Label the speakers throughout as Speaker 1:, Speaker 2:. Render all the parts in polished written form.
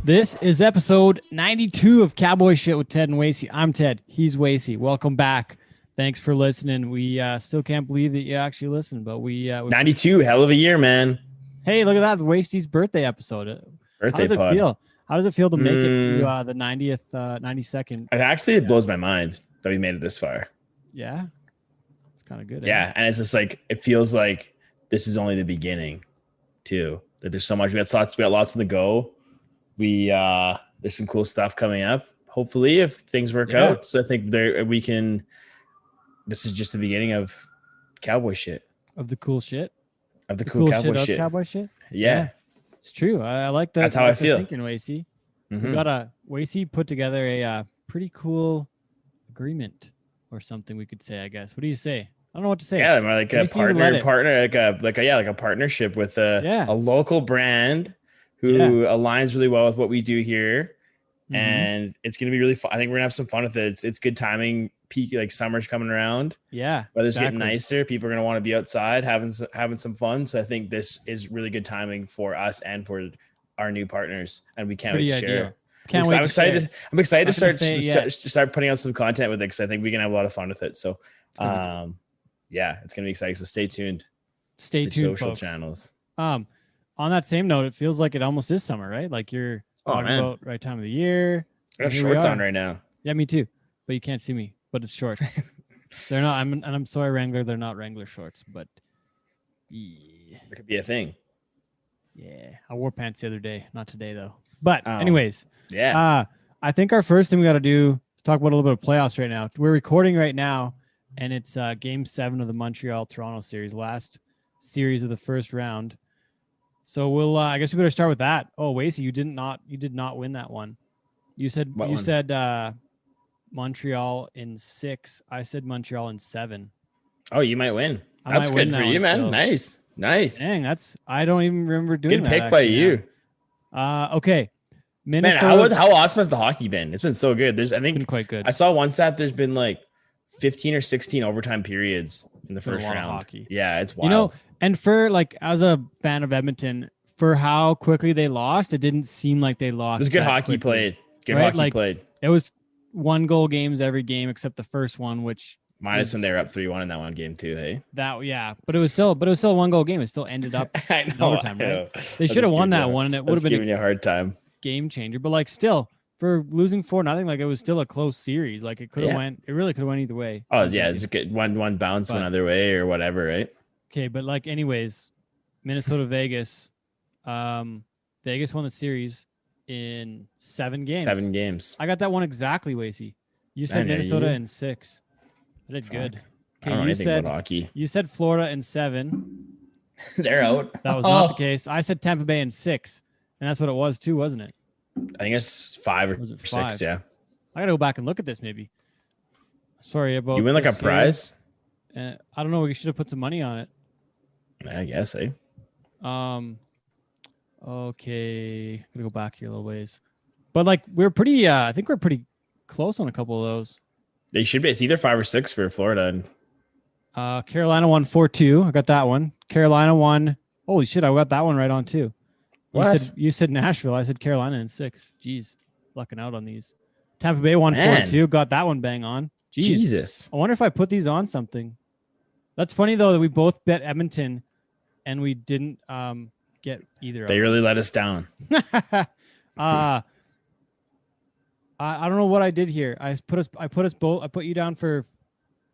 Speaker 1: This is episode 92 of Cowboy Shit with Ted and Wacey. I'm Ted. He's Wacey. Welcome back. Thanks for listening. We still can't believe that you actually listened, but we
Speaker 2: 92, hell of a year, man.
Speaker 1: Hey, look at that. Wacey's birthday episode. How does it feel? How does it feel to make it to the 90th, 92nd?
Speaker 2: It blows my mind that we made it this far.
Speaker 1: Yeah. It's kind of good.
Speaker 2: Yeah. And it's just like, it feels like this is only the beginning too. That there's so much. We got lots on the go. There's some cool stuff coming up, hopefully, if things work out. So I think this is just the beginning of cowboy shit.
Speaker 1: Of the cool shit?
Speaker 2: Of the cool cowboy shit.
Speaker 1: Cowboy shit?
Speaker 2: Yeah.
Speaker 1: It's true. I like that.
Speaker 2: That's how I feel.
Speaker 1: Thinking, Wacey. Wacey put together a pretty cool agreement or something we could say, I guess. What do you say? I don't know what to say.
Speaker 2: Yeah, more like a partner, like a partnership with a local brand who aligns really well with what we do here. Mm-hmm. And it's going to be really fun. I think we're going to have some fun with it. It's good timing. Peak, like summer's coming around.
Speaker 1: Yeah.
Speaker 2: Weather's getting nicer. People are going to want to be outside having some fun. So I think this is really good timing for us and for our new partners. And we can't wait to share. I'm excited to start putting out some content with it because I think we can have a lot of fun with it. So, it's going to be exciting. So stay tuned.
Speaker 1: Stay tuned,
Speaker 2: social
Speaker 1: folks.
Speaker 2: Channels.
Speaker 1: On that same note, it feels like it almost is summer, right? Like you're talking about right time of the year.
Speaker 2: I got shorts on right now.
Speaker 1: Yeah, me too. But you can't see me. But it's shorts. They're not. I'm sorry, Wrangler. They're not Wrangler shorts. But
Speaker 2: it could be a thing.
Speaker 1: Yeah, I wore pants the other day. Not today though. But anyways, I think our first thing we got to do is talk about a little bit of playoffs right now. We're recording right now, and it's Game 7 of the Montreal-Toronto series, last series of the first round. So we'll. I guess we better start with that. Oh, Wacey, you did not win that one. You said Montreal in 6. I said Montreal in 7.
Speaker 2: Oh, you might win. That's good for you, man. Nice.
Speaker 1: Dang, I don't even remember doing
Speaker 2: that. Good pick by you.
Speaker 1: Okay. Minnesota.
Speaker 2: Man, how awesome has the hockey been? It's been so good. I think
Speaker 1: been quite good.
Speaker 2: I saw one stat. There's been like 15 or 16 overtime periods in the first round.
Speaker 1: Hockey.
Speaker 2: Yeah, it's wild.
Speaker 1: And for like as a fan of Edmonton, for how quickly they lost, it didn't seem like they lost.
Speaker 2: It was good hockey played. Played.
Speaker 1: It was 1-goal games every game except the first one, which
Speaker 2: minus when they were up 3-1 in that one game too. Hey,
Speaker 1: but it was still a 1-goal game. It still ended up in overtime, right? They should have won that one, and it would have been
Speaker 2: giving you a hard time.
Speaker 1: Game changer. But like still, for losing 4-0, like it was still a close series. Like it could have went. It really could have went either way.
Speaker 2: Oh yeah, it's a good one bounce one other way or whatever, right?
Speaker 1: Okay, but like anyways, Minnesota Vegas, Vegas won the series in 7 games.
Speaker 2: 7 games.
Speaker 1: I got that one exactly, Wacey. You said Minnesota in 6. I did good.
Speaker 2: Okay, you said hockey.
Speaker 1: You said Florida in 7.
Speaker 2: They're out.
Speaker 1: That was not the case. I said Tampa Bay in 6, and that's what it was too, wasn't it?
Speaker 2: I think it's 5 or 6. Yeah.
Speaker 1: I gotta go back and look at this. Maybe. Sorry about.
Speaker 2: You win like a prize.
Speaker 1: I don't know. We should have put some money on it.
Speaker 2: I guess.
Speaker 1: Okay, gonna go back here a little ways, but like we're pretty. I think we're pretty close on a couple of those.
Speaker 2: They should be. It's either 5 or 6 for Florida.
Speaker 1: Carolina won 4-2. I got that one. Carolina won. Holy shit! I got that one right on too.
Speaker 2: What?
Speaker 1: You said Nashville. I said Carolina in 6. Jeez, lucking out on these. Tampa Bay won 4-2. Got that one bang on. Jeez.
Speaker 2: Jesus.
Speaker 1: I wonder if I put these on something. That's funny though that we both bet Edmonton, and we didn't get either.
Speaker 2: They really let us down.
Speaker 1: I don't know what I did here. I put you down for.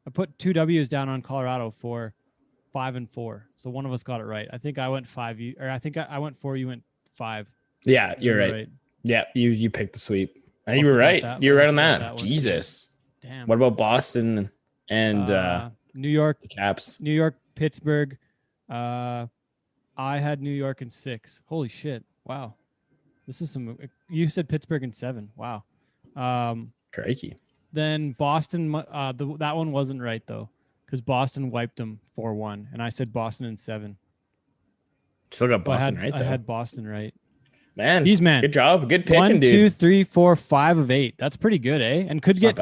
Speaker 1: I put 2 W's down on Colorado for 5 and 4. So one of us got it right. I think I went 5. I think I went 4. You went 5.
Speaker 2: Yeah, you're right. Yeah, you picked the sweep. I think you were right. You were right on that. Jesus.
Speaker 1: Damn.
Speaker 2: What about Boston and
Speaker 1: New York?
Speaker 2: The Caps.
Speaker 1: New York, Pittsburgh. I had New York in 6. Holy shit! Wow, this is some. You said Pittsburgh in 7. Wow.
Speaker 2: Crikey.
Speaker 1: Then Boston. That one wasn't right though, because Boston wiped them 4-1, and I said Boston in 7.
Speaker 2: Still got Boston right though.
Speaker 1: I had Boston right.
Speaker 2: Man, good job. Good picking,
Speaker 1: 1,
Speaker 2: dude.
Speaker 1: 2, 3, 4, 5 of 8. That's pretty good, eh? And could get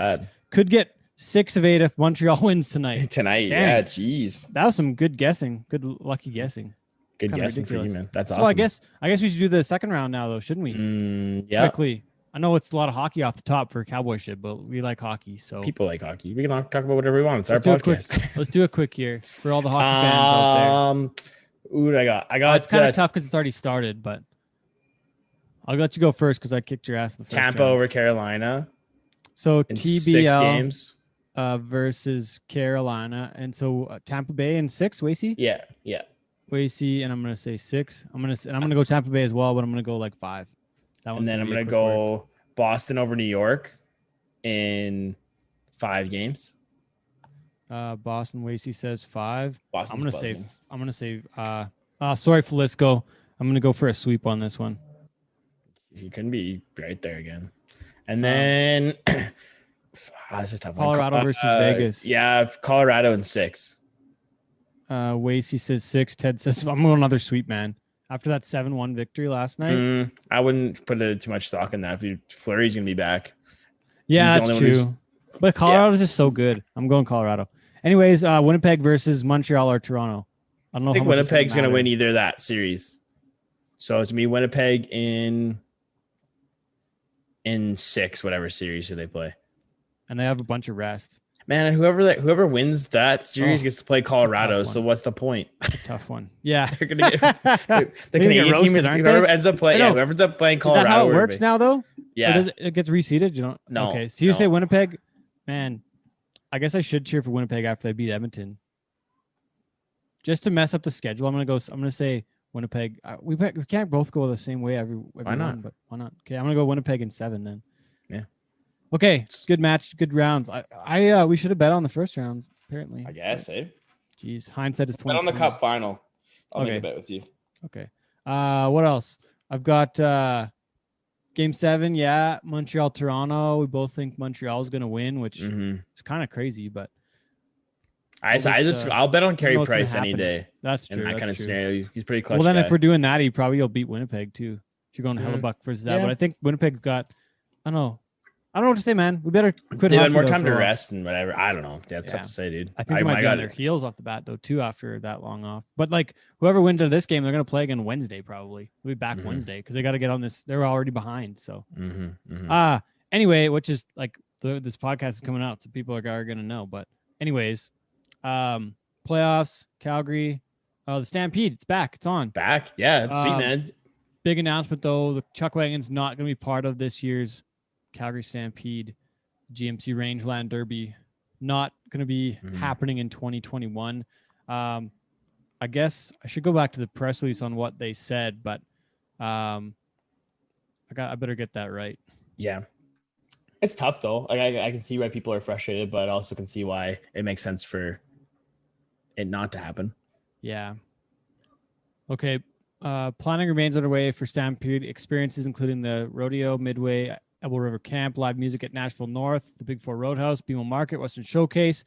Speaker 1: 6 of 8 if Montreal wins tonight.
Speaker 2: Dang. Yeah, jeez.
Speaker 1: That was some good guessing. Good lucky guessing.
Speaker 2: Good guessing for you, man. That's awesome.
Speaker 1: So I guess we should do the second round now, though, shouldn't we?
Speaker 2: Yeah.
Speaker 1: Quickly. I know it's a lot of hockey off the top for cowboy shit, but we like hockey. So
Speaker 2: people like hockey. We can talk about whatever we want. It's our podcast.
Speaker 1: Let's do it quick here for all the hockey fans out
Speaker 2: there. Ooh, I got.
Speaker 1: It's kind of tough because it's already started, but I'll let you go first because I kicked your ass in the first
Speaker 2: Tampa
Speaker 1: round.
Speaker 2: over Carolina.
Speaker 1: So
Speaker 2: in
Speaker 1: TBL
Speaker 2: 6 games.
Speaker 1: Versus Carolina, and so Tampa Bay in 6. Wacey.
Speaker 2: Yeah.
Speaker 1: Wacey, and I'm gonna say 6. I'm gonna go Tampa Bay as well, but I'm gonna go like 5.
Speaker 2: And then I'm gonna go Boston over New York in 5 games.
Speaker 1: Boston. Wacey says 5.
Speaker 2: Boston's
Speaker 1: I'm gonna say. Sorry, Falisco. I'm gonna go for a sweep on this one.
Speaker 2: You couldn't be right there again. And then this is tough.
Speaker 1: Colorado versus Vegas.
Speaker 2: Yeah, Colorado in 6.
Speaker 1: Wacey says 6. Ted says I'm going another sweep, man. After that 7-1 victory last night,
Speaker 2: I wouldn't put too much stock in that. Fleury's gonna be back.
Speaker 1: Yeah, that's true. But Colorado's just so good. I'm going Colorado. Anyways, Winnipeg versus Montreal or Toronto. I don't know.
Speaker 2: I think Winnipeg's gonna win either that series. So it's me Winnipeg in 6, whatever series do they play.
Speaker 1: And they have a bunch of rest.
Speaker 2: Man, whoever wins that series gets to play Colorado. So what's the point?
Speaker 1: It's a tough one. Yeah,
Speaker 2: they're gonna get the Canadian team is whoever ends up playing. Yeah, whoever ends up playing Colorado.
Speaker 1: Is that how it works now, though?
Speaker 2: Yeah,
Speaker 1: it gets reseeded. You don't.
Speaker 2: No.
Speaker 1: Okay, so you say Winnipeg, man. I guess I should cheer for Winnipeg after they beat Edmonton. Just to mess up the schedule, I'm gonna say Winnipeg. We can't both go the same way every
Speaker 2: why not?
Speaker 1: Round, but why not? Okay, I'm gonna go Winnipeg in 7 then.
Speaker 2: Yeah.
Speaker 1: Okay, good match, good rounds. We should have bet on the first round, apparently.
Speaker 2: I guess,
Speaker 1: Jeez, hindsight is 20.
Speaker 2: Bet on the cup final. I'll make a bet with you.
Speaker 1: Okay. What else? I've got game 7. Yeah, Montreal, Toronto. We both think Montreal is going to win, which is kind of crazy, but
Speaker 2: I'll bet on Carey Price any day.
Speaker 1: That's true.
Speaker 2: In that kind of scenario, he's pretty clutch.
Speaker 1: Well, then
Speaker 2: guy.
Speaker 1: If we're doing that, you'll beat Winnipeg too. If you're going Hellebuck versus that, but I think Winnipeg's got. I don't know what to say, man. We better quit.
Speaker 2: They've had more time to rest and whatever. I don't know. That's tough to say, dude.
Speaker 1: I think they might be on their heels off the bat though, too, after that long off. But like whoever wins in this game, they're gonna play again Wednesday probably. We'll be back Wednesday because they got to get on this. They're already behind. So, anyway, which is like this podcast is coming out, so people are gonna know. But anyways, playoffs, Calgary, the Stampede, it's back. It's on.
Speaker 2: Back, yeah, it's sweet, man.
Speaker 1: Big announcement though: the Chuck Wagon's not gonna be part of this year's Calgary Stampede GMC Rangeland Derby. Not going to be happening in 2021. I guess I should go back to the press release on what they said, but I better get that right.
Speaker 2: Yeah, it's tough though. Like I can see why people are frustrated, but I also can see why it makes sense for it not to happen.
Speaker 1: Yeah. Okay. Planning remains underway for Stampede experiences, including the rodeo, Midway, Elbow River Camp, live music at Nashville North, the Big Four Roadhouse, BMO Market, Western Showcase,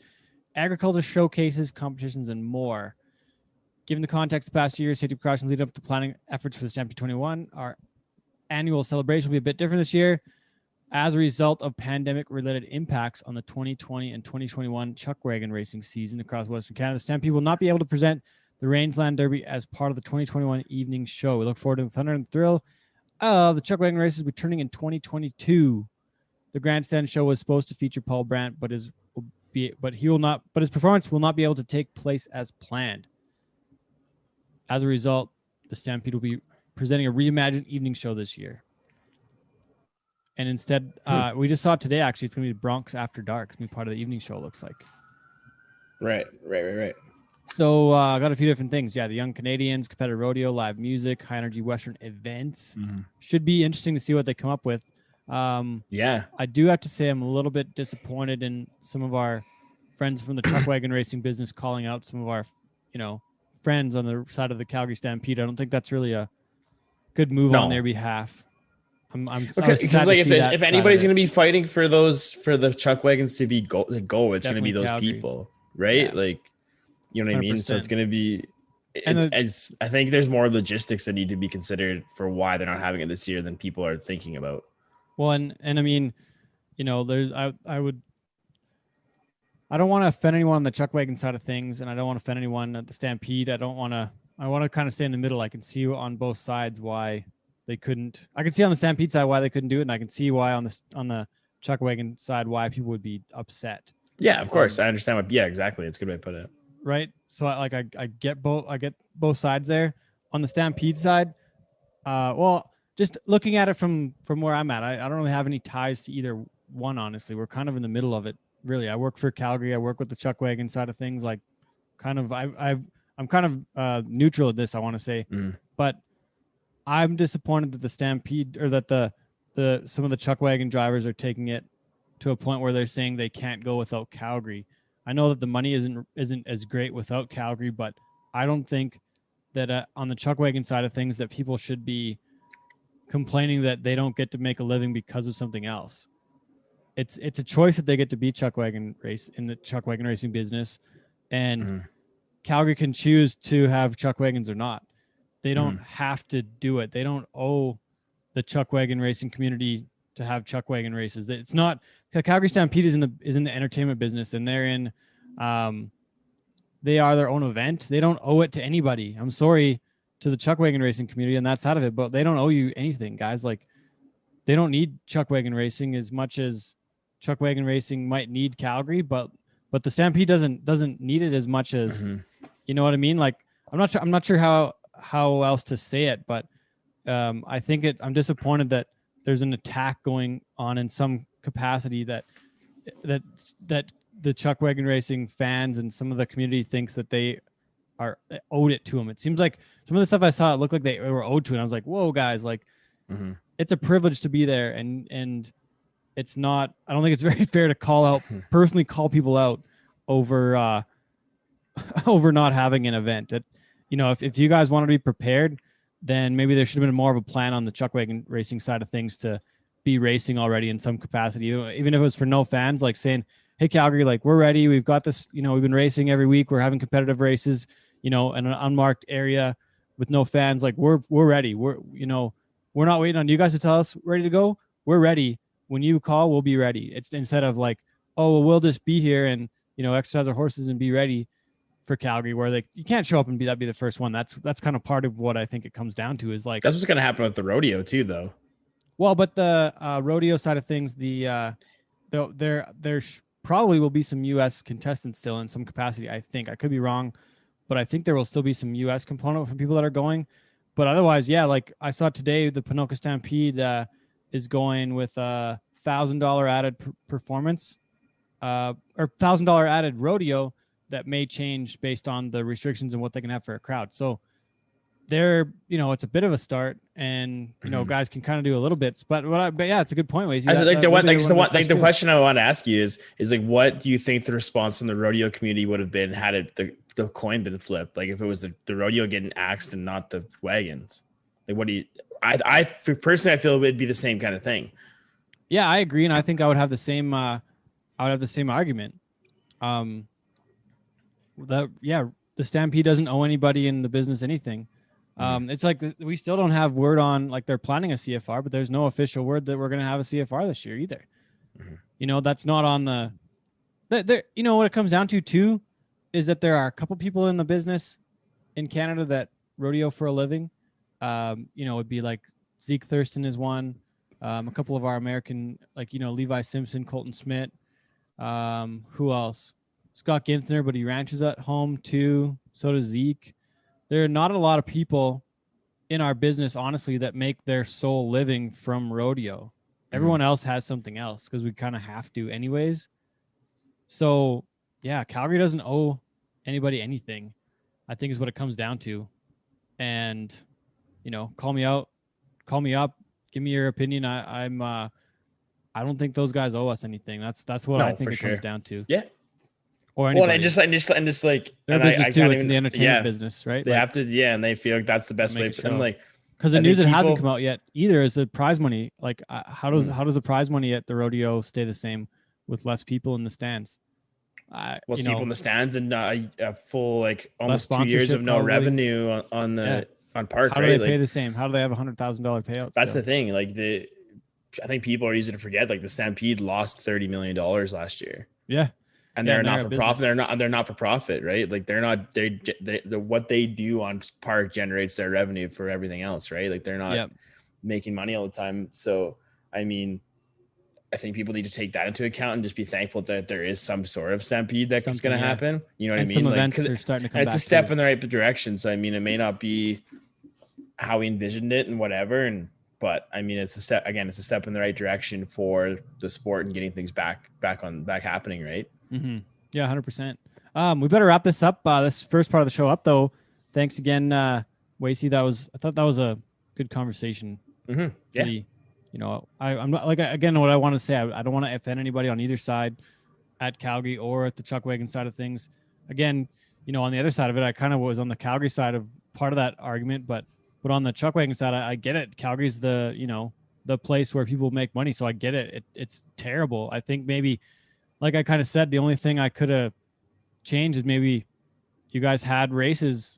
Speaker 1: agriculture showcases, competitions, and more. Given the context of the past year, safety precautions lead up to planning efforts for the Stampede 21. Our annual celebration will be a bit different this year as a result of pandemic-related impacts on the 2020 and 2021 Chuck Wagon racing season across Western Canada. The Stampede will not be able to present the Rangeland Derby as part of the 2021 evening show. We look forward to the thunder and thrill the Chuck Wagon races returning in 2022. The grandstand show was supposed to feature Paul Brandt, but his performance will not be able to take place as planned. As a result, the Stampede will be presenting a reimagined evening show this year. And instead, we just saw it today, actually, it's going to be Bronx After Dark. It's going to be part of the evening show, it looks like.
Speaker 2: Right.
Speaker 1: So I got a few different things. Yeah, the Young Canadians, competitive rodeo, live music, high energy Western events. Should be interesting to see what they come up with.
Speaker 2: Yeah.
Speaker 1: I do have to say I'm a little bit disappointed in some of our friends from the truck wagon racing business calling out some of our, friends on the side of the Calgary Stampede. I don't think that's really a good move on their behalf.
Speaker 2: Because if anybody's going to be fighting for the Chuck wagons to be go, it's going to be those Calgary people, right? Yeah. Like, you know what 100%. I mean? So it's going to be, I think there's more logistics that need to be considered for why they're not having it this year than people are thinking about.
Speaker 1: Well, and I mean, there's, I don't want to offend anyone on the Chuck wagon side of things, and I don't want to offend anyone at the Stampede. I don't want to I want to kind of stay in the middle. I can see on both sides why they couldn't. I can see on the Stampede side why they couldn't do it, and I can see why on the Chuck Wagon side why people would be upset.
Speaker 2: Yeah, of course, I understand what. Yeah, exactly. It's a good way to put it.
Speaker 1: Right. So I get both. I get both sides there. On the Stampede side, well, just looking at it from where I'm at, I don't really have any ties to either one. Honestly, we're kind of in the middle of it. Really, I work for Calgary. I work with the Chuck Wagon side of things. Like, kind of, I'm kind of neutral at this. I want to say, but I'm disappointed that the Stampede or that the some of the Chuck Wagon drivers are taking it to a point where they're saying they can't go without Calgary. I know that the money isn't as great without Calgary, but I don't think that on the Chuck Wagon side of things that people should be complaining that they don't get to make a living because of something else. It's a choice that they get to be Chuck Wagon race in the Chuck Wagon racing business, and Calgary can choose to have Chuck Wagons or not. They don't have to do it. They don't owe the Chuck Wagon racing community to have Chuck Wagon races. It's not Calgary Stampede is in the entertainment business, and they're in they are their own event. They don't owe it to anybody. I'm sorry to the Chuck Wagon racing community on that side of it, but they don't owe you anything, guys. Like, they don't need Chuck Wagon racing as much as Chuck Wagon racing might need Calgary, but the Stampede doesn't need it as much as you know what I mean? Like, I'm not sure how else to say it, but I think I'm disappointed that there's an attack going on in some capacity that the Chuck Wagon racing fans and some of the community thinks that they are owed it to them. It seems like some of the stuff I saw, it looked like they were owed to it. And I was like, whoa, guys, like it's a privilege to be there. And it's not, I don't think it's very fair to personally call people out over not having an event. If you guys want to be prepared, then maybe there should have been more of a plan on the Chuck Wagon racing side of things to be racing already in some capacity, even if it was for no fans, like saying, hey, Calgary, like, we're ready. We've got this, we've been racing every week. We're having competitive races, in an unmarked area with no fans. Like, we're ready. We're not waiting on you guys to tell us ready to go. We're ready. When you call, we'll be ready. It's instead of like, oh, well, we'll just be here and, exercise our horses and be ready for Calgary, where you can't show up and be the first one. That's kind of part of what I think it comes down to, is like,
Speaker 2: that's what's going to happen with the rodeo too, though.
Speaker 1: Well, but the rodeo side of things, there probably will be some U.S. contestants still in some capacity. I think I could be wrong, but I think there will still be some U.S. component from people that are going. But otherwise, yeah, like I saw today, the Ponoka Stampede is going with a $1,000 added performance, or $1,000 added rodeo that may change based on the restrictions and what they can have for a crowd. So they're, it's a bit of a start, and guys can kind of do a little bit, but yeah, it's a good point, Wacey.
Speaker 2: The question I want to ask you is like, what do you think the response from the rodeo community would have been had the coin been flipped? Like, if it was the rodeo getting axed and not the wagons, like, what do you? I personally, I feel it would be the same kind of thing.
Speaker 1: Yeah, I agree, and I think I would have the same. Argument. The Stampede doesn't owe anybody in the business anything. It's like we still don't have word on, like, they're planning a CFR, but there's no official word that we're going to have a CFR this year either. That's not on the. What it comes down to too is that there are a couple people in the business in Canada that rodeo for a living. It'd be like Zeke Thurston is one. A couple of our American, like, Levi Simpson, Colton Smith. Who else? Scott Ginther, but he ranches at home too. So does Zeke. There are not a lot of people in our business, honestly, that make their sole living from rodeo. Everyone else has something else because we kind of have to anyways. So, yeah, Calgary doesn't owe anybody anything, I think, is what it comes down to. And, call me out, call me up, give me your opinion. I don't think those guys owe us anything. That's what I think it comes down to.
Speaker 2: Yeah.
Speaker 1: Or anybody.
Speaker 2: Well, and just like
Speaker 1: their business too. It's in the entertainment business, right?
Speaker 2: They have to, and they feel like that's the best way for them. Like,
Speaker 1: because the news that hasn't come out yet either is the prize money. Like, how does the prize money at the rodeo stay the same with less people in the stands?
Speaker 2: Less people in the stands and a full, like, almost 2 years of no revenue on park.
Speaker 1: How do they pay the same? How do they have $100,000 payouts?
Speaker 2: That's the thing. Like, I think people are easy to forget. Like, the Stampede lost $30 million last year.
Speaker 1: Yeah.
Speaker 2: And they're not for profit. They're not for profit, right? Like they what they do on park generates their revenue for everything else, right? Like they're not making money all the time. So, I mean, I think people need to take that into account and just be thankful that there is some sort of stampede that's going to happen. You know what I mean?
Speaker 1: Some events are starting to come back.
Speaker 2: It's a step in the right direction. So, I mean, it may not be how we envisioned it and whatever. But I mean, it's a step, again, it's a step in the right direction for the sport and getting things back happening. Right.
Speaker 1: Mm-hmm. Yeah. 100%. We better wrap this up. This first part of the show up though. Thanks again, Wacey. I thought that was a good conversation.
Speaker 2: Mm-hmm. Yeah.
Speaker 1: I'm not like, again, what I want to say, I don't want to offend anybody on either side at Calgary or at the Chuck Wagon side of things. Again, on the other side of it, I kind of was on the Calgary side of part of that argument, but on the Chuck Wagon side, I get it. Calgary's the place where people make money. So I get it. It's terrible. I think maybe, like I kind of said, the only thing I could have changed is maybe you guys had races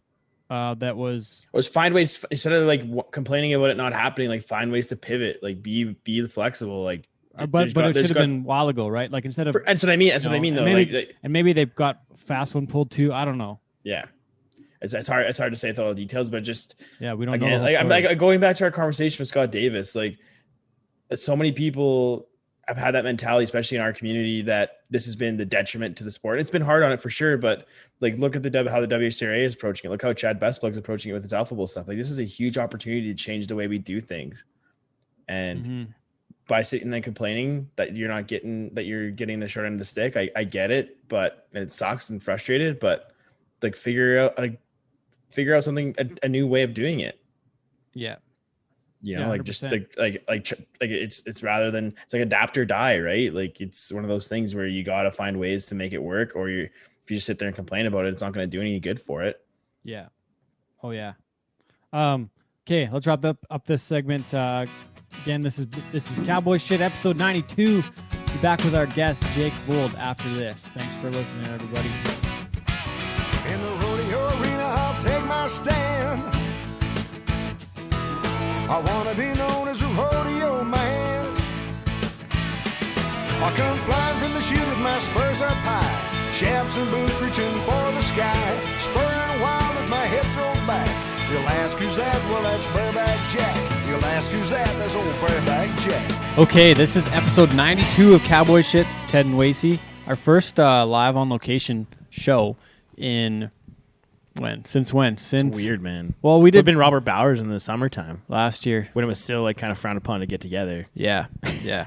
Speaker 1: that was
Speaker 2: find ways, instead of like complaining about it not happening, like find ways to pivot, like be flexible, like
Speaker 1: but it should have been a while ago, right? Like instead of
Speaker 2: that's what I mean though.
Speaker 1: And maybe they've got fast one pulled too. I don't know.
Speaker 2: Yeah, it's hard to say with all the details, but just
Speaker 1: we don't know.
Speaker 2: Like I'm like going back to our conversation with Scott Davis, like so many people have had that mentality, especially in our community, that this has been the detriment to the sport. It's been hard on it for sure, but like look at how the WCRA is approaching it. Look how Chad Bestplug's approaching it with its Alpha Bowl stuff. Like this is a huge opportunity to change the way we do things. And by sitting there complaining that you're getting the short end of the stick, I get it, but and it sucks and frustrated, but like figure out something, a new way of doing it.
Speaker 1: Yeah.
Speaker 2: Like 100%. Just like it's rather than it's like adapt or die, right? Like it's one of those things where you got to find ways to make it work, or if you just sit there and complain about it, it's not going to do any good for it.
Speaker 1: Yeah. Oh yeah. Okay, let's wrap up this segment. Again, this is Cowboy Shit episode 92. Be back with our guest Jake Vold after this. Thanks for listening, everybody.
Speaker 3: In the rodeo arena, I'll take my stand. I want to be known as a rodeo man. I come flying from the chute with my spurs up high, shafts and boots reaching for the sky, spurring wild with my head thrown back. You'll ask who's that? Well, that's Bareback Jack. You'll ask who's that? That's old Bareback Jack.
Speaker 1: Okay, this is episode 92 of Cowboy Shit, Ted and Wacey. Our first live on location show in... Since when? Since
Speaker 2: it's weird, man.
Speaker 1: Well, we've
Speaker 2: been Robert Bowers in the summertime
Speaker 1: last year
Speaker 2: when it was still like kind of frowned upon to get together.
Speaker 1: Yeah.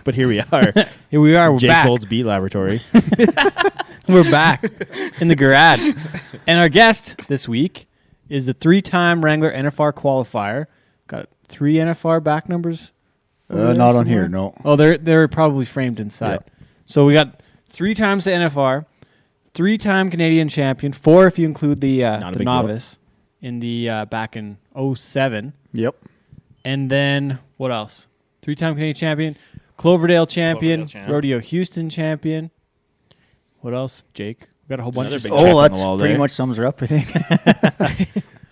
Speaker 2: But here we are.
Speaker 1: We're
Speaker 2: Jake
Speaker 1: back.
Speaker 2: Vold's Beat Laboratory.
Speaker 1: We're back in the garage, and our guest this week is the 3-time Wrangler NFR qualifier. Got 3 NFR back numbers.
Speaker 4: Not on here, no.
Speaker 1: Oh, they're probably framed inside. Yeah. So we got 3 times the NFR. 3-time Canadian champion, 4 if you include the novice in the back in 2007.
Speaker 4: Yep.
Speaker 1: And then what else? 3-time Canadian champion, Cloverdale champion, Rodeo Houston champion. What else, Jake? We got a whole bunch of
Speaker 4: stuff. Oh, that pretty much sums her up, I think.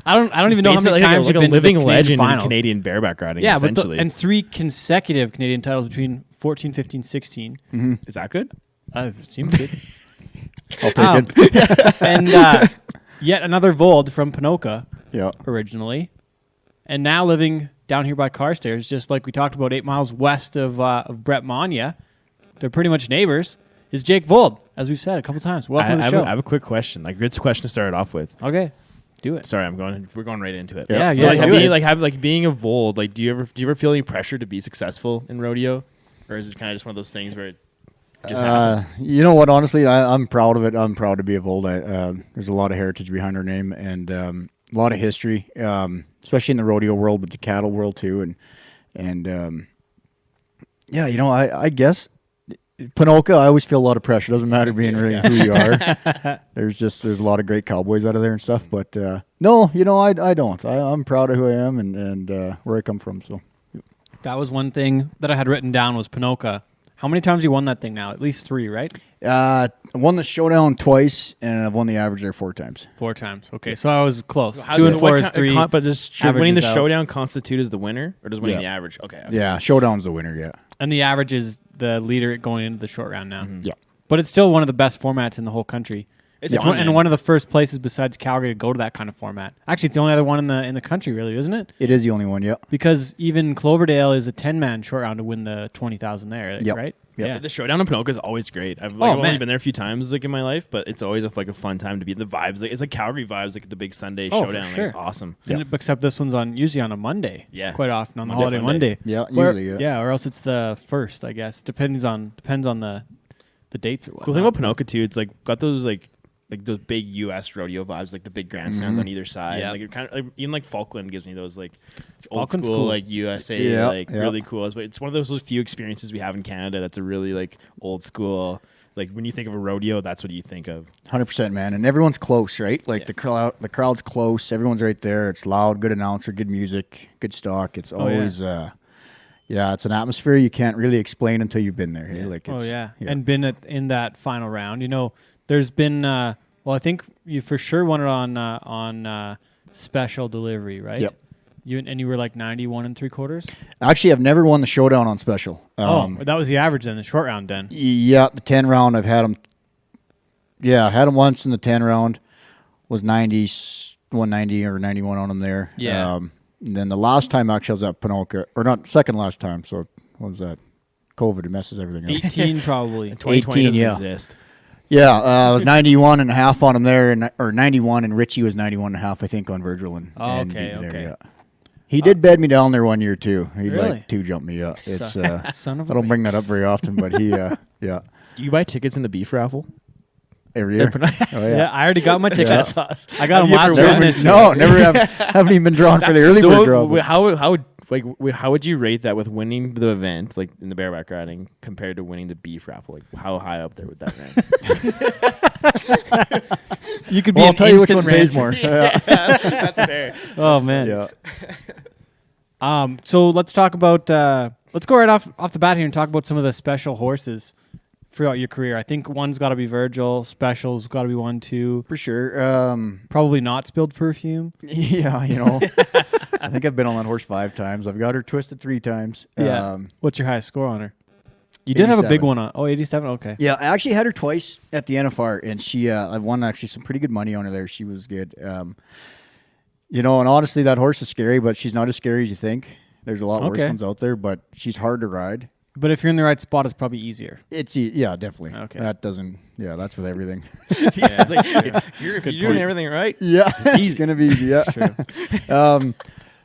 Speaker 1: I don't even know how many times
Speaker 2: like
Speaker 1: you've
Speaker 2: a
Speaker 1: been
Speaker 2: living
Speaker 1: to the
Speaker 2: legend
Speaker 1: finals.
Speaker 2: in Canadian bareback riding.
Speaker 1: Yeah,
Speaker 2: essentially.
Speaker 1: and 3 consecutive Canadian titles between 14, 15, 16.
Speaker 2: Mm-hmm. Is that good?
Speaker 1: It seems good.
Speaker 4: I'll take it.
Speaker 1: And yet another Vold from Ponoka, originally, and now living down here by Carstairs, just like we talked about, 8 miles west of Brett Mania. They're pretty much neighbors. Is Jake Vold, as we've said a couple times. Welcome to the show.
Speaker 2: I have a quick question, like good question to start off with.
Speaker 1: Okay, do it.
Speaker 2: Sorry, we're going right into it.
Speaker 1: Yeah,
Speaker 2: so being a Vold, like do you ever feel any pressure to be successful in rodeo, or is it kind of just one of those things where
Speaker 4: you know what? Honestly, I'm proud of it. I'm proud to be a Vold. There's a lot of heritage behind our name and a lot of history, especially in the rodeo world, but the cattle world too. And I guess Ponoka, I always feel a lot of pressure. Doesn't matter being really who you are. There's a lot of great cowboys out of there and stuff. But no, I don't. I'm proud of who I am and where I come from. So
Speaker 1: that was one thing that I had written down was Ponoka. How many times have you won that thing now? At least 3, right?
Speaker 4: I won the showdown twice, and I've won the average there 4 times.
Speaker 1: 4 times. Okay, so I was close. 2 and 4 is 3.
Speaker 2: But does winning the showdown constitute as the winner, or does winning the average? Okay.
Speaker 4: Yeah, showdown's the winner, yeah.
Speaker 1: And the average is the leader going into the short round now.
Speaker 4: Mm-hmm. Yeah.
Speaker 1: but it's still one of the best formats in the whole country. It's fun, and one of the first places besides Calgary to go to that kind of format. Actually, it's the only other one in the country, really, isn't it?
Speaker 4: It is the only one, yeah.
Speaker 1: Because even Cloverdale is a 10-man short round to win the 20,000 there, right?
Speaker 2: Yep. Yeah. The showdown in Ponoka is always great. I've only been there a few times in my life, but it's always a fun time to be. The vibes, it's like Calgary vibes, like the big Sunday showdown.
Speaker 1: For sure.
Speaker 2: It's awesome.
Speaker 1: Except this one's usually on a Monday.
Speaker 2: Yeah,
Speaker 1: quite often on the holiday Monday.
Speaker 4: Yeah, usually.
Speaker 1: Yeah, or else it's the first, I guess. Depends on the dates or what.
Speaker 2: Cool thing about Ponoka too, it's like got those like those big U.S. rodeo vibes, like the big grandstands on either side. Yeah. Like you're kind of even like Falkland gives me those like old school cool. Like USA really cool. It's one of those few experiences we have in Canada that's a really like old school. Like when you think of a rodeo, that's what you think of.
Speaker 4: 100%, man, and everyone's close, right? Like the crowd's close. Everyone's right there. It's loud, good announcer, good music, good stock. It's always. It's an atmosphere you can't really explain until you've been there. Hey? Like
Speaker 1: and been in that final round. You know, there's been. I think you for sure won it on special delivery, right?
Speaker 4: Yep.
Speaker 1: You were like 91 3/4.
Speaker 4: Actually, I've never won the showdown on special.
Speaker 1: That was the average then, the short round then.
Speaker 4: Yeah, the 10 round I've had them. Yeah, I had them once in the 10 round. Was 190 or 91 on them there.
Speaker 1: Yeah.
Speaker 4: And then the last time actually I was at Ponoka, or not second last time. So what was that? COVID, it messes everything up.
Speaker 1: 18 probably.
Speaker 2: 2020 doesn't exist.
Speaker 4: Yeah, I was 91 and a half on him there, or 91, and Richie was 91 and a half, I think, on Virgil.
Speaker 1: Okay.
Speaker 4: There, yeah. He did bed me down there one year, too. He'd like two-jump me up. It's
Speaker 1: son of a
Speaker 4: I don't bring that up very often, but he, yeah.
Speaker 2: Do you buy tickets in the beef raffle?
Speaker 4: Every year?
Speaker 1: Yeah, I already got my tickets. I got them last year.
Speaker 4: No, never haven't even been drawn for the early bird draw.
Speaker 2: How would you rate that with winning the event, like in the bareback riding, compared to winning the beef raffle? Like, how high up there would that rank?
Speaker 1: You could be.
Speaker 4: I'll tell you which one pays more.
Speaker 2: That's fair.
Speaker 1: Oh man. Yeah. So let's talk about. Let's go right off the bat here and talk about some of the special horses throughout your career. I think one's got to be Virgil. Special's got to be one too.
Speaker 4: For sure.
Speaker 1: Probably not spilled perfume.
Speaker 4: Yeah, I think I've been on that horse 5 times. I've got her twisted 3 times.
Speaker 1: Yeah. What's your highest score on her? You did have a big one on. 87? Okay.
Speaker 4: Yeah, I actually had her twice at the NFR, and she, I won actually some pretty good money on her there. She was good. And honestly, that horse is scary, but she's not as scary as you think. There's a lot worse ones out there, but she's hard to ride.
Speaker 1: But if you're in the right spot, it's probably easier.
Speaker 4: Yeah, definitely. Okay. That's with everything.
Speaker 2: Yeah, it's like if you're doing everything right,
Speaker 4: it's going to be easy. Yeah. Sure.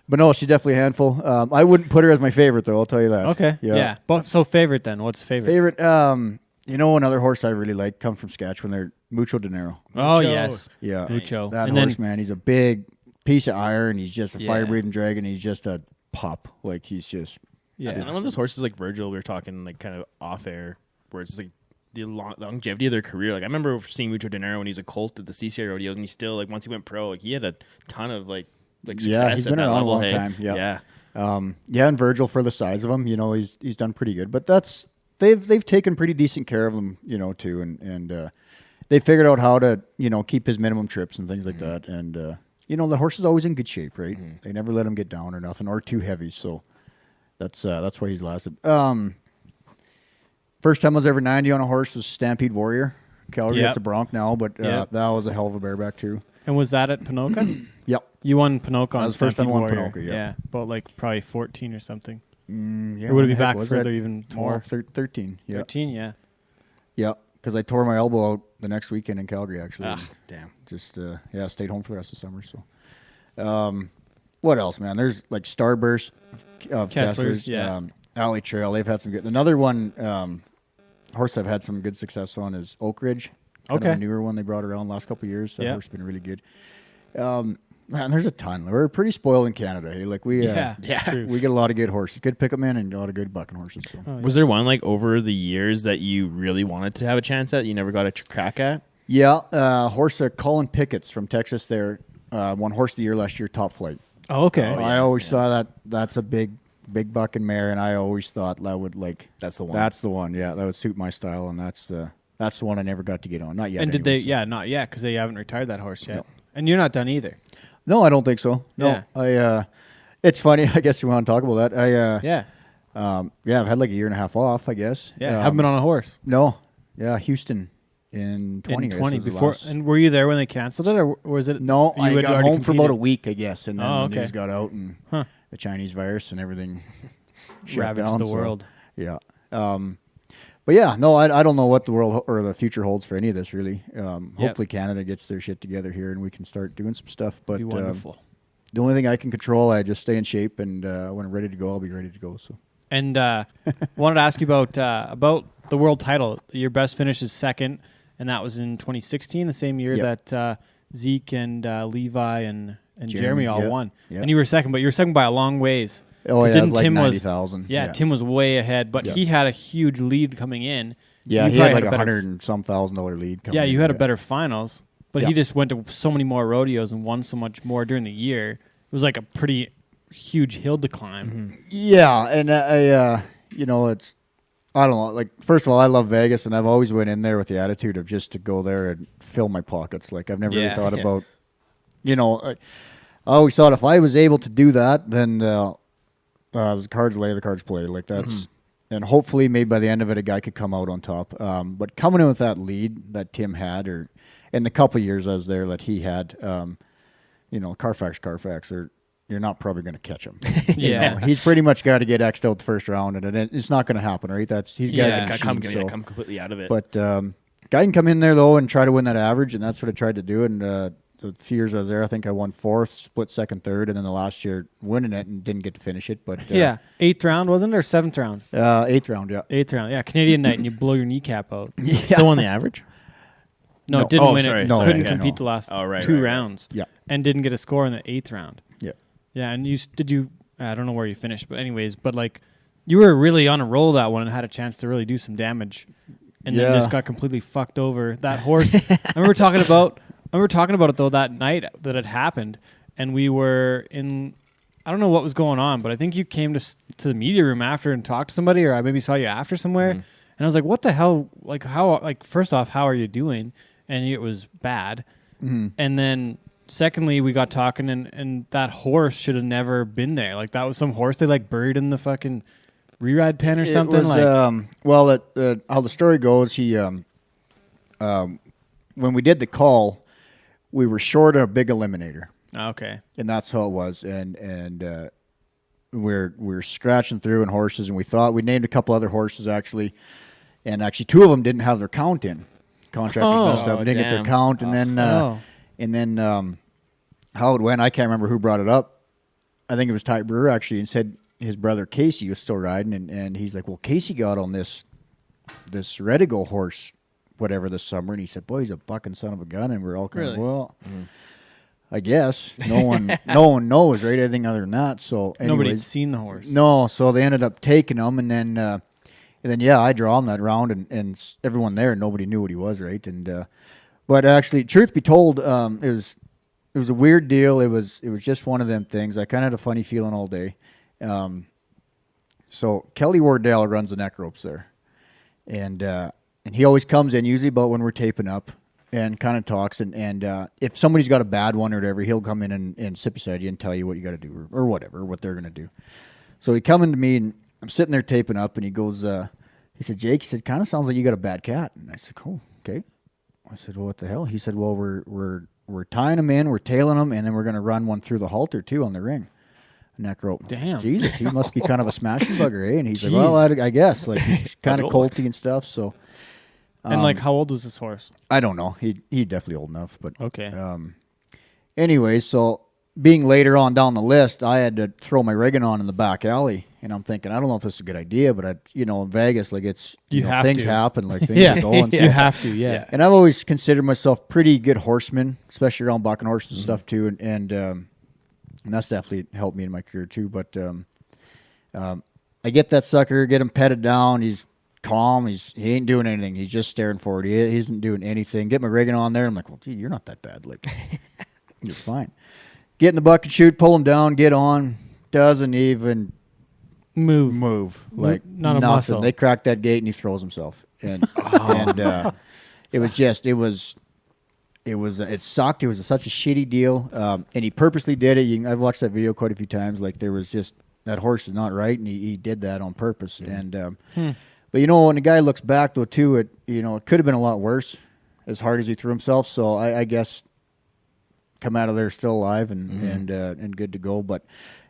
Speaker 4: But no, she's definitely a handful. I wouldn't put her as my favorite, though. I'll tell you that.
Speaker 1: Okay. Yeah. But so favorite then? What's favorite?
Speaker 4: Favorite. Another horse I really like come from Saskatchewan. They're Mucho Dinero.
Speaker 1: Oh yes.
Speaker 4: Yeah.
Speaker 1: Mucho.
Speaker 4: That horse, man. He's a big piece of iron. He's just a fire-breathing dragon. He's just a pup. Like he's just.
Speaker 2: Yeah. One of those horses like Virgil. We were talking like kind of off air, where it's like the longevity of their career. Like I remember seeing Mucho Dinero when he was a colt at the CCI rodeos, and he still like once he went pro, like he had a ton of like success
Speaker 4: he's been around a long time. Yeah. And Virgil, for the size of him, he's done pretty good. But they've taken pretty decent care of him, too, and they figured out how to keep his minimum trips and things like that. And the horse is always in good shape, right? Mm-hmm. They never let him get down or nothing or too heavy. So that's why he's lasted. First time I was ever 90 on a horse was Stampede Warrior. Calgary, it's a bronc now, but that was a hell of a bareback too.
Speaker 1: And was that at Ponoka?
Speaker 4: Yep.
Speaker 1: You won Ponoka on
Speaker 4: the first time I won Ponoka,
Speaker 1: yeah. About like probably 14 or something.
Speaker 4: Yeah,
Speaker 1: or would it be back further even
Speaker 4: 12,
Speaker 1: more?
Speaker 4: 13, yeah.
Speaker 1: 13, yeah.
Speaker 4: Yeah, because I tore my elbow out the next weekend in Calgary, actually.
Speaker 2: Damn.
Speaker 4: Just, stayed home for the rest of the summer. So, what else, man? There's like Starburst of
Speaker 1: Kessler's, yeah.
Speaker 4: Alley Trail, they've had some good. Another one, horse I've had some good success on is Oak Ridge. Kind of a newer one they brought around the last couple of years. That horse has been really good. Man, there's a ton. We're pretty spoiled in Canada. Hey, like we get a lot of good horses, good pickup men, and a lot of good bucking horses. So.
Speaker 2: Was there one like over the years that you really wanted to have a chance at? You never got a crack at?
Speaker 4: Yeah, horse Colin Pickett's from Texas. There, won horse of the year last year, Top Flight.
Speaker 1: Oh, okay.
Speaker 4: I always thought that's a big bucking mare, and I always thought that would
Speaker 2: that's the one.
Speaker 4: That's the one. Yeah, that would suit my style, and that's the one I never got to get on. Not yet.
Speaker 1: And did they? Yeah, not yet, because they haven't retired that horse yet. No. And you're not done either.
Speaker 4: No, I don't think so. No, it's funny. I guess you want to talk about that. I've had like a year and a half off, I guess.
Speaker 1: Yeah, haven't been on a horse.
Speaker 4: No, Yeah, Houston in 20.
Speaker 1: In 20 before. And were you there when they canceled it, or was it?
Speaker 4: No, I got home for about a week, I guess, and then
Speaker 1: the
Speaker 4: news got out, and the Chinese virus and everything
Speaker 1: ravaged the world.
Speaker 4: Yeah. But yeah, no, I don't know what the world or the future holds for any of this, really. Hopefully Canada gets their shit together here and we can start doing some stuff. But
Speaker 1: It'd be wonderful.
Speaker 4: The only thing I can control, I just stay in shape, and when I'm ready to go, I'll be ready to go. So.
Speaker 1: And wanted to ask you about the world title. Your best finish is second, and that was in 2016, the same year that Zeke and Levi and Jeremy all won. Yep. And you were second, but you were second by a long ways.
Speaker 4: Oh, yeah, didn't Tim 90,000.
Speaker 1: Yeah, Tim was way ahead, but he had a huge lead coming in.
Speaker 4: Yeah, he had like $100,000 and some lead coming in.
Speaker 1: Yeah, you had a better finals, but he just went to so many more rodeos and won so much more during the year. It was like a pretty huge hill to climb.
Speaker 4: Mm-hmm. Yeah, and it's, I don't know, like, first of all, I love Vegas, and I've always went in there with the attitude of just to go there and fill my pockets. Like, I've never really thought about, I always thought if I was able to do that, then the cards lay, the cards play. Like, that's, and hopefully maybe by the end of it, a guy could come out on top. But coming in with that lead that Tim had, or in the couple of years I was there that he had, Carfax, you're not probably going to catch him. He's pretty much got to get X'd out the first round, and it's not going to happen, right?
Speaker 2: Come completely out of it.
Speaker 4: But guy can come in there though and try to win that average, and that's what I tried to do. And the few years I was there, I think I won fourth, split second, third, and then the last year winning it and didn't get to finish it. But
Speaker 1: 8th round wasn't it, or 7th round?
Speaker 4: 8th round, yeah.
Speaker 1: 8th round, yeah. Canadian night, and you blow your kneecap out.
Speaker 2: Still won the average?
Speaker 1: No, didn't win it. No, couldn't compete the last 2 rounds.
Speaker 4: Yeah,
Speaker 1: and didn't get a score in the 8th round.
Speaker 4: Yeah.
Speaker 1: Yeah, and I don't know where you finished, but anyways, like you were really on a roll that one and had a chance to really do some damage, and then just got completely fucked over. That horse, I remember talking about it though that night that it happened, and we were in, I don't know what was going on, but I think you came to the media room after and talked to somebody, or I maybe saw you after somewhere, and I was like, what the hell? Like how? Like first off, how are you doing? And it was bad, and then. Secondly, we got talking, and that horse should have never been there. Like, that was some horse they, like, buried in the fucking re-ride pen or something.
Speaker 4: It was, how the story goes, he, when we did the call, we were short a big eliminator.
Speaker 1: Okay.
Speaker 4: And that's how it was. And we're scratching through in horses, and we named a couple other horses, actually. And actually, 2 of them didn't have their count in. Contractors messed up and didn't get their count. And then how it went, I can't remember who brought it up. I think it was Ty Brewer, actually, and said his brother Casey was still riding. And he's like, well, Casey got on this Redigo horse, whatever, this summer. And he said, boy, he's a bucking son of a gun. And we're all kind of, well, I guess. No one knows, right? Anything other than that. So
Speaker 1: nobody had seen the horse.
Speaker 4: No, so they ended up taking him. And then, I draw him that round. And everyone there, nobody knew what he was, right? And but actually, truth be told, it was a weird deal. It was just one of them things. I kind of had a funny feeling all day. So Kelly Wardell runs the neck ropes there, and he always comes in usually about when we're taping up and kind of talks. And if somebody's got a bad one or whatever, he'll come in and sit beside you and tell you what you got to do or whatever, what they're gonna do. So he come into me and I'm sitting there taping up, and he goes, he said, Jake, he said, kind of sounds like you got a bad cat. And I said, oh, okay. I said, well, what the hell? He said, well, we're tying them in, we're tailing them, and then we're going to run one through the halter, too, on the ring. Neck rope.
Speaker 1: Damn.
Speaker 4: Jesus, he must be kind of a smashing bugger, eh? And he's like, well, I guess. Like, he's kind of colty and stuff, so.
Speaker 1: And, like, how old was this horse?
Speaker 4: I don't know. He definitely old enough, but.
Speaker 1: Okay.
Speaker 4: Anyway, so being later on down the list, I had to throw my rigging on in the back alley. And I'm thinking, I don't know if this is a good idea, but in Vegas, like things happen, like things are going.
Speaker 1: You have to, yeah.
Speaker 4: And I've always considered myself pretty good horseman, especially around bucking horses and stuff too. And that's definitely helped me in my career too. But I get that sucker, get him petted down. He's calm. He ain't doing anything. He's just staring forward. He isn't doing anything. Get my rigging on there. I'm like, well, gee, you're not that bad. Like, you're fine. Get in the bucket chute, pull him down, get on. Doesn't even move like
Speaker 1: not
Speaker 4: nothing.
Speaker 1: A muscle.
Speaker 4: They crack that gate and he throws himself. And it sucked. It was such a shitty deal. And he purposely did it. I've watched that video quite a few times. Like, there was just that horse is not right, and he did that on purpose. And But when the guy looks back though too, it could have been a lot worse, as hard as he threw himself. So I guess come out of there still alive and good to go. But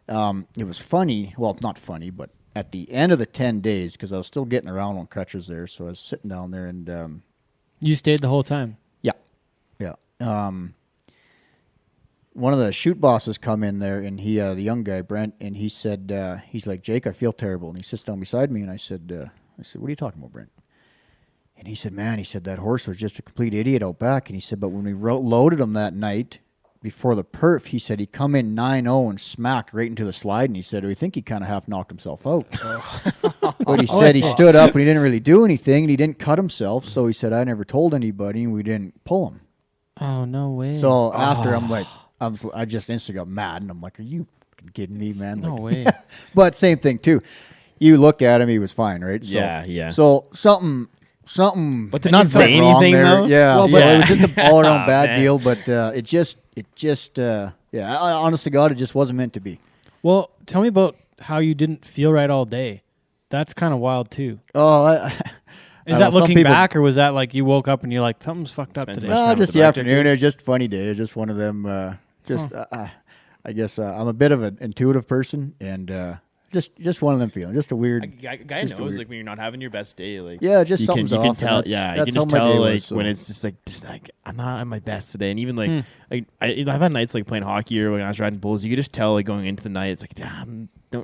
Speaker 4: it was funny. Well, not funny, but at the end of the 10 days, because I was still getting around on crutches there, so I was sitting down there and
Speaker 1: you stayed the whole time.
Speaker 4: Yeah. One of the shoot bosses come in there, and he, the young guy, Brent, and he said, he's like, Jake, I feel terrible. And he sits down beside me, and I said, what are you talking about, Brent? And he said, man, that horse was just a complete idiot out back. And he said, but when we loaded him that night before the perf, he said he come in 9-0 and smacked right into the slide. And he said, we think he kind of half knocked himself out. But he said he stood up and he didn't really do anything, and he didn't cut himself. So he said, I never told anybody, and we didn't pull him.
Speaker 1: Oh, no way.
Speaker 4: So after I'm like, I just instantly got mad, and I'm like, are you kidding me, man?
Speaker 1: No way.
Speaker 4: But same thing too. You look at him, he was fine, right? So,
Speaker 2: yeah.
Speaker 4: So something.
Speaker 2: But did not say anything though.
Speaker 4: Yeah. Well, it was just an all around bad deal. But it just, honest to God, it just wasn't meant to be.
Speaker 1: Well, tell me about how you didn't feel right all day. That's kind of wild too.
Speaker 4: Oh,
Speaker 1: is that looking back, or was that like you woke up and you're like, something's fucked up today?
Speaker 4: No, just the afternoon. It was just a funny day. It was just one of them. I guess I'm a bit of an intuitive person, and just one of them feelings. Just a weird.
Speaker 2: Guy knows like when you're not having your best day, like
Speaker 4: just something's off.
Speaker 2: You can tell. You can just tell like when it's just like I'm not at my best today, and even like I've had nights like playing hockey or when I was riding bulls. You could just tell like going into the night, it's like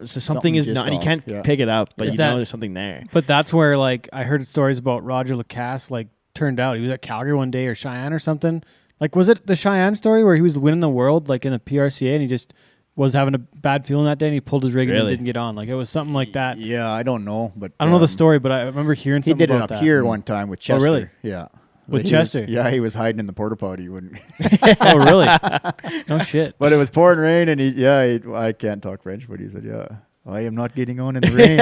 Speaker 2: so something is not. And you can't pick it up, but know there's something there.
Speaker 1: But that's where like I heard stories about Roger Lacasse. Like turned out he was at Calgary one day or Cheyenne or something. Like was it the Cheyenne story where he was winning the world like in the PRCA and he just was having a bad feeling that day and he pulled his rig and didn't get on. Like it was something like that.
Speaker 4: Yeah, I don't know, but
Speaker 1: I don't know the story, but I remember hearing something about that.
Speaker 4: He did it up here one time with Chester.
Speaker 1: Oh, really?
Speaker 4: Yeah.
Speaker 1: With Chester?
Speaker 4: He was hiding in the porta potty. Wouldn't.
Speaker 1: Oh, really? No shit.
Speaker 4: But it was pouring rain, and I can't talk French, but he said, I am not getting on in the rain.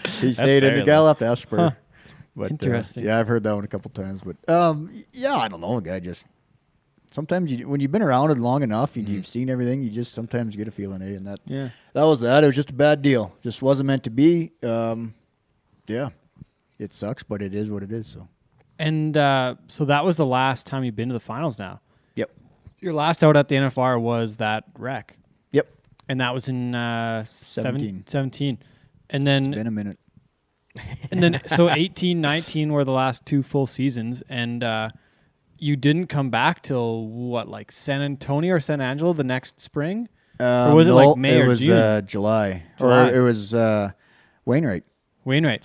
Speaker 4: So he stayed in the Gallup Esper. Huh. But,
Speaker 1: interesting.
Speaker 4: I've heard that one a couple times, but I don't know. The guy just sometimes when you've been around it long enough and you've seen everything, you just sometimes get a feeling, and that was that. It was just a bad deal. Just wasn't meant to be. It sucks, but it is what it is. So.
Speaker 1: And so that was the last time you've been to the finals now.
Speaker 4: Yep.
Speaker 1: Your last out at the NFR was that wreck.
Speaker 4: Yep.
Speaker 1: And that was in 17. And then
Speaker 4: it's been a minute.
Speaker 1: And then so 18, 19 were the last two full seasons, and you didn't come back till what, like San Antonio or San Angelo the next spring? Or was it like May or June?
Speaker 4: It was July. Or it was Wainwright.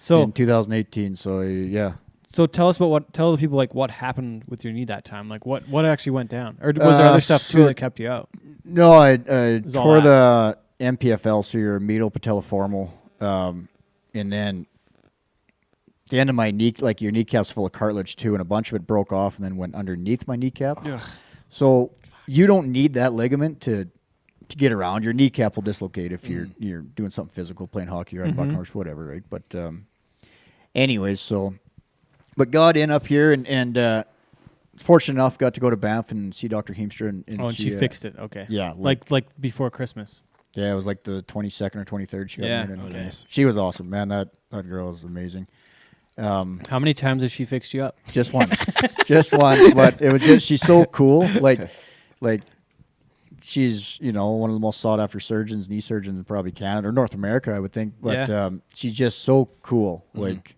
Speaker 1: So
Speaker 4: in 2018. So yeah.
Speaker 1: So tell the people like what happened with your knee that time. Like what actually went down, or was there other stuff too that kept you out?
Speaker 4: No, I tore the MPFL, so your medial patelliformal, and then the end of my knee, like your kneecap's full of cartilage too, and a bunch of it broke off and then went underneath my kneecap. Ugh. So you don't need that ligament to get around. Your kneecap will dislocate if you're doing something physical, playing hockey or bucking horse, whatever, right? But anyways, so. But got in up here and fortunate enough got to go to Banff and see Dr. Heemstra.
Speaker 1: And she fixed it. Okay.
Speaker 4: Yeah.
Speaker 1: Like before Christmas.
Speaker 4: Yeah, it was like the 22nd or 23rd. She got in. And
Speaker 1: nice.
Speaker 4: She was awesome, man. That girl is amazing.
Speaker 1: How many times has she fixed you up?
Speaker 4: Just once. Just once. But it was just, she's so cool. Like she's, one of the most sought after surgeons, knee surgeons in probably Canada or North America, I would think. But she's just so cool. Like,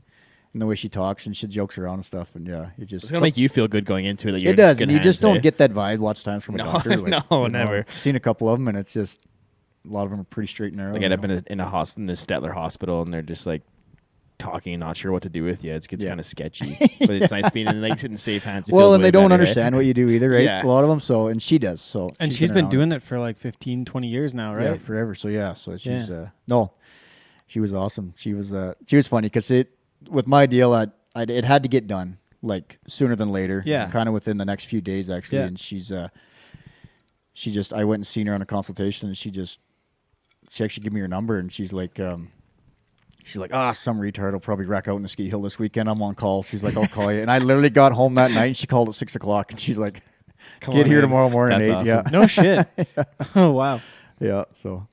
Speaker 4: and the way she talks and she jokes around and stuff, and
Speaker 2: it's gonna make you feel good going into it. That you're
Speaker 4: it does, and you just don't get that vibe lots of times from a doctor. Like,
Speaker 2: never.
Speaker 4: I've seen a couple of them, and it's just a lot of them are pretty straight and narrow.
Speaker 2: Like I end up in the Stettler Hospital, and they're just like talking and not sure what to do with you. It gets kind of sketchy, but it's nice being in safe hands.
Speaker 4: And they don't understand what you do either, right? Yeah. A lot of them. So, and she does. So,
Speaker 1: and she's been doing it for like 15, 20 years now, right?
Speaker 4: Yeah, forever. So she's she was awesome. She was funny because with my deal, it had to get done like sooner than later.
Speaker 1: Yeah,
Speaker 4: kind of within the next few days actually. Yeah. And I went and seen her on a consultation, and she actually gave me her number, and she's like, some retard will probably wreck out in the ski hill this weekend. I'm on call. She's like, I'll call you. And I literally got home that night, and she called at 6:00, and she's like, get here tomorrow morning at 8.
Speaker 1: Awesome. Yeah. No shit. Oh wow.
Speaker 4: Yeah. So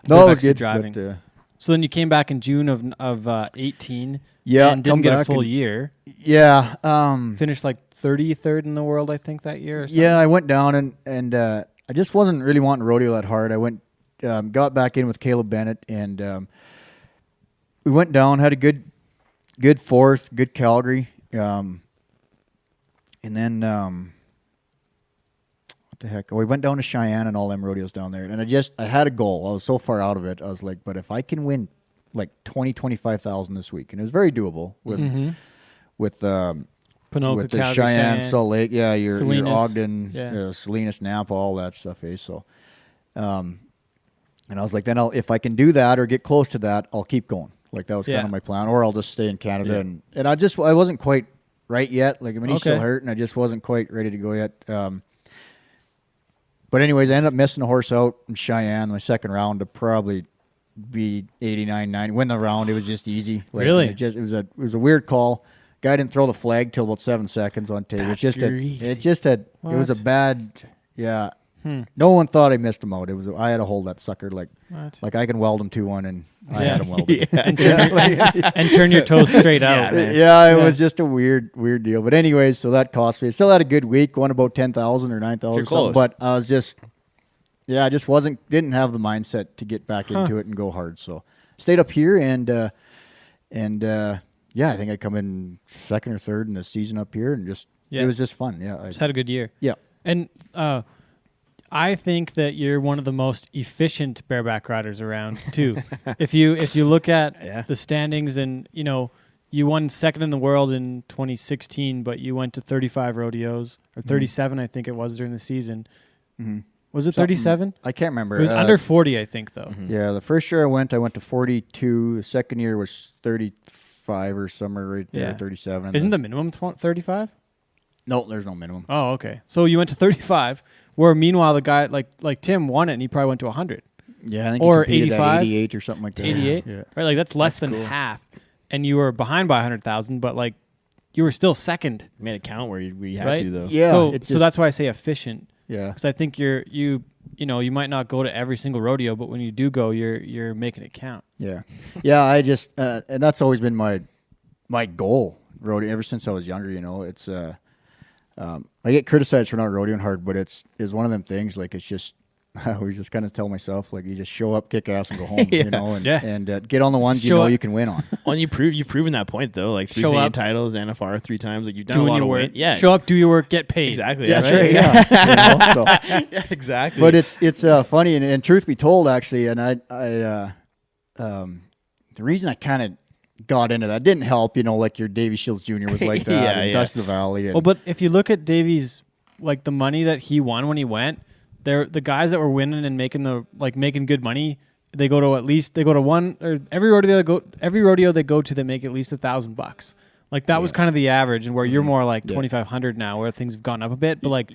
Speaker 4: no, it was good.
Speaker 1: Driving.
Speaker 4: But,
Speaker 1: So then you came back in June of 18.
Speaker 4: Yeah,
Speaker 1: and didn't get a full year.
Speaker 4: Yeah,
Speaker 1: finished like 33rd in the world, I think, that year. Or something.
Speaker 4: Yeah, I went down and I just wasn't really wanting to rodeo that hard. I went, got back in with Caleb Bennett, and we went down, had a good fourth, good Calgary, and then what the heck? We went down to Cheyenne and all them rodeos down there, and I had a goal. I was so far out of it. I was like, but if I can win like 25,000 this week, and it was very doable with
Speaker 1: Ponoka,
Speaker 4: with the
Speaker 1: Calgary,
Speaker 4: Cheyenne, Salt Lake, your Ogden, Salinas, Napa, all that stuff. So, and I was like, then if I can do that or get close to that, I'll keep going. Like that was kind of my plan, or I'll just stay in Canada. And I wasn't quite right yet. Like, I mean, he's still hurt, and I just wasn't quite ready to go yet. But anyways, I ended up missing a horse out in Cheyenne my second round to probably be 89, 90. Win the round, it was just easy. Like,
Speaker 1: really?
Speaker 4: It was a weird call. Guy didn't throw the flag till about 7 seconds on tape. It was a bad, No one thought I missed him out. I had to hold that sucker like I can weld him 2-1, and I had him welded.
Speaker 1: And turn your toes straight out.
Speaker 4: It was just a weird deal. But anyways, so that cost me. I still had a good week, won about 10,000 or 9,000. But I was just, I just didn't have the mindset to get back into it and go hard. So stayed up here and I think I come in second or third in the season up here, and it was just fun. Yeah,
Speaker 1: just had a good year.
Speaker 4: Yeah,
Speaker 1: and I think that you're one of the most efficient bareback riders around too. if you look at the standings, and you won second in the world in 2016, but you went to 35 rodeos or 37, I think it was during the season. Mm-hmm. Was it 37?
Speaker 4: I can't remember.
Speaker 1: It was under 40, I think, though.
Speaker 4: Mm-hmm. Yeah, the first year I went to 42. The second year was 35 or somewhere right there, 37.
Speaker 1: Isn't the minimum 35?
Speaker 4: No, there's no minimum.
Speaker 1: Oh, okay. So you went to 35, where meanwhile the guy like Tim won it, and he probably went to 100.
Speaker 4: Yeah, I think
Speaker 1: or
Speaker 4: he
Speaker 1: 85,
Speaker 4: at 88 or something like that.
Speaker 1: 88, right? Like that's less than half, and you were behind by 100,000, but like you were still second.
Speaker 2: You made it count where you had to though.
Speaker 1: Yeah. So that's why I say efficient.
Speaker 4: Yeah.
Speaker 1: Because I think you might not go to every single rodeo, but when you do go, you're making it count.
Speaker 4: Yeah. Yeah. I just and that's always been my goal rodeo ever since I was younger. It's I get criticized for not rodeoing hard, but it's one of them things. Like, it's just I always just kind of tell myself, like, you just show up, kick ass, and go home. And get on the ones you can win on.
Speaker 2: Well, you've proven that point though. Like 3 Canadian titles, NFR 3 times. Like, you've done
Speaker 1: doing
Speaker 2: a lot
Speaker 1: your
Speaker 2: of
Speaker 1: work.
Speaker 2: weight. Yeah,
Speaker 1: show up, do your work, get paid.
Speaker 2: Exactly.
Speaker 4: Yeah, that's right. Yeah.
Speaker 2: Yeah, exactly.
Speaker 4: But it's funny, and truth be told, actually, and I the reason I kind of got into that didn't help, like your Davy Shields Jr. was like that, and Dust of the Valley. And,
Speaker 1: but if you look at Davy's, like the money that he won when he went, the guys that were winning and making good money, they go to one, or every rodeo they go to, they make at least $1,000. Like that was kind of the average, and where you're more like 2,500 now, where things have gone up a bit. But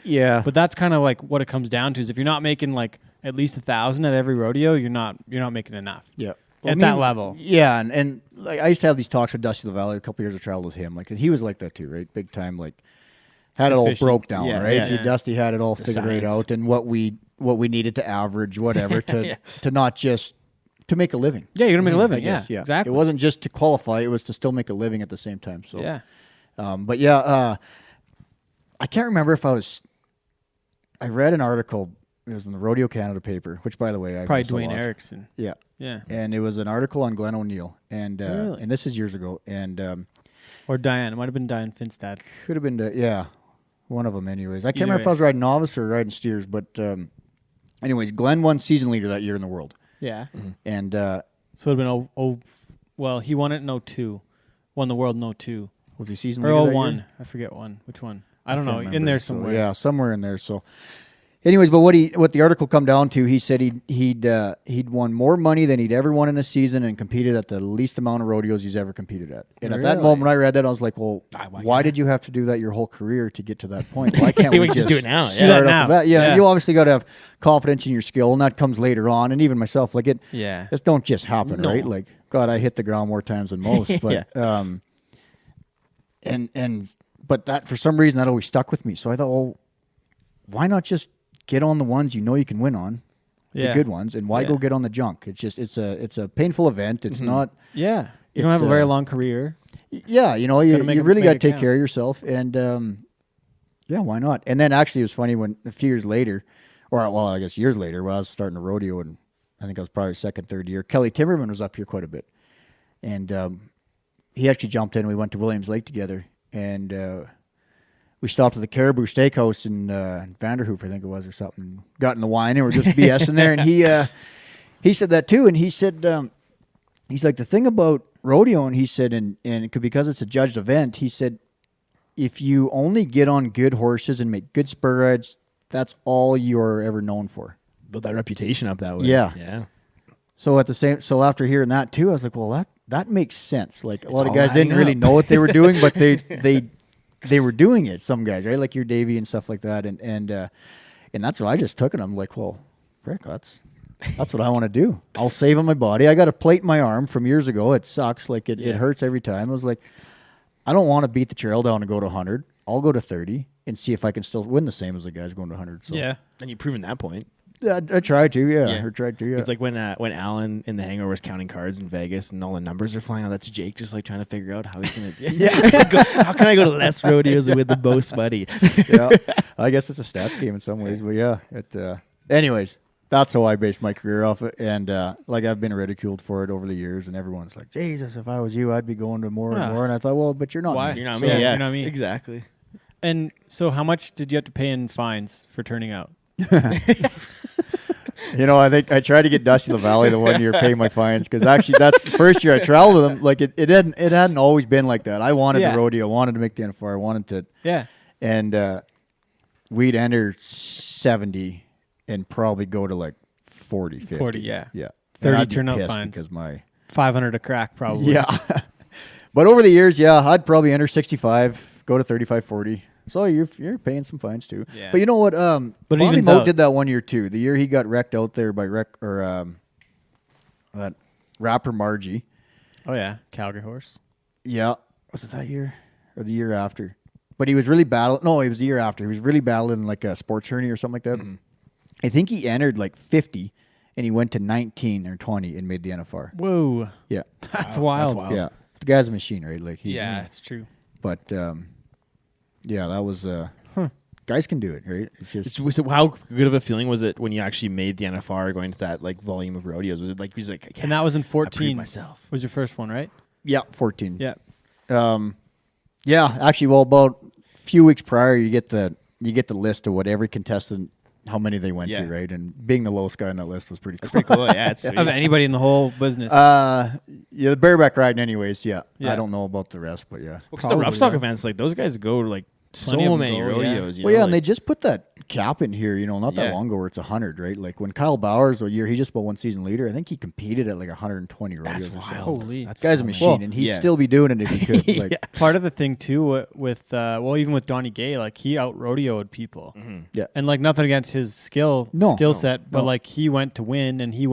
Speaker 1: but that's kind of like what it comes down to, is if you're not making like at least 1,000 at every rodeo, you're not making enough.
Speaker 4: Yeah.
Speaker 1: At that level.
Speaker 4: Yeah, and like I used to have these talks with Dusty of the Valley. A couple years I traveled with him. Like, and he was like that too, right? Big time, like had it all broke down, right? Yeah. Dusty had it all figured right out, and what we needed to average, whatever, to not just to make a living.
Speaker 1: Yeah, you're gonna make a living.
Speaker 4: Yeah,
Speaker 1: exactly.
Speaker 4: It wasn't just to qualify; it was to still make a living at the same time. So I can't remember if I read an article. It was in the Rodeo Canada paper, which, by the way, I
Speaker 1: probably Dwayne Erickson.
Speaker 4: Yeah.
Speaker 1: Yeah.
Speaker 4: And it was an article on Glenn O'Neill, and
Speaker 1: really?
Speaker 4: And this is years ago, and
Speaker 1: or Diane. It might have been Diane Finstad.
Speaker 4: Could have been, one of them. Anyways, I can't remember if I was riding novice or riding steers, but anyways, Glenn won season leader that year in the world.
Speaker 1: Yeah.
Speaker 4: Mm-hmm. And
Speaker 1: so it would have been well, he won it in 02, won the world in 02.
Speaker 4: Was he season leader?
Speaker 1: Or 01. I forget which one. I don't know. In there somewhere.
Speaker 4: So, yeah, somewhere in there. So. Anyways, but what the article come down to, he said he'd won more money than he'd ever won in a season, and competed at the least amount of rodeos he's ever competed at. And at that moment, I read that, I was like, well, why did you have to do that your whole career to get to that point? Why can't we just
Speaker 2: do it now?
Speaker 4: Start off the bat? Yeah, you obviously got to have confidence in your skill, and that comes later on. And even myself, like it don't just happen, right? Like, God, I hit the ground more times than most, but but that, for some reason, that always stuck with me. So I thought, well, why not just get on the ones you can win on, the good ones, and why go get on the junk? It's just it's a painful event. It's not.
Speaker 1: Yeah, you don't have a very long career.
Speaker 4: Yeah, you really got to take care of yourself, and why not? And then actually, it was funny when a few years later, I guess years later, when I was starting a rodeo, and I think I was probably second, third year. Kelly Timmerman was up here quite a bit, and he actually jumped in. We went to Williams Lake together, and we stopped at the Caribou Steakhouse in Vanderhoof, I think it was, or something. Got in the wine, and we're just BSing there. And he said that too, and he said he's like, the thing about rodeo, and he said, and because it's a judged event, he said, if you only get on good horses and make good spur rides, that's all you're ever known for.
Speaker 5: Build that reputation up that way.
Speaker 4: Yeah. So after hearing that too, I was like, well, that makes sense. Like a lot of guys didn't really know what they were doing, but they were doing it. Some guys, right, like your Davey and stuff like that, and that's what I just took, and I'm like, well, frick, that's what I want to do. I'll save on my body. I got a plate in my arm from years ago. It sucks. Like it hurts every time. I was like, I don't want to beat the trail down and go to 100. I'll go to 30 and see if I can still win the same as the guys going to 100. So.
Speaker 5: Yeah, and you've proven that point.
Speaker 4: I tried to, yeah.
Speaker 5: It's like when Alan in the hangar was counting cards in Vegas and all the numbers are flying out. That's Jake just like trying to figure out how he's gonna. How can I go to less rodeos with the most money?
Speaker 4: Yeah, I guess it's a stats game in some ways, but yeah. Anyways, that's how I based my career off it, and like I've been ridiculed for it over the years, and everyone's like, "Jesus, if I was you, I'd be going to more and more." And I thought, well, but you're not.
Speaker 1: Why?
Speaker 4: Me.
Speaker 5: You're not
Speaker 1: me.
Speaker 5: Yeah,
Speaker 1: you're not me.
Speaker 5: Exactly.
Speaker 1: And so, how much did you have to pay in fines for turning out?
Speaker 4: I think I tried to get Dusty LaValle the one year pay my fines, because actually that's the first year I traveled with him. Like it hadn't always been like that. I wanted to rodeo, wanted to make the NFR, wanted to and we'd enter 70 and probably go to like 40, 50.
Speaker 1: 40, yeah.
Speaker 4: 30
Speaker 1: turnout fines
Speaker 4: because my
Speaker 1: 500 a crack probably.
Speaker 4: Yeah. But over the years, I'd probably enter 65, go to 35, 40. So you're paying some fines too. Yeah. But you know what? But Bobby Moat did that one year too. The year he got wrecked out there by that rapper Margie.
Speaker 1: Oh yeah, Calgary horse.
Speaker 4: Yeah, was it that year or the year after? But he was really battling. No, it was the year after. He was really battling like a sports hernia or something like that. Mm-hmm. I think he entered like 50, and he went to 19 or 20 and made the NFR.
Speaker 1: Whoa.
Speaker 4: Yeah,
Speaker 1: that's wild.
Speaker 5: That's wild.
Speaker 4: Yeah, the guy's a machine, right? Like
Speaker 1: it's true.
Speaker 4: But yeah, that was guys can do it, right? It's just
Speaker 5: so how good of a feeling was it when you actually made the NFR, going to that like volume of rodeos? Was it like he's like,
Speaker 1: and that was in 14.
Speaker 5: Myself
Speaker 1: was your first one, right?
Speaker 4: Yeah, 14.
Speaker 1: Yeah.
Speaker 4: Yeah, actually, well, about a few weeks prior, you get the list of what every contestant, how many they went to, right? And being the lowest guy on that list was pretty cool.
Speaker 5: That's pretty cool. Yeah, it's
Speaker 1: of anybody in the whole business.
Speaker 4: The bareback riding, anyways. Yeah. I don't know about the rest, but yeah.
Speaker 5: Well, the rough stock events, like those guys go to like so many rodeos.
Speaker 4: Well, and they just put that cap in here, not that long ago, where it's 100, right? Like when Kyle Bowers, he just about one season leader. I think he competed at like 120 rodeos.
Speaker 5: That's
Speaker 4: or
Speaker 5: wild.
Speaker 1: Holy,
Speaker 4: that guy's a machine, and he'd still be doing it if he could. Like,
Speaker 1: part of the thing too with even with Donnie Gay, like he out rodeoed people.
Speaker 4: Mm-hmm. Yeah,
Speaker 1: and like nothing against his skill set, but like he went to win, and he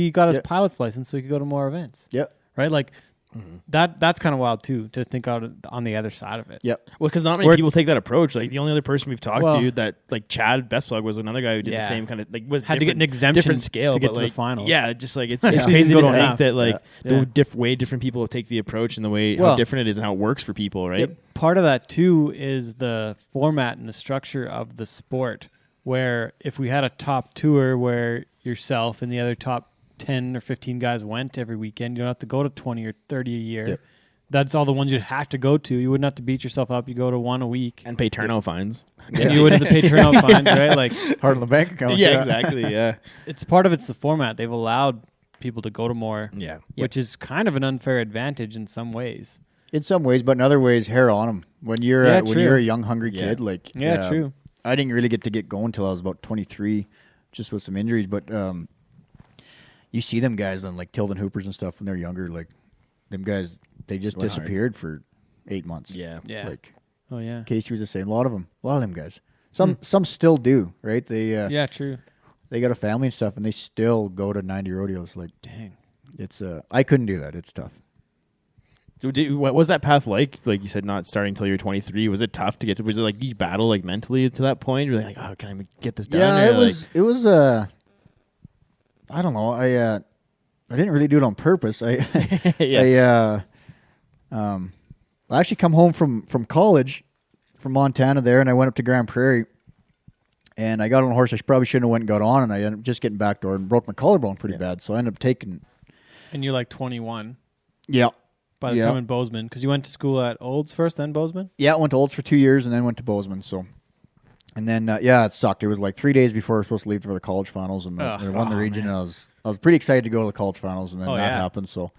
Speaker 1: got his pilot's license so he could go to more events.
Speaker 4: Yep.
Speaker 1: Right, like. Mm-hmm. That's kind of wild too, to think out on the other side of it.
Speaker 4: Yep.
Speaker 5: Well, because not many people take that approach. Like the only other person we've talked to that like Chad Bestplug was another guy who did the same kind of
Speaker 1: had to get an exemption,
Speaker 5: different scale
Speaker 1: to get
Speaker 5: to
Speaker 1: the finals.
Speaker 5: Yeah, just like it's crazy to think that like the way different people take the approach and the way how different it is and how it works for people, right?
Speaker 1: Yep. Part of that too is the format and the structure of the sport. Where if we had a top tour where yourself and the other top 10 or 15 guys went every weekend, you don't have to go to 20 or 30 a year. Yep. That's all the ones you'd have to go to. You wouldn't have to beat yourself up. You go to one a week.
Speaker 5: And pay turnout fines.
Speaker 1: And you wouldn't have to pay turnout fines, right? Like
Speaker 4: hard on the bank account.
Speaker 5: Yeah, exactly. Yeah.
Speaker 1: It's the format. They've allowed people to go to more. Yeah. Which is kind of an unfair advantage in some ways.
Speaker 4: In some ways, but in other ways, hair on them. When you're a young, hungry kid, like
Speaker 1: true.
Speaker 4: I didn't really get going until I was about 23, just with some injuries. But you see them guys on like Tilden Hoopers and stuff when they're younger, like them guys. They just disappeared for 8 months.
Speaker 1: Yeah.
Speaker 4: Like,
Speaker 1: Casey
Speaker 4: was the same. A lot of them guys. Some still do, right? They
Speaker 1: true.
Speaker 4: They got a family and stuff, and they still go to 90 rodeos. Like,
Speaker 1: dang,
Speaker 4: it's I couldn't do that. It's tough.
Speaker 5: So what was that path like? Like you said, not starting until you're 23. Was it tough to get to? Was it like you battle like mentally to that point? You're like, oh, can I get this done?
Speaker 4: Yeah, it was. I don't know. I didn't really do it on purpose. I actually come home from college from Montana there, and I went up to Grand Prairie, and I got on a horse I probably shouldn't have went and got on, and I ended up just getting backdoored and broke my collarbone pretty bad. So I ended up taking.
Speaker 1: And you're like 21.
Speaker 4: Yeah.
Speaker 1: By the time in Bozeman, because you went to school at Olds first, then Bozeman.
Speaker 4: Yeah, I went to Olds for 2 years, and then went to Bozeman. So, and then it sucked. It was like 3 days before I was supposed to leave for the college finals, and I won the region. And I was pretty excited to go to the college finals, and then that happened. So.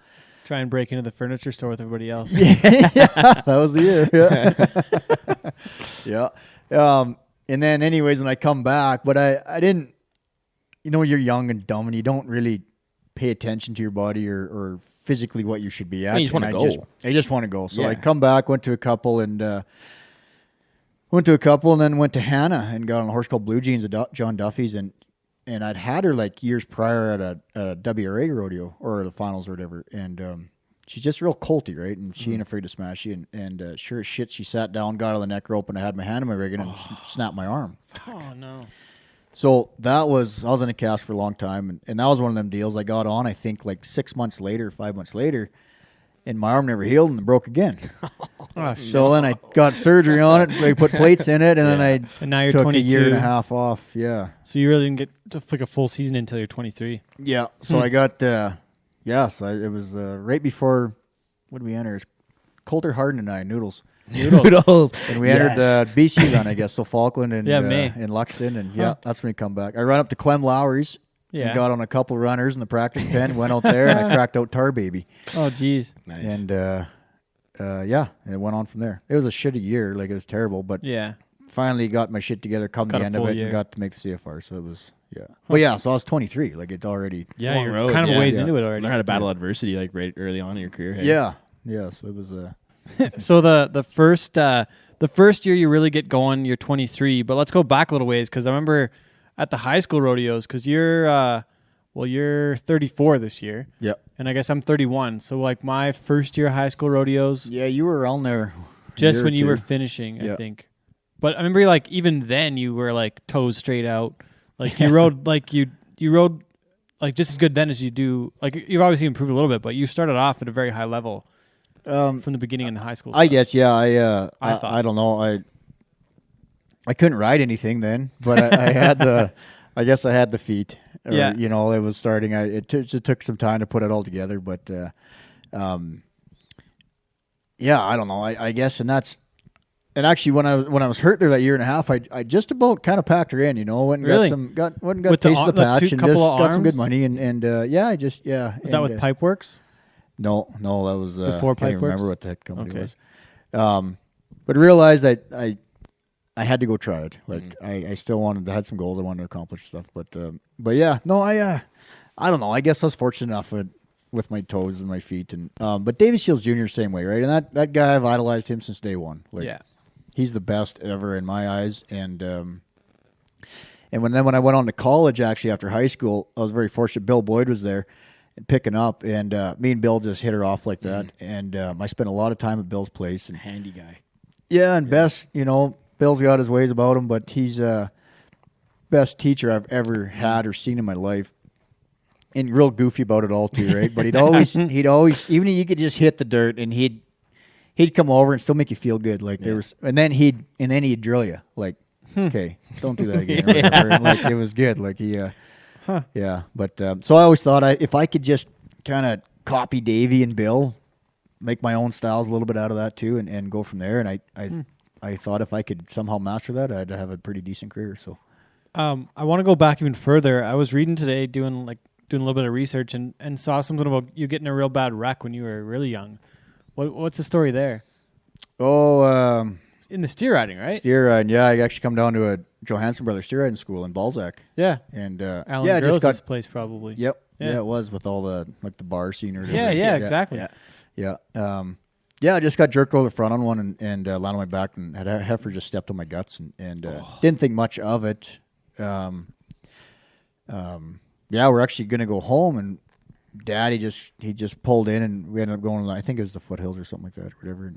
Speaker 1: Try and break into the furniture store with everybody else.
Speaker 4: That was the year. Yeah. And then anyways, when I come back, but I didn't, you're young and dumb and you don't really pay attention to your body or physically what you should be at.
Speaker 5: You just want to go.
Speaker 4: I just want to go. So I come back, went to a couple and then went to Hannah and got on a horse called Blue Jeans at John Duffy's and I'd had her like years prior at a WRA rodeo or the finals or whatever. And she's just real colty, right? And she ain't afraid to smash you. And sure as shit, she sat down, got on the neck rope, and I had my hand in my rigging and snapped my arm.
Speaker 1: Oh, no.
Speaker 4: So I was in a cast for a long time. And that was one of them deals I got on, I think, like 5 months later, and my arm never healed and broke again. So then I got surgery on it. They put plates in it, and then
Speaker 1: now you're
Speaker 4: took
Speaker 1: 22.
Speaker 4: a year and a half off. Yeah.
Speaker 1: So you really didn't get to like a full season until you're 23.
Speaker 4: Yeah. So I got, it was right before, what did we enter? Coulter, Harden, and I, Noodles. And we entered the BC run, I guess. So Falkland and Luxton, and that's when we come back. I run up to Clem Lowry's. Yeah. And got on a couple runners in the practice pen, went out there, and I cracked out Tar Baby.
Speaker 1: Oh, geez.
Speaker 4: Nice. And, and it went on from there. It was a shitty year. Like, it was terrible. But finally got my shit together, come the end of it, and got to make the CFR. So it was, Well, so I was 23. Like, it's already...
Speaker 1: Yeah, you're kind of ways into it already.
Speaker 5: Learn how to battle adversity, like, right early on in your career. Hey?
Speaker 4: Yeah. Yeah, so it was...
Speaker 1: So the first year you really get going, you're 23. But let's go back a little ways, because I remember... at the high school rodeos, because you're 34 this year.
Speaker 4: Yep.
Speaker 1: And I guess I'm 31. So like my first year high school rodeos.
Speaker 4: Yeah, you were around there.
Speaker 1: Just when you were finishing, I think. But I remember like even then you were like toes straight out. Like you rode you rode like just as good then as you do. Like you've obviously improved a little bit, but you started off at a very high level from the beginning in the high school.
Speaker 4: I guess, I don't know. I couldn't ride anything then, but I had I guess I had the feet. Or, it was starting. It took some time to put it all together, but I don't know. I guess, and actually when I was hurt there that year and a half, I just about kind of packed her in, went and got a taste of the patch and just got some good money and I just Was
Speaker 1: that with Pipeworks?
Speaker 4: No, that was
Speaker 1: before Pipeworks. I can't
Speaker 4: remember what that company was. But realized I had to go try it. Like I still wanted. I had some goals. I wanted to accomplish stuff. But I don't know. I guess I was fortunate enough with my toes and my feet. And but Davy Shields Jr. same way, right? And that guy, I've idolized him since day one. Like, he's the best ever in my eyes. And when I went on to college, actually after high school, I was very fortunate. Bill Boyd was there and picking up, and me and Bill just hit her off like that. And I spent a lot of time at Bill's place. And
Speaker 5: handy guy.
Speaker 4: Yeah, and Bess, Bill's got his ways about him, but he's best teacher I've ever had or seen in my life. And real goofy about it all too, right? But he'd always even you could just hit the dirt and he'd come over and still make you feel good. Like there was and then he'd drill you. Like, okay, don't do that again. And like it was good. Like he But so I always thought if I could just kind of copy Davey and Bill, make my own styles a little bit out of that too and go from there. And I thought if I could somehow master that, I'd have a pretty decent career. So,
Speaker 1: I want to go back even further. I was reading today, doing a little bit of research, and saw something about you getting a real bad wreck when you were really young. What's the story there?
Speaker 4: Oh,
Speaker 1: in the steer riding, right?
Speaker 4: Steer riding, yeah. I actually come down to a Johansson Brothers steer riding school in Balzac.
Speaker 1: Yeah,
Speaker 4: and
Speaker 1: Alan just got place probably.
Speaker 4: Yep, yeah, it was with all the the bar scene or
Speaker 1: exactly.
Speaker 4: Yeah. I just got jerked over the front on one and landed on my back and had a heifer just stepped on my guts and didn't think much of it. We're actually going to go home and Daddy just pulled in and we ended up going, I think it was the foothills or something like that or whatever.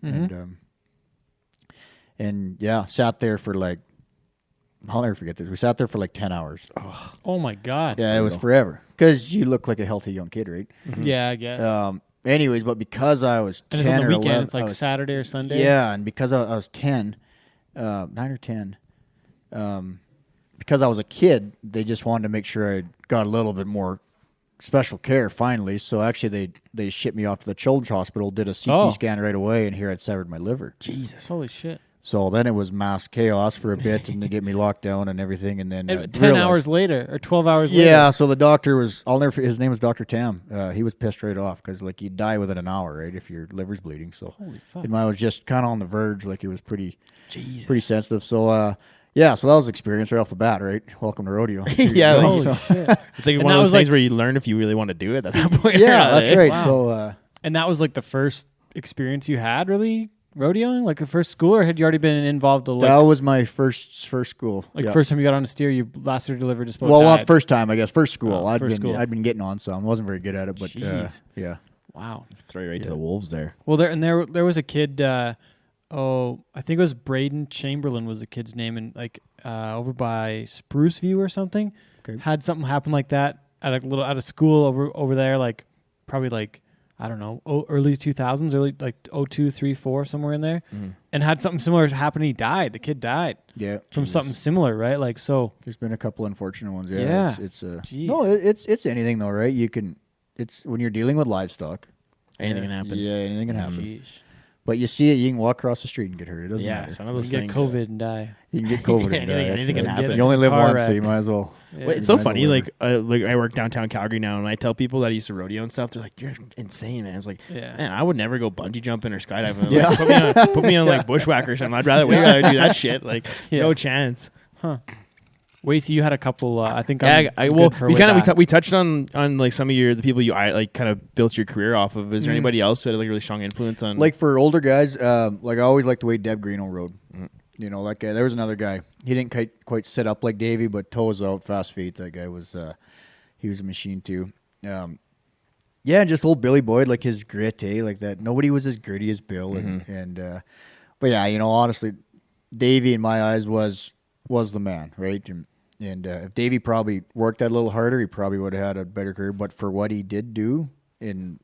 Speaker 4: And sat there for I'll never forget this. We sat there for 10 hours.
Speaker 1: Oh my God.
Speaker 4: Yeah, it was forever. because you look like a healthy young kid, right?
Speaker 1: Mm-hmm. Yeah, I guess.
Speaker 4: Anyways, but because I was 10
Speaker 1: it's on the
Speaker 4: or
Speaker 1: weekend,
Speaker 4: 11,
Speaker 1: it's like Saturday or Sunday.
Speaker 4: Yeah, and because I was 10, 9 or 10, because I was a kid, they just wanted to make sure I got a little bit more special care finally. So actually, they shipped me off to the children's hospital, did a CT scan right away, and here I'd severed my liver.
Speaker 1: Jesus, holy shit!
Speaker 4: So then it was mass chaos for a bit, and they get me locked down and everything, and then
Speaker 1: 10 hours later or 12 hours later.
Speaker 4: Yeah, so the doctor was, his name was Dr. Tam. He was pissed right off because like you die within an hour, right, if your liver's bleeding. So
Speaker 1: holy fuck.
Speaker 4: And I was just kind of on the verge, like it was pretty sensitive. So yeah, so that was experience right off the bat, right? Welcome to rodeo.
Speaker 5: Yeah,
Speaker 1: holy shit.
Speaker 5: It's like one of those things where you learn if you really want to do it at that point.
Speaker 4: Yeah, that's right.
Speaker 1: Wow.
Speaker 4: So
Speaker 1: and that was like the first experience you had, really? Rodeoing, like the first school, or had you already been involved?
Speaker 4: That was my first school.
Speaker 1: Like first time you got on a steer, you last year delivered just
Speaker 4: well, not first time, I guess. First school. I'd been getting on some. I wasn't very good at it, but yeah.
Speaker 1: Wow,
Speaker 5: throw you right to the wolves there.
Speaker 1: Well, there was a kid. I think it was Braden Chamberlain was the kid's name, and like over by Spruce View or something. Okay. Had something happen like that at a school over there, like probably like. I don't know, early 2000s, early like 02, 3, 4, somewhere in there, and had something similar happen. He died. The kid died.
Speaker 4: Yeah,
Speaker 1: from something similar, right? Like so.
Speaker 4: There's been a couple unfortunate ones.
Speaker 1: Yeah,
Speaker 4: it's it's anything though, right? It's when you're dealing with livestock,
Speaker 5: anything can happen.
Speaker 4: Yeah, anything can happen. Jeez. But you see it, you can walk across the street and get hurt. It doesn't matter.
Speaker 1: Some of those things. Get COVID and die.
Speaker 4: You can get COVID and die.
Speaker 5: Anything can happen.
Speaker 4: You only live once, so you might as well.
Speaker 5: Yeah. Well, it's so funny. Like I work downtown Calgary now, and I tell people that I used to rodeo and stuff. They're like, "You're insane, man." It's like, man, I would never go bungee jumping or skydiving. Like, put me on like bushwhack or something. I'd rather do that shit. Like, no chance.
Speaker 1: Huh. Wacey, you had a couple. I think.
Speaker 5: We touched on like some of the people you like kind of built your career off of. Is there anybody else who had like a really strong influence on?
Speaker 4: Like for older guys, like I always liked the way Deb Greeno rode. You know, like there was another guy. He didn't quite sit up like Davey, but toes out, fast feet. That guy was, he was a machine too. Yeah, just old Billy Boyd, like his grit, like that. Nobody was as gritty as Bill, but yeah, you know, honestly, Davey in my eyes was the man, right? And if Davey probably worked that a little harder, he probably would have had a better career. But for what he did do in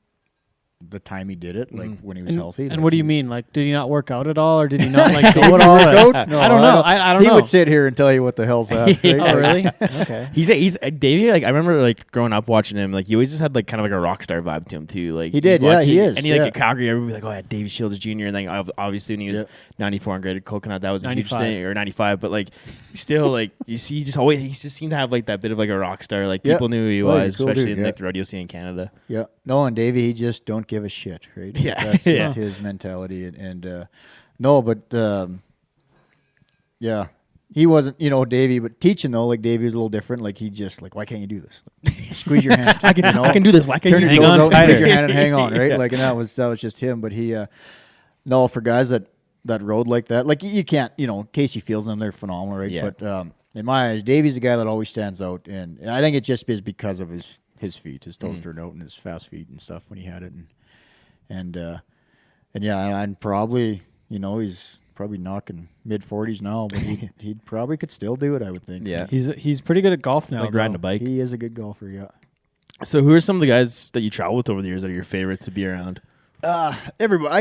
Speaker 4: the time he did it, like when he was healthy.
Speaker 1: And
Speaker 4: like
Speaker 1: what do you mean? Like, did he not work out at all, or did he not like go at all?
Speaker 4: No,
Speaker 1: I don't know. I don't know.
Speaker 4: He would sit here and tell you what the hell's that. Right?
Speaker 1: Oh, really? Okay.
Speaker 5: He's Davey. Like I remember, like growing up watching him. Like he always just had like kind of like a rock star vibe to him too. Like
Speaker 4: he did. Yeah, he is.
Speaker 5: And he like at Calgary, everybody would be like, "Oh, yeah, Davey Shields Jr." And then obviously when he was 94 and graded Coconut, that was a huge thing, or 95. But like still, like you see, he just seemed to have like that bit of like a rock star. Like people knew who he was, especially in like the rodeo scene in Canada.
Speaker 4: Yeah. No, and Davey, he just don't give a shit, right?
Speaker 5: Yeah,
Speaker 4: that's just his mentality, and no, but yeah, he wasn't, you know, Davey, but teaching though, like Davey was a little different. Like he just like, why can't you do this? Squeeze your hand.
Speaker 5: I can do this. Why can't you
Speaker 4: hang on tighter? Raise your hand and hang on, right? Like, and that was just him. But he, no, for guys that rode like that, like you can't, you know, Casey Fields and them, they're phenomenal, right?
Speaker 5: Yeah.
Speaker 4: But in my eyes, Davey's the guy that always stands out, and I think it just is because of his feet, his toes turned out, and his fast feet and stuff when he had it, and yeah, and probably, you know, he's probably knocking mid-40s now, but he probably could still do it, I would think.
Speaker 5: Yeah,
Speaker 1: he's pretty good at golf now.
Speaker 5: Like riding a bike.
Speaker 4: He is a good golfer. Yeah.
Speaker 5: So, who are some of the guys that you travel with over the years that are your favorites to be around?
Speaker 4: Everybody. I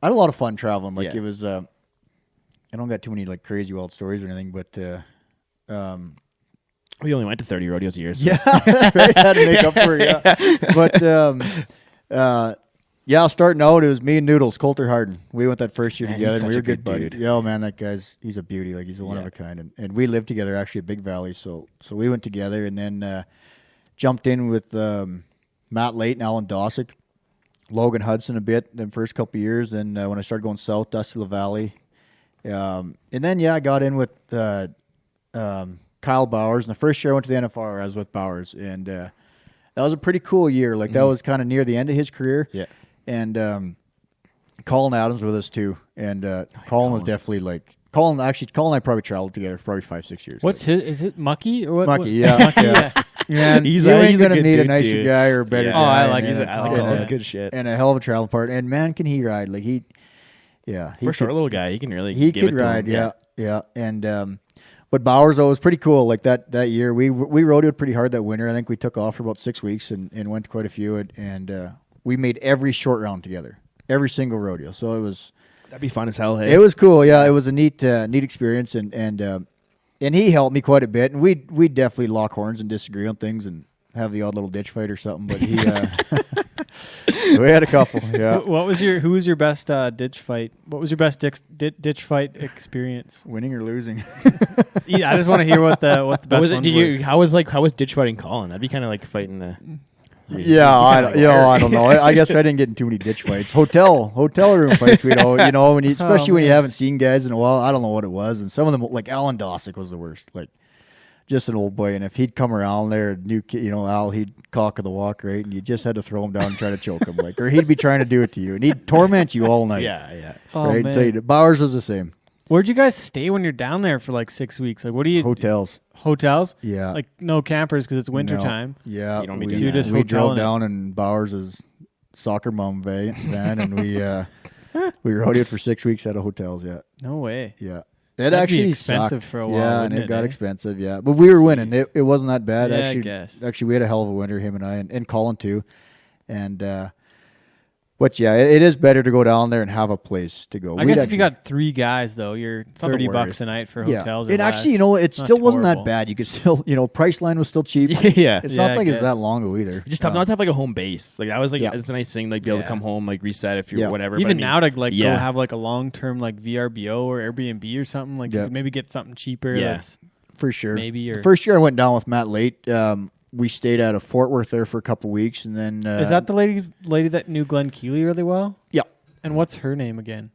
Speaker 4: had a lot of fun traveling. Like it was. I don't got too many like crazy wild stories or anything, but.
Speaker 5: We only went to 30 rodeos a year. So.
Speaker 4: Yeah, right. Had to make up for it. Yeah, but yeah, starting out, it was me and Noodles, Coulter Harden. We went that first year together, and we were good buddies. Yeah, man, that guy's a beauty. Like he's a one of a kind, and we lived together actually at Big Valley. So we went together, and then jumped in with Matt Layton, Alan Dossick, Logan Hudson a bit. The first couple of years, and when I started going south, Dusty LaValle, and then I got in with Kyle Bowers. And the first year I went to the NFR, I was with Bowers, and that was a pretty cool year. Like that was kind of near the end of his career.
Speaker 5: Yeah.
Speaker 4: And Colin Adams with us too, and Colin was definitely like Colin. Actually, Colin and I probably traveled together for probably 5-6 years.
Speaker 1: What's his? Is it Mucky or what?
Speaker 4: Mucky, yeah. And
Speaker 5: he's
Speaker 4: ain't gonna meet a nicer guy or a better guy.
Speaker 1: Oh, I like
Speaker 5: Colin's good shit,
Speaker 4: and a hell of a travel partner. And man, can he ride? Like he
Speaker 5: for a short little guy, he can really.
Speaker 4: He could ride, yeah. And But Bowers, though, was pretty cool. Like that year, we rodeoed pretty hard that winter. I think we took off for about 6 weeks and went to quite a few. And we made every short round together, every single rodeo. So it was
Speaker 5: that'd be fun as hell. Hey,
Speaker 4: it was cool. Yeah, it was a neat experience. And he helped me quite a bit. And we definitely lock horns and disagree on things and have the odd little ditch fight or something. But he. We had a couple, yeah.
Speaker 1: Who was your best ditch fight? What was your best ditch fight experience?
Speaker 4: Winning or losing?
Speaker 1: Yeah, I just want to hear what the best ones were.
Speaker 5: How was ditch fighting Colin? That'd be kind of like fighting the.
Speaker 4: Yeah, I don't know. I guess I didn't get in too many ditch fights. Hotel room fights. Especially when you haven't seen guys in a while. I don't know what it was, and some of them, like Alan Dossick, was the worst. Like. Just an old boy, and if he'd come around there, Al, he'd cock of the walk, right, and you just had to throw him down and try to choke him, or he'd be trying to do it to you, and he'd torment you all night.
Speaker 5: Yeah.
Speaker 1: Oh,
Speaker 4: right?
Speaker 1: Man.
Speaker 4: Bowers was the same.
Speaker 1: Where'd you guys stay when you're down there for like 6 weeks? Like, what do you?
Speaker 4: Hotels.
Speaker 1: Yeah. Like no campers because it's winter time.
Speaker 4: Yeah.
Speaker 5: You don't
Speaker 4: we drove down in Bowers' soccer mom van, and we rodeoed for 6 weeks at hotels. Yeah.
Speaker 1: No way.
Speaker 4: Yeah.
Speaker 1: That'd
Speaker 4: actually
Speaker 1: be expensive for a while.
Speaker 4: Yeah, and it got expensive. Yeah, but we were winning. It wasn't that bad.
Speaker 1: Yeah, I guess.
Speaker 4: Actually, we had a hell of a winter, him and I, and Colin too. And but yeah, it is better to go down there and have a place to go.
Speaker 1: I guess if you got 3 guys though, you're $30 a night for hotels.
Speaker 4: And actually, it still wasn't that bad. You could still, Priceline was still cheap.
Speaker 5: Yeah,
Speaker 4: it's not like it's that long ago either.
Speaker 5: Just not to have like a home base. Like that was like it's a nice thing. Like be able to come home, like reset if you're whatever.
Speaker 1: Even now to like go have like a long term like VRBO or Airbnb or something. Like you could maybe get something cheaper.
Speaker 4: Yeah, for sure.
Speaker 1: Maybe
Speaker 4: the first year I went down with Matt Late. We stayed out of Fort Worth there for a couple weeks, and then
Speaker 1: is that the lady that knew Glenn Keeley really well?
Speaker 4: Yeah.
Speaker 1: And what's her name again?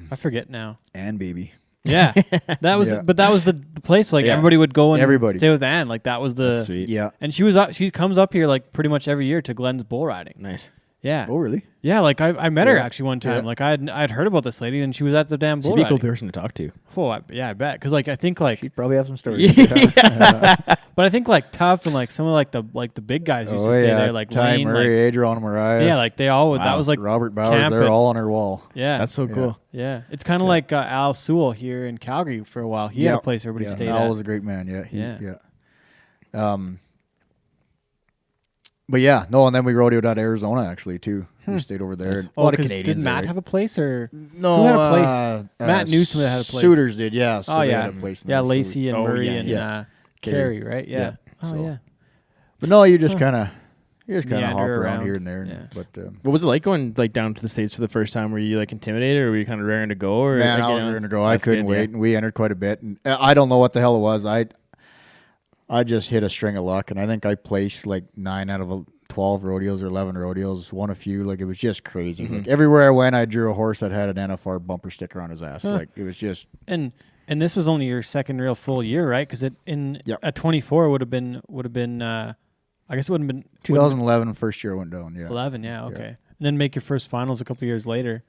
Speaker 1: I forget now.
Speaker 4: Ann Baby.
Speaker 1: Yeah, that was. But that was the place. Like everybody would go and stay with Ann. Like that was the.
Speaker 5: That's sweet.
Speaker 4: Yeah.
Speaker 1: And she comes up here like pretty much every year to Glenn's bull riding.
Speaker 5: Nice.
Speaker 1: Yeah.
Speaker 4: Oh, really?
Speaker 1: Yeah, like I met her actually one time. Yeah. Like I'd heard about this lady, and she was at the damn bull riding.
Speaker 5: She'd be a cool person to talk to.
Speaker 1: Oh, I bet. Because like I think like
Speaker 4: she'd probably have some stories.
Speaker 1: But I think like Tough and like some of like the big guys used to stay there. Like
Speaker 4: Ty
Speaker 1: Lane,
Speaker 4: Murray, Adrian Mariah.
Speaker 1: Yeah, like they all. That was like
Speaker 4: Robert Bowers. They're all on her wall.
Speaker 1: Yeah,
Speaker 5: that's so cool.
Speaker 1: Yeah, it's kind of like Al Sewell here in Calgary for a while. He had a place everybody stayed at.
Speaker 4: Al was a great man. Yeah. But yeah, no, and then we rodeoed out Arizona actually too. We stayed over there.
Speaker 1: A lot of Canadians. Did Matt have a place or
Speaker 4: no?
Speaker 1: Who had a place? Matt Newsom had a place.
Speaker 4: Suitors did, yeah. So
Speaker 1: they
Speaker 4: had a place
Speaker 1: Lacey and Murray and Carey, right? Yeah. Yeah.
Speaker 4: But no, you just kind of hop around here and there.
Speaker 1: Yeah.
Speaker 4: But
Speaker 5: what was it like going like down to the States for the first time? Were you like intimidated, or were you kind of raring to go? Or
Speaker 4: man,
Speaker 5: like,
Speaker 4: I was raring to go. I couldn't wait, and we entered quite a bit. And I don't know what the hell it was. I just hit a string of luck, and I think I placed like 9 out of 12 rodeos or 11 rodeos, won a few. Like it was just crazy. Like everywhere I went, I drew a horse that had an NFR bumper sticker on his ass. Like it was just.
Speaker 1: And this was only your second real full year, right? Because at 24 would have been. I guess it would have been
Speaker 4: 2011. First year I went down. Yeah.
Speaker 1: 11. Yeah. Okay. And then make your first finals a couple years later.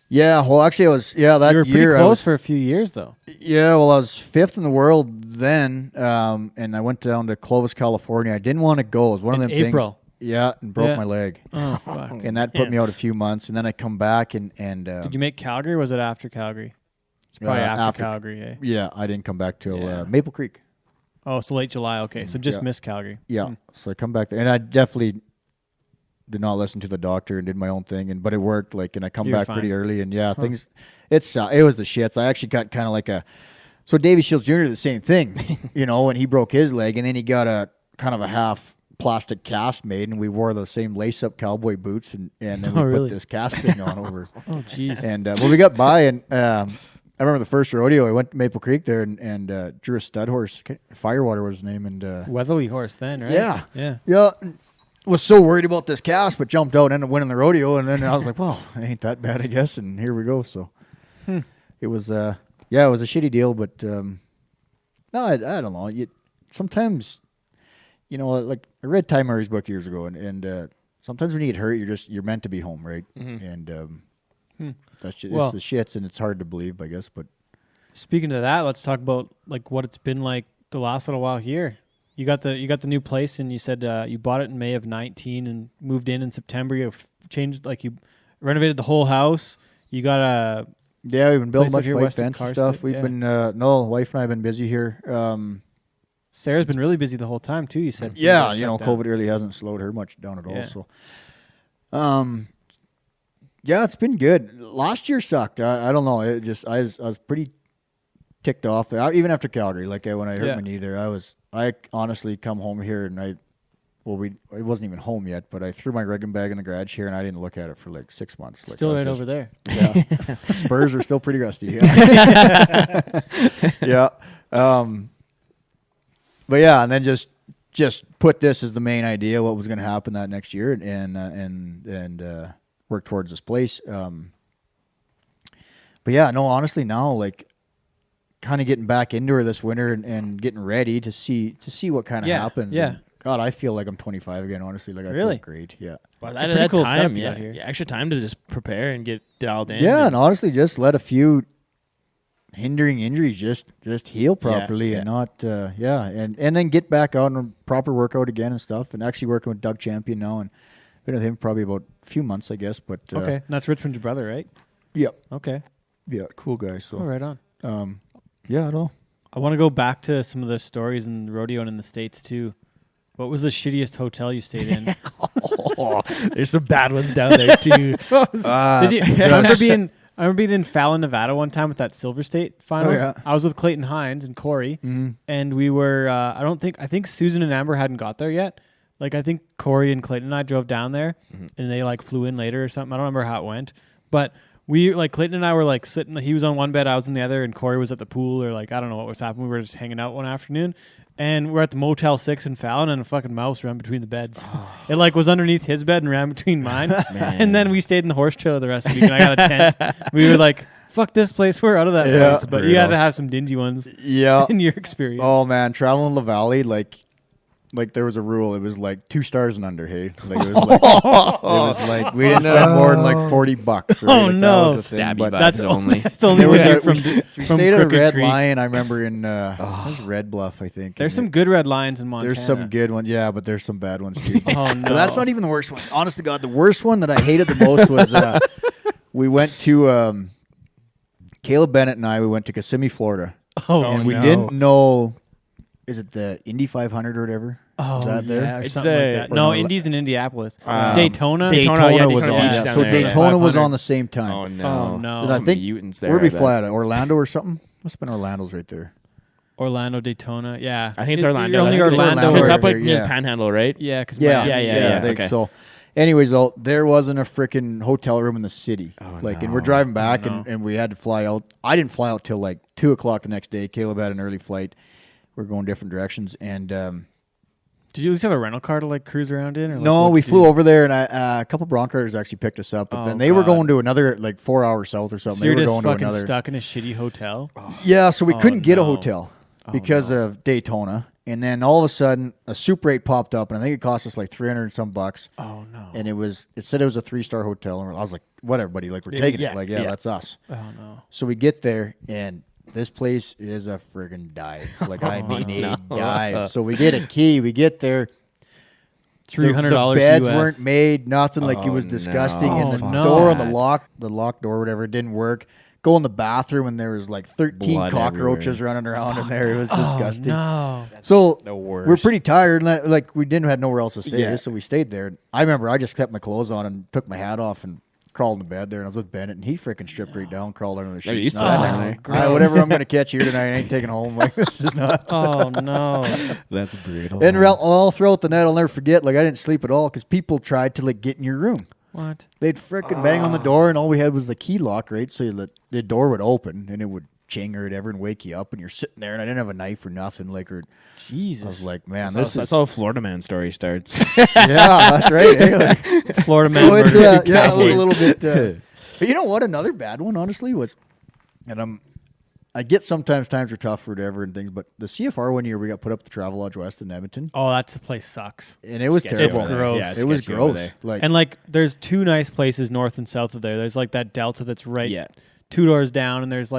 Speaker 4: Yeah. Well, actually, I was. Yeah, that
Speaker 1: you were pretty
Speaker 4: year
Speaker 1: close for a few years though.
Speaker 4: Yeah. Well, I was 5th in the world then, and I went down to Clovis, California. I didn't want to go. It was one of them
Speaker 1: April.
Speaker 4: things. Yeah, and broke my leg.
Speaker 1: Oh, fuck.
Speaker 4: And that put me out a few months, and then I come back and
Speaker 1: did you make Calgary, or was it after Calgary? It's probably after Calgary, eh?
Speaker 4: Yeah, I didn't come back till Maple Creek.
Speaker 1: Oh, so late July, okay. So just missed Calgary.
Speaker 4: Yeah, so I come back there, and I definitely did not listen to the doctor and did my own thing, but it worked, and I come back pretty early, and things, it was the shits. I actually got kind of like so Davy Shields Jr. the same thing, when he broke his leg, and then he got a kind of a half plastic cast made, and we wore the same lace-up cowboy boots, and then we put this cast thing on over.
Speaker 1: Oh, jeez.
Speaker 4: And we got by, and I remember the first rodeo. I went to Maple Creek there and drew a stud horse. Firewater was his name, and
Speaker 1: Weatherly horse then, right?
Speaker 4: Yeah. Was so worried about this cast, but jumped out and ended up winning the rodeo, and then I was like, well, it ain't that bad, I guess, and here we go. So it was it was a shitty deal, but no, I don't know. Sometimes. Like I read Ty Murray's book years ago, and sometimes when you get hurt, you're meant to be home, right? And that's it's the shits, and it's hard to believe, I guess. But
Speaker 1: speaking of that, let's talk about like what it's been like the last little while here. You got the new place, and you said you bought it in May of 19 and moved in September. You changed, like you renovated the whole house. You got
Speaker 4: Yeah, we've been building a bunch of bike fence and stuff. We've been wife and I have been busy here.
Speaker 1: Sarah's been really busy the whole time too. You said.
Speaker 4: Yeah, COVID really hasn't slowed her much down at all. So, yeah, it's been good. Last year sucked. I don't know. It just I was pretty ticked off. Even after Calgary, like when I hurt my knee there, I honestly come home here and it wasn't even home yet, but I threw my rigging bag in the garage here and I didn't look at it for like 6 months.
Speaker 1: Still right over there.
Speaker 4: Yeah, spurs are still pretty rusty. Yeah. Yeah. But yeah, and then just put this as the main idea, what was going to happen that next year, and work towards this place. But yeah, no, honestly, now like kind of getting back into her this winter and getting ready to see what kind of happens.
Speaker 1: Yeah.
Speaker 4: And God, I feel like I'm 25 again. Honestly, like I feel great. Yeah.
Speaker 5: Well, that's a pretty cool time. Yeah, extra time to just prepare and get dialed in.
Speaker 4: Yeah, and honestly, just let a few hindering injuries just heal properly and not and then get back out on proper workout again and stuff. And actually working with Doug Champion now, and been with him probably about a few months, I guess. But
Speaker 1: okay, and that's Richmond's brother, right?
Speaker 4: Yep.
Speaker 1: Okay.
Speaker 4: Yeah, cool guy. So
Speaker 1: right on.
Speaker 4: Yeah, I know.
Speaker 1: I want to go back to some of the stories in the rodeo and in the States too. What was the shittiest hotel you stayed in?
Speaker 5: There's some bad ones down there too.
Speaker 1: I remember being in Fallon, Nevada one time with that Silver State finals.
Speaker 4: Oh, yeah.
Speaker 1: I was with Clayton Hines and Corey, and we were. I think Susan and Amber hadn't got there yet. Like I think Corey and Clayton and I drove down there, and they like flew in later or something. I don't remember how it went, but we like Clayton and I were like sitting. He was on one bed, I was on the other, and Corey was at the pool or like I don't know what was happening. We were just hanging out one afternoon. And we're at the Motel 6 in Fallon, and a fucking mouse ran between the beds. It like was underneath his bed and ran between mine. And then we stayed in the horse trailer the rest of the week, and I got a tent. We were like, fuck this place, we're out of that place. But you had to have some dingy ones in your experience.
Speaker 4: Oh, man, traveling La Valley, like there was a rule. It was like 2 stars and under. Hey, like it was like we didn't spend more than like $40. Right?
Speaker 1: Oh no,
Speaker 4: that was a thing, but
Speaker 1: that's only. That's only
Speaker 4: we
Speaker 1: stayed
Speaker 4: at a Red
Speaker 1: Creek.
Speaker 4: Lion. I remember in was Red Bluff, I think.
Speaker 1: There's some good Red Lions in Montana.
Speaker 4: There's some good ones, yeah, but there's some bad ones too.
Speaker 1: Oh no,
Speaker 4: but that's not even the worst one. Honest to God, the worst one that I hated the most was we went to Caleb Bennett and I. We went to Kissimmee, Florida. And we didn't know. Is it the Indy 500 or whatever?
Speaker 1: Oh,
Speaker 4: is that there?
Speaker 1: It's something like that. No, Indy's in Indianapolis.
Speaker 4: Daytona
Speaker 1: Daytona
Speaker 4: was on.
Speaker 1: Yeah.
Speaker 4: So Daytona was on the same time.
Speaker 5: Oh no!
Speaker 1: Oh no!
Speaker 4: And I think
Speaker 5: mutants there.
Speaker 4: Where'd we fly out of? Orlando or something? Must have been Orlando's right there.
Speaker 1: Orlando, Daytona. Yeah,
Speaker 5: I think it's Orlando.
Speaker 1: Only Orlando.
Speaker 5: It's up like near Panhandle, right?
Speaker 1: Yeah, because
Speaker 4: yeah. Okay. So, anyways, though, there wasn't a freaking hotel room in the city. And we're driving back, and we had to fly out. I didn't fly out till like 2:00 the next day. Caleb had an early flight. We're going different directions, and
Speaker 1: did you at least have a rental car to like cruise around in? Or, like,
Speaker 4: no, we flew over there, and a couple Bronco actually picked us up, but then they were going to another like 4 hours south or something.
Speaker 1: So
Speaker 4: they
Speaker 1: you're
Speaker 4: were
Speaker 1: just
Speaker 4: going
Speaker 1: fucking
Speaker 4: to another
Speaker 1: stuck in a shitty hotel.
Speaker 4: Yeah, so we couldn't get a hotel because of Daytona, and then all of a sudden a Super 8 popped up, and I think it cost us like $300 and some bucks.
Speaker 1: Oh no!
Speaker 4: And it said it was a 3-star hotel, and I was like, whatever, buddy, like we're taking it, like that's us.
Speaker 1: Oh no!
Speaker 4: So we get there, and this place is a friggin' dive. Like, I mean, a dive. So we get a key. We get there.
Speaker 1: $300
Speaker 4: The beds
Speaker 1: US.
Speaker 4: weren't made. Nothing. Like, it was disgusting. And the door on the lock door, whatever, it didn't work. Go in the bathroom, and there was like 13
Speaker 5: blood
Speaker 4: cockroaches
Speaker 5: everywhere.
Speaker 4: running around in there. It was disgusting.
Speaker 1: No.
Speaker 4: So
Speaker 5: the worst.
Speaker 4: we're pretty tired. And like, we had nowhere else to stay. So we stayed there. I remember I just kept my clothes on and took my hat off and crawled in bed there, and I was with Bennett, and he freaking stripped right down, crawled under the sheets. Whatever I'm going to catch here tonight, I ain't taking home. Like, this is not.
Speaker 1: Oh no,
Speaker 5: that's brutal.
Speaker 4: And all throughout the night, I'll never forget. Like, I didn't sleep at all because people tried to like get in your room.
Speaker 1: What?
Speaker 4: They'd freaking bang on the door, and all we had was the key lock, right? So the door would open, and it would ching or whatever and wake you up, and you're sitting there, and I didn't have a knife or nothing. Like, or
Speaker 1: Jesus,
Speaker 4: I was like, man,
Speaker 5: that's how a Florida man story starts.
Speaker 4: Yeah, that's right. Hey, like,
Speaker 1: Florida man.
Speaker 4: It was a little bit. But you know what? Another bad one, honestly, was, and I get sometimes times are tough or whatever and things, but the CFR one year we got put up the Travel Lodge West in Edmonton.
Speaker 1: Oh, that's the place sucks.
Speaker 4: And it was terrible.
Speaker 1: It's gross.
Speaker 5: Yeah,
Speaker 4: it was gross.
Speaker 1: Like, and like, there's 2 nice places north and south of there. There's like that Delta that's right 2 doors down, and there's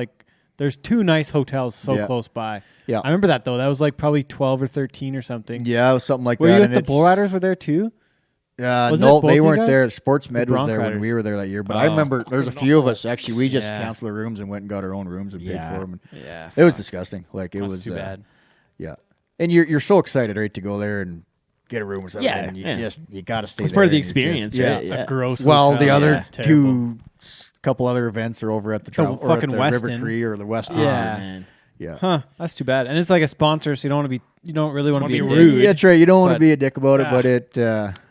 Speaker 1: 2 nice hotels close by. Yeah, I remember that though. That was like probably 12 or 13 or something.
Speaker 4: Yeah, it was something like
Speaker 1: that.
Speaker 4: Were
Speaker 1: you at the Bull Riders? Were there too?
Speaker 4: No, they weren't there. Sports Med was there when we were there that year. But I remember there's a few of us. Actually, we just canceled our rooms and went and got our own rooms and paid for them. And it was disgusting. Like it was
Speaker 1: too bad.
Speaker 4: Yeah, and you're so excited, right, to go there and get a room or something. Yeah, and you got to stay.
Speaker 5: It's part of the experience, right?
Speaker 1: A gross.
Speaker 4: Well, the other couple other events are over at the travel or at the River Cree or the West.
Speaker 1: Man. Yeah. Huh. That's too bad. And it's like a sponsor, so you don't really want to be
Speaker 4: rude. Yeah, that's right. You don't want to be a dick about it, but it.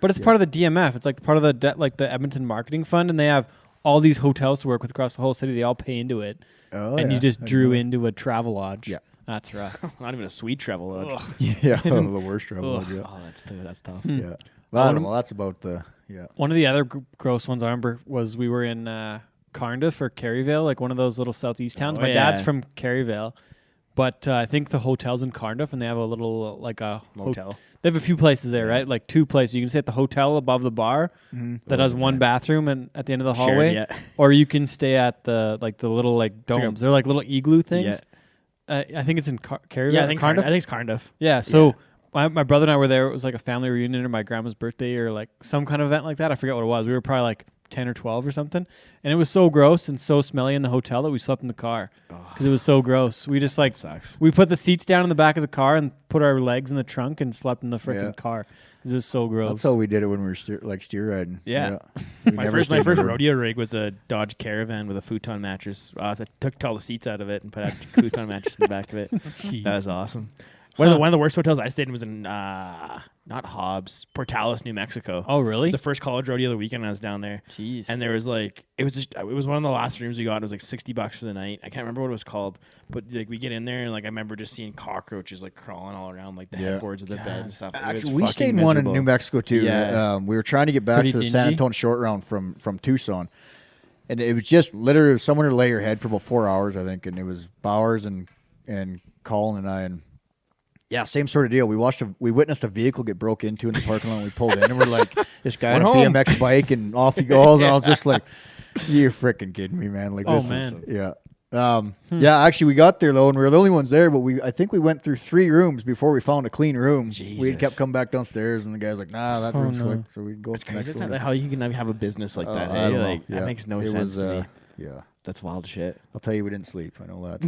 Speaker 1: But it's part of the DMF. It's like part of the Edmonton Marketing Fund, and they have all these hotels to work with across the whole city. They all pay into it, and you just drew into a travel lodge. Yeah, that's rough.
Speaker 5: Not even a sweet travel lodge.
Speaker 4: Yeah, the worst travel lodge. Yeah.
Speaker 5: Oh, that's tough.
Speaker 4: Yeah. Well, I don't know. That's about the
Speaker 1: One of the other gross ones I remember was we were in Cardiff or Caryvale, like one of those little southeast towns. My dad's from Caryvale. But I think the hotel's in Cardiff, and they have a little, like a
Speaker 5: motel.
Speaker 1: They have a few places there, right? Like 2 places. You can stay at the hotel above the bar that has one bathroom and at the end of the hallway. Or you can stay at the little domes. They're like little igloo things. Yeah. I think it's in Caryvale.
Speaker 5: Yeah, I think it's Cardiff.
Speaker 1: Yeah, so my brother and I were there. It was like a family reunion or my grandma's birthday or like some kind of event like that. I forget what it was. We were probably like 10 or 12 or something, and it was so gross and so smelly in the hotel that we slept in the car because it was so gross. We just we put the seats down in the back of the car and put our legs in the trunk and slept in the freaking car. It was so gross.
Speaker 4: That's how we did it when we were steer riding.
Speaker 5: Yeah. My first rodeo rig was a Dodge Caravan with a futon mattress. I took all the seats out of it and put a futon mattress in the back of it. That was awesome. One of the worst hotels I stayed in was in not Hobbs, Portales, New Mexico.
Speaker 1: Oh, really?
Speaker 5: It was the first college rodeo of the weekend I was down there.
Speaker 1: Jeez.
Speaker 5: And there was it was one of the last rooms we got. It was like $60 for the night. I can't remember what it was called, but we get in there and I remember just seeing cockroaches crawling all around the headboards of the bed and stuff.
Speaker 4: Actually, we stayed in one in New Mexico too. Yeah. We were trying to get back to the San Antonio short round from Tucson. And it was just literally someone to lay your head for about 4 hours, I think. And it was Bowers and Colin and I and yeah, same sort of deal. We witnessed a vehicle get broke into in the parking lot and we pulled in and we're like, this guy on a BMX bike and off he goes. And I was just like, you're freaking kidding me, man. Like, this is, yeah, actually we got there though and we were the only ones there, but I think we went through 3 rooms before we found a clean room. Jesus. We kept coming back downstairs and the guy's like, nah, that room's quick. So we'd go to the next
Speaker 5: room.
Speaker 4: That's
Speaker 5: not how you can have a business like that. That makes no sense to me.
Speaker 4: Yeah.
Speaker 5: That's wild shit.
Speaker 4: I'll tell you, we didn't sleep. I know that.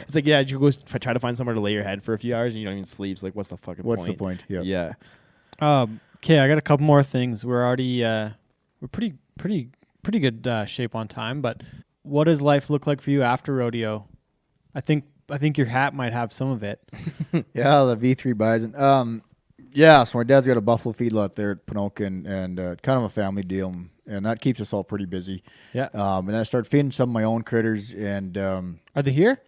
Speaker 5: It's like, you go try to find somewhere to lay your head for a few hours and you don't even sleep. It's like, what's the fucking point?
Speaker 4: What's the point?
Speaker 5: Yeah.
Speaker 1: Okay, I got a couple more things. We're already we're pretty good shape on time. But what does life look like for you after rodeo? I think your hat might have some of it.
Speaker 4: Yeah, the V3 bison. Yeah, so my dad's got a buffalo feedlot there at Ponoka and kind of a family deal. And that keeps us all pretty busy.
Speaker 1: Yeah.
Speaker 4: And I started feeding some of my own critters. And
Speaker 1: are they here?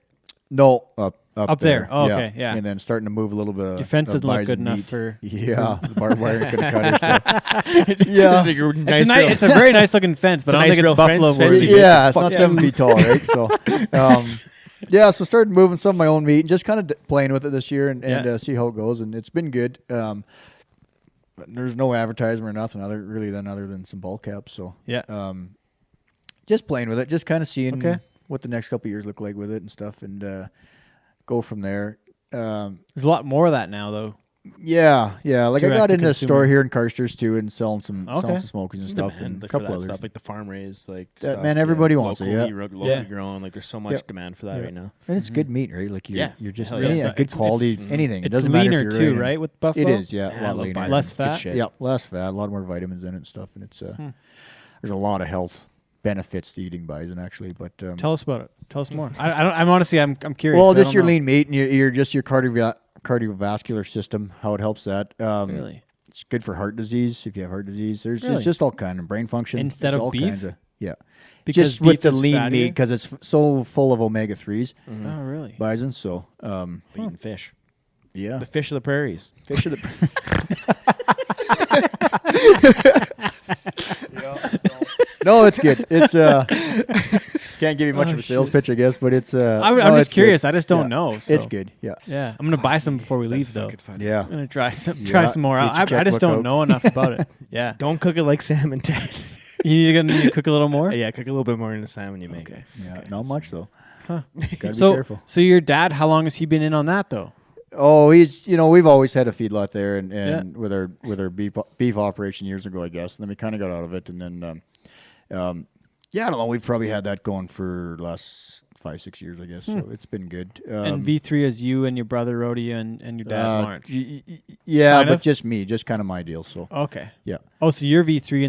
Speaker 4: No, up there.
Speaker 1: Oh, okay, yeah.
Speaker 4: And then starting to move a little bit.
Speaker 1: Your fence doesn't look good enough for.
Speaker 4: Yeah, the barbed wire ain't gonna cut it. So. Yeah,
Speaker 1: it's a very nice looking fence, but I don't think it's buffalo.
Speaker 4: Yeah, it's not 7 feet tall, right? So, yeah. So started moving some of my own meat and just kind of playing with it this year and see how it goes. And it's been good. There's no advertisement or nothing other than some ball caps. So just playing with it, just kind of seeing what the next couple of years look like with it and stuff, and go from there.
Speaker 1: There's a lot more of that now, though.
Speaker 4: Yeah. Like I got into a store here in Carstairs too, and selling some smokies and stuff, and a couple others.
Speaker 5: Stuff like the farm raised, like
Speaker 4: that, man. Everybody wants it. Yeah,
Speaker 5: locally grown. Like there's so much demand for that right now,
Speaker 4: and it's good meat, right? Like you're just good quality. Anything.
Speaker 1: It doesn't matter if you're too, right? With buffalo,
Speaker 4: it is. Yeah, a lot leaner,
Speaker 1: less fat.
Speaker 4: Yeah, less fat. A lot more vitamins in it and stuff, and it's there's a lot of health benefits to eating bison, actually. But
Speaker 1: tell us about it. Tell us more. I'm honestly, I'm curious.
Speaker 4: Well, just your lean meat and your cardiovascular system, how it helps that.
Speaker 1: Really,
Speaker 4: it's good for heart disease. If you have heart disease, it's just all kind of brain function
Speaker 1: instead of beef.
Speaker 4: Because just with the lean meat, because it's so full of omega-3s.
Speaker 1: Oh, really?
Speaker 4: Bison. So,
Speaker 5: eating fish.
Speaker 4: Yeah,
Speaker 5: the fish of the prairies.
Speaker 4: Fish of the. No, it's good. It's can't give you much of a sales pitch, I guess, but it's.
Speaker 1: I'm just curious. Good. I just don't know. So.
Speaker 4: It's good. Yeah.
Speaker 1: Yeah. I'm gonna buy some before we leave, though.
Speaker 4: Yeah.
Speaker 1: I'm gonna try some more. I just don't know enough about it. Yeah.
Speaker 5: Don't cook it like salmon, Ted.
Speaker 1: You need to cook a little more.
Speaker 5: Yeah, cook a little bit more in the salmon you make.
Speaker 4: Okay. Yeah, not much though.
Speaker 1: Huh.
Speaker 4: Gotta be careful.
Speaker 1: So your dad, how long has he been in on that though?
Speaker 4: Oh, he's we've always had a feedlot there, and with our beef operation years ago, I guess. And then we kind of got out of it, and then I don't know. We've probably had that going for the last 5-6 years, I guess. So it's been good.
Speaker 1: And V3 is you and your brother Rody and your dad Lawrence.
Speaker 4: But just me, just kind of my deal. So
Speaker 1: okay,
Speaker 4: yeah.
Speaker 1: Oh, so you're V3,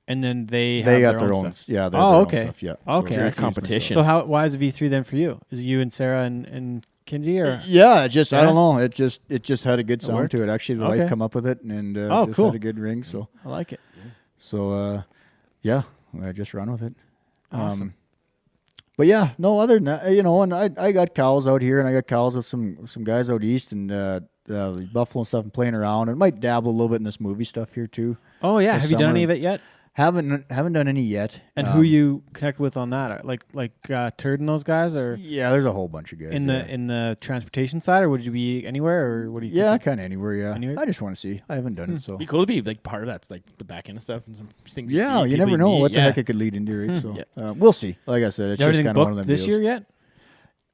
Speaker 1: and then they got their own stuff.
Speaker 4: Yeah.
Speaker 1: Their own stuff,
Speaker 4: yeah.
Speaker 1: Okay.
Speaker 5: So competition.
Speaker 1: So why is V3 then for you? Is it you and Sarah and Kinsey or?
Speaker 4: Yeah, I don't know. It just had a good sound to it. Actually, the wife come up with it and
Speaker 1: cool.
Speaker 4: had a good ring. So
Speaker 1: I like it.
Speaker 4: So I just run with it.
Speaker 1: Awesome.
Speaker 4: But yeah, no, other than that, and I got cows out here, and I got cows with some guys out east, and buffalo and stuff, and playing around, and might dabble a little bit in this movie stuff here too.
Speaker 1: Oh yeah, have you done any of it yet?
Speaker 4: Haven't done any yet.
Speaker 1: And who you connect with on that? Like Turd and those guys, or
Speaker 4: yeah, there's a whole bunch of guys
Speaker 1: in the transportation side, or would you be anywhere, or what do you?
Speaker 4: Yeah, kind of anywhere. Yeah,
Speaker 1: anywhere?
Speaker 4: I just want to see. I haven't done it, so
Speaker 5: it'd be cool to be like part of that's like the back end of stuff and some things.
Speaker 4: Yeah, you never know what the heck it could lead into, right? So we'll see. Like I said, it's just kind of one of them
Speaker 1: this
Speaker 4: deals.
Speaker 1: year yet?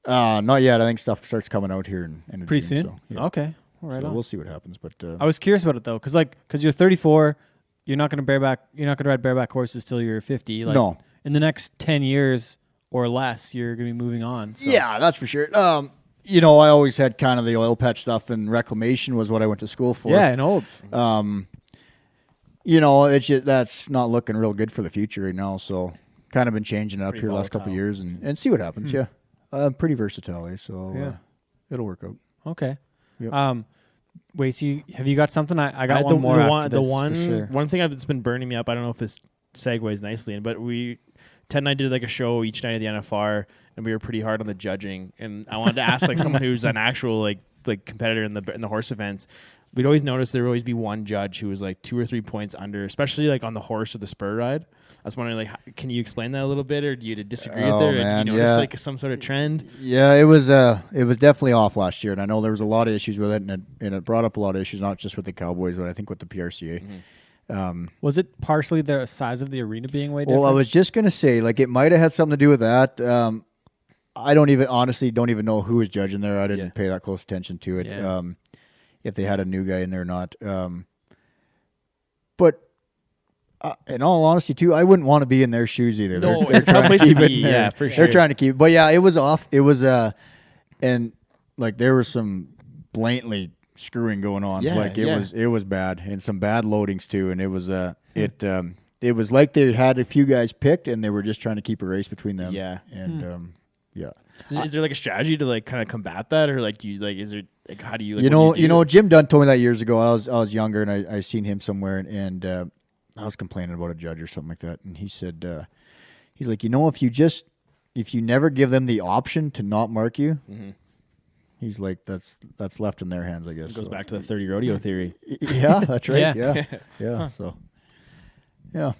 Speaker 4: Not yet. I think stuff starts coming out here in
Speaker 1: pretty
Speaker 4: June,
Speaker 1: soon.
Speaker 4: So, yeah.
Speaker 1: Okay, all right.
Speaker 4: So we'll see what happens. But
Speaker 1: I was curious about it though, because you're 34. You're not going to ride bareback horses till you're 50. Like,
Speaker 4: no.
Speaker 1: In the next 10 years or less, you're going to be moving on. So.
Speaker 4: Yeah, that's for sure. I always had kind of the oil patch stuff, and reclamation was what I went to school for.
Speaker 1: Yeah, in Olds.
Speaker 4: It's just, that's not looking real good for the future right now. So kind of been changing it up here the last couple of years and see what happens. Yeah. Pretty versatile, so it'll work out.
Speaker 1: Okay.
Speaker 4: Yep.
Speaker 1: Wacey, have you got something? I got one more after this, for sure.
Speaker 5: One thing that's been burning me up, I don't know if this segues nicely in, but Ted and I did like a show each night at the NFR, and we were pretty hard on the judging. And I wanted to ask like someone who's an actual like competitor in the horse events. We'd always notice there would always be one judge who was like 2 or 3 points under, especially like on the horse or the spur ride. I was wondering, like, can you explain that a little bit, or do you disagree with it, or did you notice like some sort of trend?
Speaker 4: Yeah, it was definitely off last year, and I know there was a lot of issues with it, and it brought up a lot of issues, not just with the Cowboys, but I think with the PRCA.
Speaker 1: Mm-hmm. Was it partially the size of the arena being way different?
Speaker 4: Well, I was just gonna say, like, it might have had something to do with that. I don't even know who was judging there. I didn't pay that close attention to it.
Speaker 1: Yeah.
Speaker 4: If they had a new guy in there or not. But in all honesty, too, I wouldn't want to be in their shoes either.
Speaker 5: No, it's a tough place to be. Yeah, for sure.
Speaker 4: They're trying to keep. But yeah, it was off. It was and like there was some blatantly screwing going on.
Speaker 5: Yeah,
Speaker 4: like it was bad, and some bad loadings too. And it was it was like they had a few guys picked, and they were just trying to keep a race between them.
Speaker 5: Yeah,
Speaker 4: and yeah.
Speaker 5: Is there like a strategy to like kind of combat that, or like do you like is there like how do you
Speaker 4: Jim Dunn told me that years ago. I was younger, and I seen him somewhere, and I was complaining about a judge or something like that, and he said he's like, if you never give them the option to not mark you, he's like that's left in their hands, I guess.
Speaker 5: It goes back to the 30 rodeo theory.
Speaker 4: Yeah, that's right. Yeah. Huh. So yeah.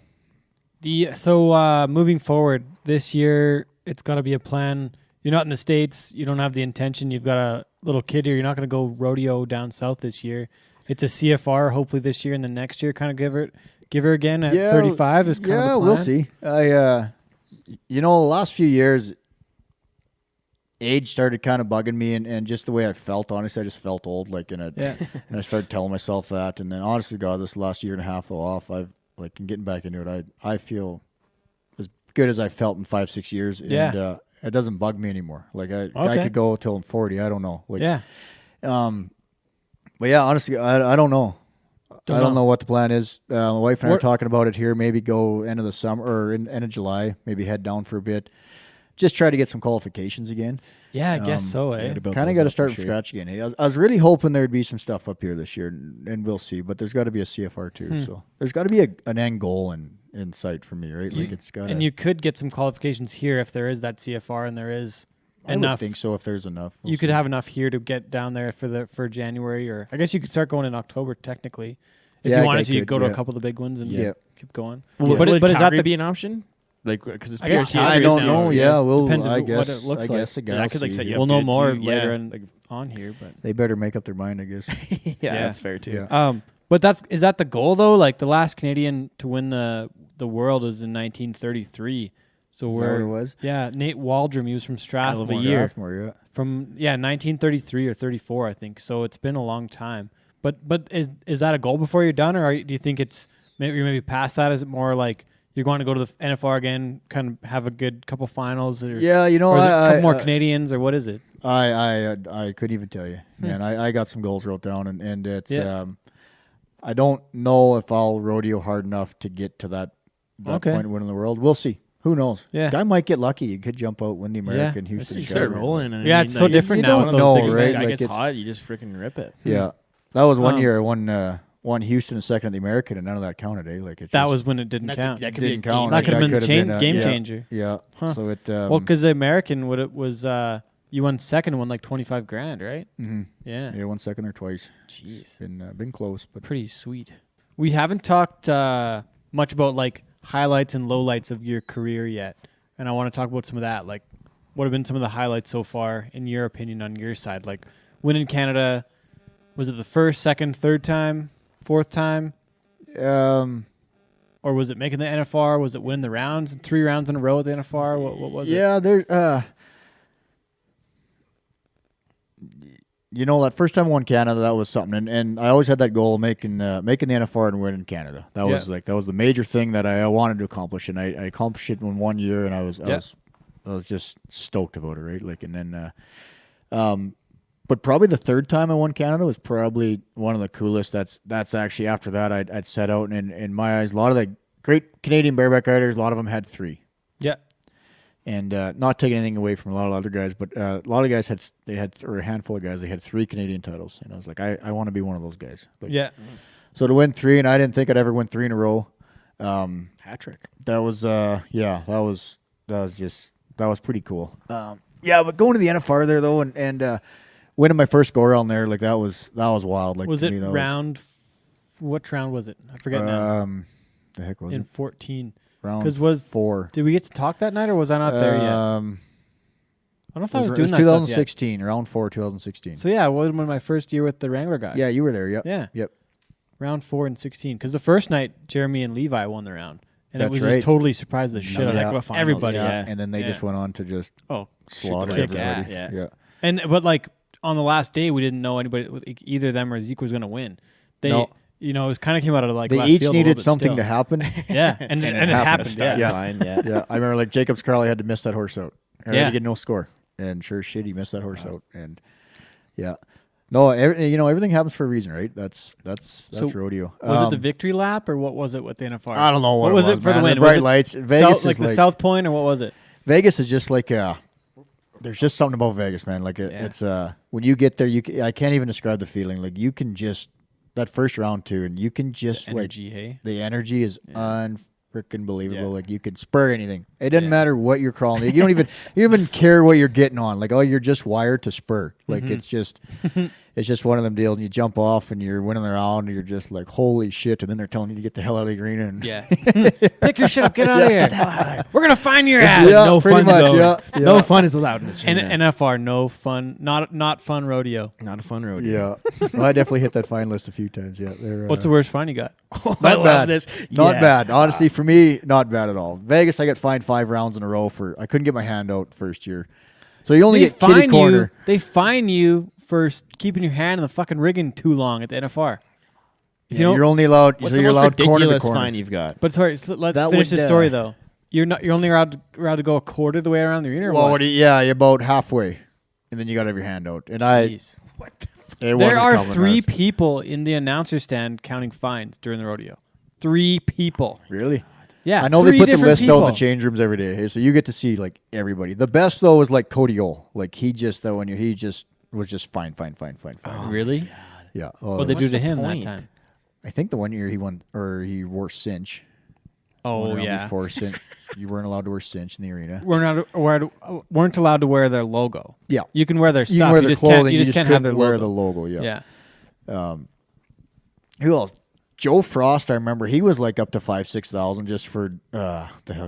Speaker 1: So moving forward this year, it's got to be a plan. You're not in the States. You don't have the intention. You've got a little kid here. You're not going to go rodeo down south this year. It's a CFR hopefully this year, and the next year kind of give her again at 35 is kind of the plan.
Speaker 4: We'll see. The last few years, age started kind of bugging me, and just the way I felt, honestly, I just felt old, and I started telling myself that, and then honestly, God, this last year and a half off, I've getting back into it, I feel as good as I felt in 5-6 years, and it doesn't bug me anymore. Like I could go till I'm 40. I don't know. But yeah, honestly, I don't know. I don't know what the plan is. My wife and I are talking about it here. Maybe go end of the summer or end of July. Maybe head down for a bit. Just try to get some qualifications again.
Speaker 1: Yeah, I guess so.
Speaker 4: Kind of got to start from scratch again. I was really hoping there'd be some stuff up here this year, and we'll see. But there's got to be a CFR too. So there's got to be an end goal in sight for me, right? It's got.
Speaker 1: And you could get some qualifications here if there is that CFR and there is enough.
Speaker 4: I think so. If there's enough,
Speaker 1: you could have enough here to get down there for January, or I guess you could start going in October technically. If you wanted to, you could go to a couple of the big ones and keep going.
Speaker 5: But is that be an option? Like, because it's PRCA.
Speaker 4: I don't know. Yeah,
Speaker 1: depends
Speaker 4: I
Speaker 1: guess.
Speaker 4: What it looks like.
Speaker 5: I could
Speaker 1: we'll know more later on here, but
Speaker 4: they better make up their mind, I guess.
Speaker 5: yeah, that's fair too.
Speaker 4: Yeah.
Speaker 1: But is that the goal though? Like the last Canadian to win the world was in 1933. So
Speaker 4: Is that what it was?
Speaker 1: Yeah, Nate Waldrum, he was from Strathmore. From 1933 or 34, I think. So it's been a long time. But is that a goal before you're done, or do you think it's maybe past that? Is it more like you're going to go to the NFR again, kind of have a good couple finals? Or,
Speaker 4: yeah, you know,
Speaker 1: or is it a couple more Canadians, or what is it?
Speaker 4: I couldn't even tell you, man. I got some goals wrote down, and it's I don't know if I'll rodeo hard enough to get to that point of winning the world. We'll see. Who knows?
Speaker 1: Yeah,
Speaker 4: guy might get lucky. You could jump out, win the American, Houston.
Speaker 5: You start rolling, and
Speaker 1: it's so different now.
Speaker 5: With those things,
Speaker 4: right?
Speaker 5: Guy gets hot, you just freaking rip it.
Speaker 4: Yeah, that was one year. I won Houston and second at the American, and none of that counted. Like
Speaker 1: that was when it didn't count.
Speaker 5: That didn't count.
Speaker 1: That could have been a game changer.
Speaker 4: Yeah. Huh. So it.
Speaker 1: Well, because the American was you won second, won like $25,000, right?
Speaker 4: Mm-hmm.
Speaker 1: Yeah.
Speaker 4: Yeah, won second or twice.
Speaker 1: Jeez,
Speaker 4: been close, but
Speaker 1: pretty sweet. We haven't talked much about like highlights and lowlights of your career yet, and I want to talk about some of that. Like, what have been some of the highlights so far, in your opinion, on your side? Like, winning Canada, was it the first, second, third time, fourth time? Or was it making the NFR? Was it winning the rounds, 3 rounds in a row at the NFR? What was it?
Speaker 4: Yeah, there. You know, that first time I won Canada, that was something, and I always had that goal of making the NFR and winning Canada. That was the major thing that I wanted to accomplish, and I accomplished it in 1 year, and I was just stoked about it, right? Like, and then, but probably the third time I won Canada was probably one of the coolest. That's actually after that I'd set out, and in my eyes, a lot of the great Canadian bareback riders, a lot of them had 3. Yeah. And not taking anything away from a lot of other guys, but a lot of guys or a handful of guys, they had 3 Canadian titles. And I was like, I want to be one of those guys. Like, yeah. So to win 3, and I didn't think I'd ever win 3 in a row.
Speaker 5: Hat trick.
Speaker 4: That was pretty cool. But going to the NFR there though, and winning my first go around there, like that was wild. Like,
Speaker 1: was it round? What round was it? I forget now.
Speaker 4: The heck was it?
Speaker 1: In 14.
Speaker 4: Round was 4.
Speaker 1: Did we get to talk that night, or was I not there yet? I don't know if I was doing that
Speaker 4: 2016, round 4, 2016.
Speaker 1: So yeah, it was my first year with the Wrangler guys.
Speaker 4: Yeah, you were there. Yep.
Speaker 1: Yeah.
Speaker 4: Yep.
Speaker 1: Round 4 and 16, because the first night Jeremy and Levi won the round, and
Speaker 4: That's
Speaker 1: it was
Speaker 4: right.
Speaker 1: just totally surprised the shit out of everybody.
Speaker 4: Yeah. And then they just went on to just slaughter everybody. Yeah.
Speaker 1: But like on the last day, we didn't know anybody, either them or Zeke was going to win. You know, it was kind of came out of like
Speaker 4: they each needed something to happen.
Speaker 1: Yeah, and it happened.
Speaker 4: Yeah. I remember like Jacobs Carly had to miss that horse out. He had to get no score, and sure shit, he missed that horse out. And no, everything happens for a reason, right? That's rodeo.
Speaker 1: Was it the victory lap, or what was it with the NFR?
Speaker 4: I don't know what was it
Speaker 1: for the win.
Speaker 4: The bright lights. Vegas
Speaker 1: is like the South Point, or what was it?
Speaker 4: Vegas is just like there's just something about Vegas, man. Like it's when you get there, I can't even describe the feeling. Like you can just. That first round too, and you can just the energy is unfreaking believable. Yeah. Like you can spur anything. It doesn't matter what you're crawling. You don't even care what you're getting on. Like you're just wired to spur. Like it's just one of them deals. And you jump off and you're winning the round. And you're just like holy shit. And then they're telling you to get the hell out of the arena. And
Speaker 1: pick your shit up. Get out of here. Get the hell out of here. We're gonna find your ass.
Speaker 4: Yeah, no pretty fun. Much. Yeah.
Speaker 5: No fun is allowed in this.
Speaker 1: And NFR, no fun. Not fun rodeo.
Speaker 5: Not a fun rodeo.
Speaker 4: Yeah. Well, I definitely hit that fine list a few times. Yeah.
Speaker 1: What's the worst fine you got?
Speaker 4: Not bad. Not bad. Honestly, for me, not bad at all. Vegas, I got fined 5 rounds in a row I couldn't get my hand out first year. So you only get kitty corner.
Speaker 1: They fine you for keeping your hand in the fucking rigging too long at the NFR.
Speaker 4: You're only allowed.
Speaker 5: What's
Speaker 4: so
Speaker 5: the
Speaker 4: you're
Speaker 5: most
Speaker 4: allowed corner to
Speaker 5: ridiculous
Speaker 4: corner.
Speaker 5: fine you've got?
Speaker 1: But sorry, let's finish the story though. You're only allowed to go a quarter of the way around the arena. Or what?
Speaker 4: You're about halfway, and then you got to have your hand out. And
Speaker 1: what the there are 3 people in the announcer stand counting fines during the rodeo. 3 people.
Speaker 4: Really?
Speaker 1: Yeah,
Speaker 4: I know they put the list out in the change rooms every day, so you get to see like everybody. The best though was like Cody Ole. Like he was just fine.
Speaker 1: Oh, really?
Speaker 4: Yeah.
Speaker 1: What they do to him that time?
Speaker 4: I think the one year he won, or he wore cinch.
Speaker 1: Oh yeah.
Speaker 4: Before cinch, you weren't allowed to wear cinch in the arena.
Speaker 1: Weren't allowed to wear their logo.
Speaker 4: Yeah.
Speaker 1: You can wear their stuff.
Speaker 4: You just can't have
Speaker 1: their
Speaker 4: wear
Speaker 1: logo.
Speaker 4: the logo. Yeah. Yeah. Who else? Joe Frost, I remember he was like up to 5,000-6,000 just for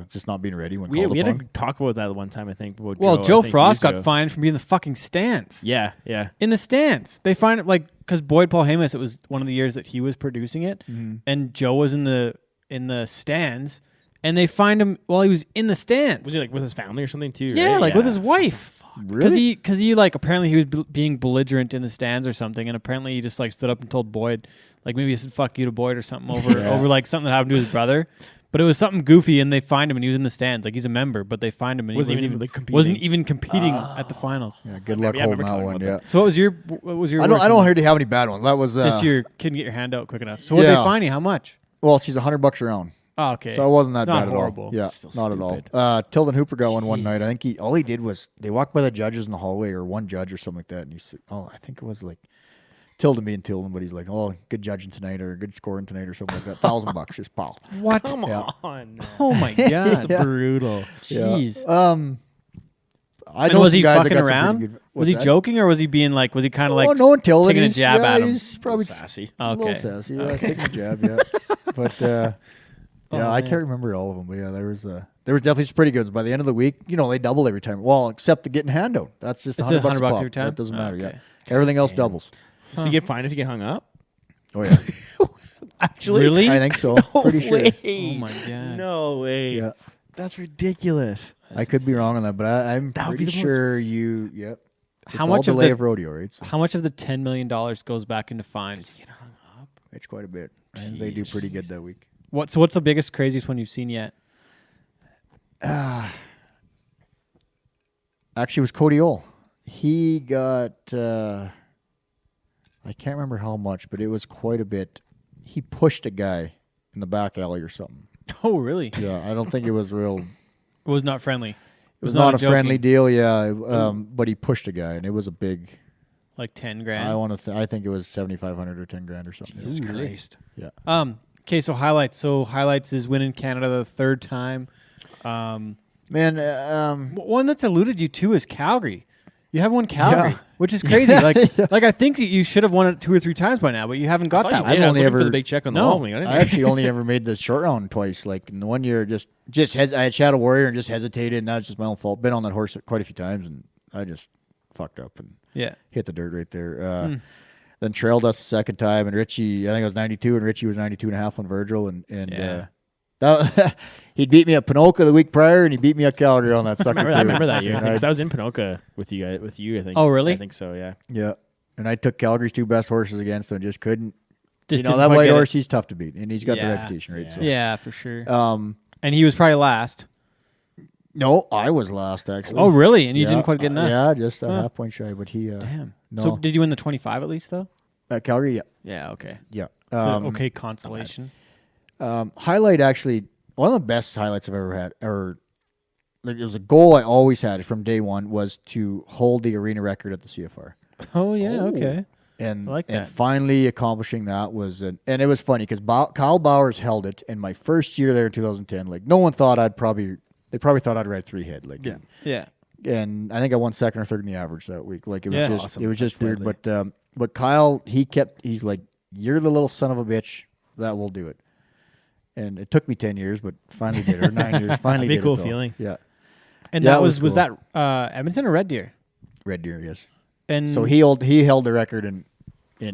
Speaker 4: just not being ready when called upon.
Speaker 5: We had to talk about that one time, I think.
Speaker 1: Joe Frost got fined from being in the fucking stands.
Speaker 5: Yeah.
Speaker 1: In the stands, they fined it because Boyd Paul Hamus. It was one of the years that he was producing it, and Joe was in the stands, and they find him while he was in the stands.
Speaker 5: Was he like with his family or something too?
Speaker 1: Yeah,
Speaker 5: right?
Speaker 1: like with his wife.
Speaker 4: Really?
Speaker 1: Because he like apparently he was being belligerent in the stands or something, and apparently he just like stood up and told Boyd, like maybe he said "fuck you" to Boyd or something over like something that happened to his brother. But it was something goofy, and they find him, and he was in the stands. Like, he's a member, but they find him, and he wasn't even competing at the finals.
Speaker 4: Yeah, good luck holding that one. Yeah.
Speaker 1: So what was your?
Speaker 4: I don't really have any bad ones. That was
Speaker 1: just your couldn't get your hand out quick enough. So what did they find you? How much?
Speaker 4: Well, she's $100 around.
Speaker 1: Oh, okay.
Speaker 4: So it wasn't that bad
Speaker 1: horrible.
Speaker 4: at all. Yeah, not at all. Tilden Hooper got one night. I think all he did was they walked by the judges in the hallway, or one judge or something like that, and he said, I think it was like Tilden being Tilden, but he's like, good judging tonight or good scoring tonight or something like that. $1,000 just pow.
Speaker 1: What?
Speaker 5: Come on.
Speaker 1: Oh my god, brutal. Jeez.
Speaker 4: I know
Speaker 1: was he
Speaker 4: guys
Speaker 1: fucking around? Was he joking, or was he being like? Was he kind of like?
Speaker 4: No, Tilden
Speaker 1: taking a jab at him.
Speaker 4: He's probably
Speaker 5: sassy.
Speaker 1: Okay.
Speaker 4: A little sassy. Yeah, taking a jab. Yeah, but I can't remember all of them. But yeah, there was definitely some pretty good ones. By the end of the week, they double every time. Well, except the getting hand out. That's just $100
Speaker 1: every time.
Speaker 4: That doesn't matter. Yeah, everything else doubles.
Speaker 5: So you get fined if you get hung up?
Speaker 4: Oh yeah.
Speaker 5: Actually,
Speaker 1: really?
Speaker 4: I think so. Pretty sure.
Speaker 1: Oh my god.
Speaker 5: No way.
Speaker 4: Yeah.
Speaker 5: That's ridiculous.
Speaker 4: I could be wrong on that, but I'm pretty sure you. Yep.
Speaker 1: How much of
Speaker 4: delay of rodeo rates?
Speaker 1: How much of the $10 million goes back into fines?
Speaker 5: Get hung up.
Speaker 4: It's quite a bit. And they do pretty good that week.
Speaker 1: What's the biggest, craziest one you've seen yet?
Speaker 4: Actually, it was Cody Ole. He got. I can't remember how much, but it was quite a bit. He pushed a guy in the back alley or something.
Speaker 1: Oh, really?
Speaker 4: Yeah, I don't think it was real.
Speaker 1: It was not friendly. It
Speaker 4: was not a friendly deal, yeah. But he pushed a guy, and it was a big.
Speaker 1: Like $10,000.
Speaker 4: I think it was $7,500 or $10,000 or something.
Speaker 5: Jesus Christ.
Speaker 4: Yeah.
Speaker 1: Okay, so highlights. So highlights is winning Canada the third time.
Speaker 4: Man,
Speaker 1: one that's eluded you too is Calgary. You have won Calgary, which is crazy. Like I think that you should have won it 2 or 3 times by now, but you haven't got that.
Speaker 5: I've only ever for the big check on the wall.
Speaker 4: I actually only ever made the short round twice. Like in the one year, I had Shadow Warrior and just hesitated, and that's just my own fault. Been on that horse quite a few times, and I just fucked up and hit the dirt right there. Then trailed us the second time, and Richie, I think I was 92, and Richie was 92.5 on Virgil, and he'd beat me at Ponoka the week prior, and he beat me at Calgary on that sucker.
Speaker 5: I remember that year. I was in Ponoka with you. I think.
Speaker 1: Oh, really?
Speaker 5: I think so. Yeah.
Speaker 4: Yeah, and I took Calgary's 2 best horses against them, just couldn't.
Speaker 1: Just
Speaker 4: that white horse, he's tough to beat, and he's got the reputation, right? So.
Speaker 1: Yeah, for sure. And he was probably last.
Speaker 4: No, I was last actually.
Speaker 1: Oh, really? And you didn't quite get enough?
Speaker 4: Yeah, just a half point shy, but he.
Speaker 1: Damn.
Speaker 4: No.
Speaker 1: So did you win the 25 at least though?
Speaker 4: At Calgary, yeah.
Speaker 1: Yeah. Okay.
Speaker 4: Yeah.
Speaker 1: Okay. Consolation.
Speaker 4: Highlight actually. One of the best highlights I've ever had, or it was a goal I always had from day one, was to hold the arena record at the CFR.
Speaker 1: Oh yeah, okay.
Speaker 4: And
Speaker 1: I like that.
Speaker 4: And finally accomplishing that was, and it was funny because Kyle Bowers held it in my first year there in 2010. Like no one thought they probably thought I'd ride 3 head. Like
Speaker 1: yeah.
Speaker 4: And I think I won second or third in the average that week. Like it was just
Speaker 5: awesome.
Speaker 4: It was just weird. But Kyle, he's like, you're the little son of a bitch that will do it. And it took me 10 years, but finally did it. Or 9 years, finally did it.
Speaker 5: Be a cool feeling.
Speaker 4: Yeah.
Speaker 1: And that was cool. Was that Edmonton or Red Deer?
Speaker 4: Red Deer, yes.
Speaker 1: And
Speaker 4: so he held the record in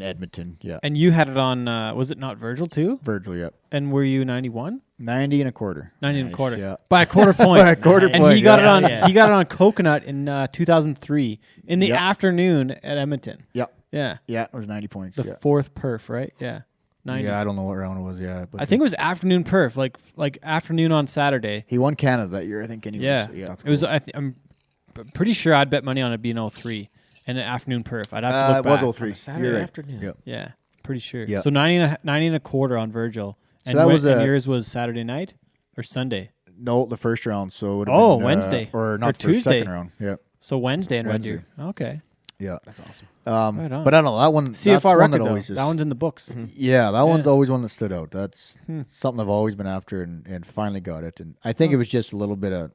Speaker 4: Edmonton, yeah.
Speaker 1: And you had it on, was it not Virgil too?
Speaker 4: Virgil, yeah.
Speaker 1: And were you 91?
Speaker 4: 90 and a quarter.
Speaker 1: 90 and a quarter.
Speaker 4: Yeah.
Speaker 1: By a quarter point.
Speaker 4: By a quarter point.
Speaker 1: And he got it on. He got it on Coconut in 2003 in the afternoon at Edmonton.
Speaker 4: Yep.
Speaker 1: Yeah.
Speaker 4: Yeah, it was 90 points.
Speaker 1: The 4th perf, right? Yeah. 90.
Speaker 4: Yeah, I don't know what round it was. Yeah,
Speaker 1: but I think it was afternoon perf, like afternoon on Saturday.
Speaker 4: He won Canada that year, I think. Anyways.
Speaker 1: Yeah,
Speaker 4: so,
Speaker 1: that's cool. It was. I'm pretty sure I'd bet money on it being 03 and an afternoon perf. I'd have to look back.
Speaker 4: It was 03.
Speaker 5: Saturday afternoon.
Speaker 4: Yep.
Speaker 1: Yeah, pretty sure.
Speaker 4: Yep.
Speaker 1: So 90 and a quarter on Virgil. And,
Speaker 4: so that was
Speaker 1: and yours was Saturday night or Sunday?
Speaker 4: No, the first round. So it would have been
Speaker 1: Wednesday
Speaker 4: or not
Speaker 1: or Tuesday.
Speaker 4: Second round. Yeah.
Speaker 1: So Wednesday in Red Deer. Okay.
Speaker 4: Yeah,
Speaker 5: that's awesome.
Speaker 1: Right on.
Speaker 4: But I don't know that one.
Speaker 1: CFR record
Speaker 4: that always
Speaker 1: that one's in the books.
Speaker 4: Mm-hmm. Yeah, that one's always one that stood out. That's something I've always been after, and finally got it. And I think it was just a little bit of,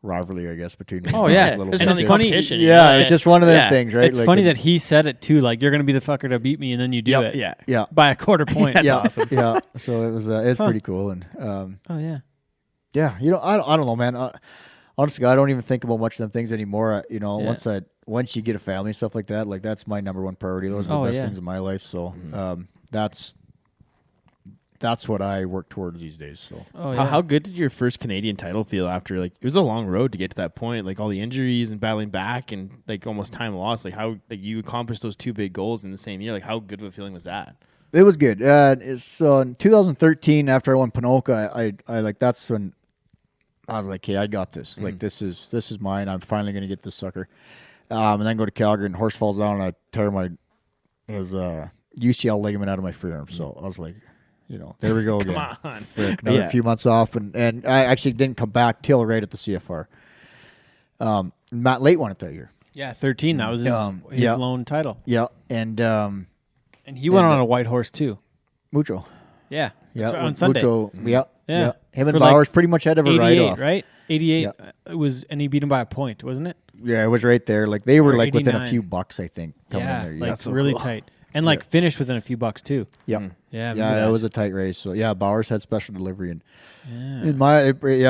Speaker 4: rivalry, I guess, between.
Speaker 1: Oh yeah,
Speaker 5: and it's funny.
Speaker 4: Yeah, it's just one of them things, right?
Speaker 1: It's funny that he said it too. Like you're going to be the fucker to beat me, and then you do it.
Speaker 4: Yeah,
Speaker 1: by a quarter point.
Speaker 4: That's awesome. Yeah, so it was. It's pretty cool, and
Speaker 1: oh yeah,
Speaker 4: yeah. I don't know, man. Honestly, I don't even think about much of them things anymore. Once you get a family and stuff like that, that's my number one priority. Those are the best things in my life. So that's that's what I work towards these days. So
Speaker 5: how good did your first Canadian title feel after, like, it was a long road to get to that point, like all the injuries and battling back and like almost time lost, like how like you accomplished those 2 big goals in the same year, like how good of a feeling was that?
Speaker 4: It was good. So in 2013, after I won Ponoka, I like, that's when I was like, hey, I got this. Like, this is mine. I'm finally going to get this sucker. And then go to Calgary, and horse falls down, and I tear my UCL ligament out of my forearm. So I was like, there we go again.
Speaker 5: Come on.
Speaker 4: For another few months off, and I actually didn't come back till right at the CFR. Matt Late won it that year.
Speaker 1: Yeah, 13. That was his lone title.
Speaker 4: Yeah, and
Speaker 1: he went on a white horse too.
Speaker 4: Mucho.
Speaker 1: Yeah.
Speaker 4: Yeah,
Speaker 1: on Sunday.
Speaker 4: Mucho. Yeah. Him and
Speaker 1: For
Speaker 4: Bowers pretty much had to have a ride off.
Speaker 1: Right? 88 it was, and he beat him by a point, wasn't it?
Speaker 4: Yeah, it was right there. Like, they were
Speaker 1: Or
Speaker 4: like within
Speaker 1: 89.
Speaker 4: a few bucks, I think. Coming in there.
Speaker 1: Like
Speaker 4: That's
Speaker 1: really tight. And like finished within a few bucks too.
Speaker 4: Yeah.
Speaker 1: Yeah.
Speaker 4: Yeah, it was a tight race. So yeah, Bowers had special delivery, and it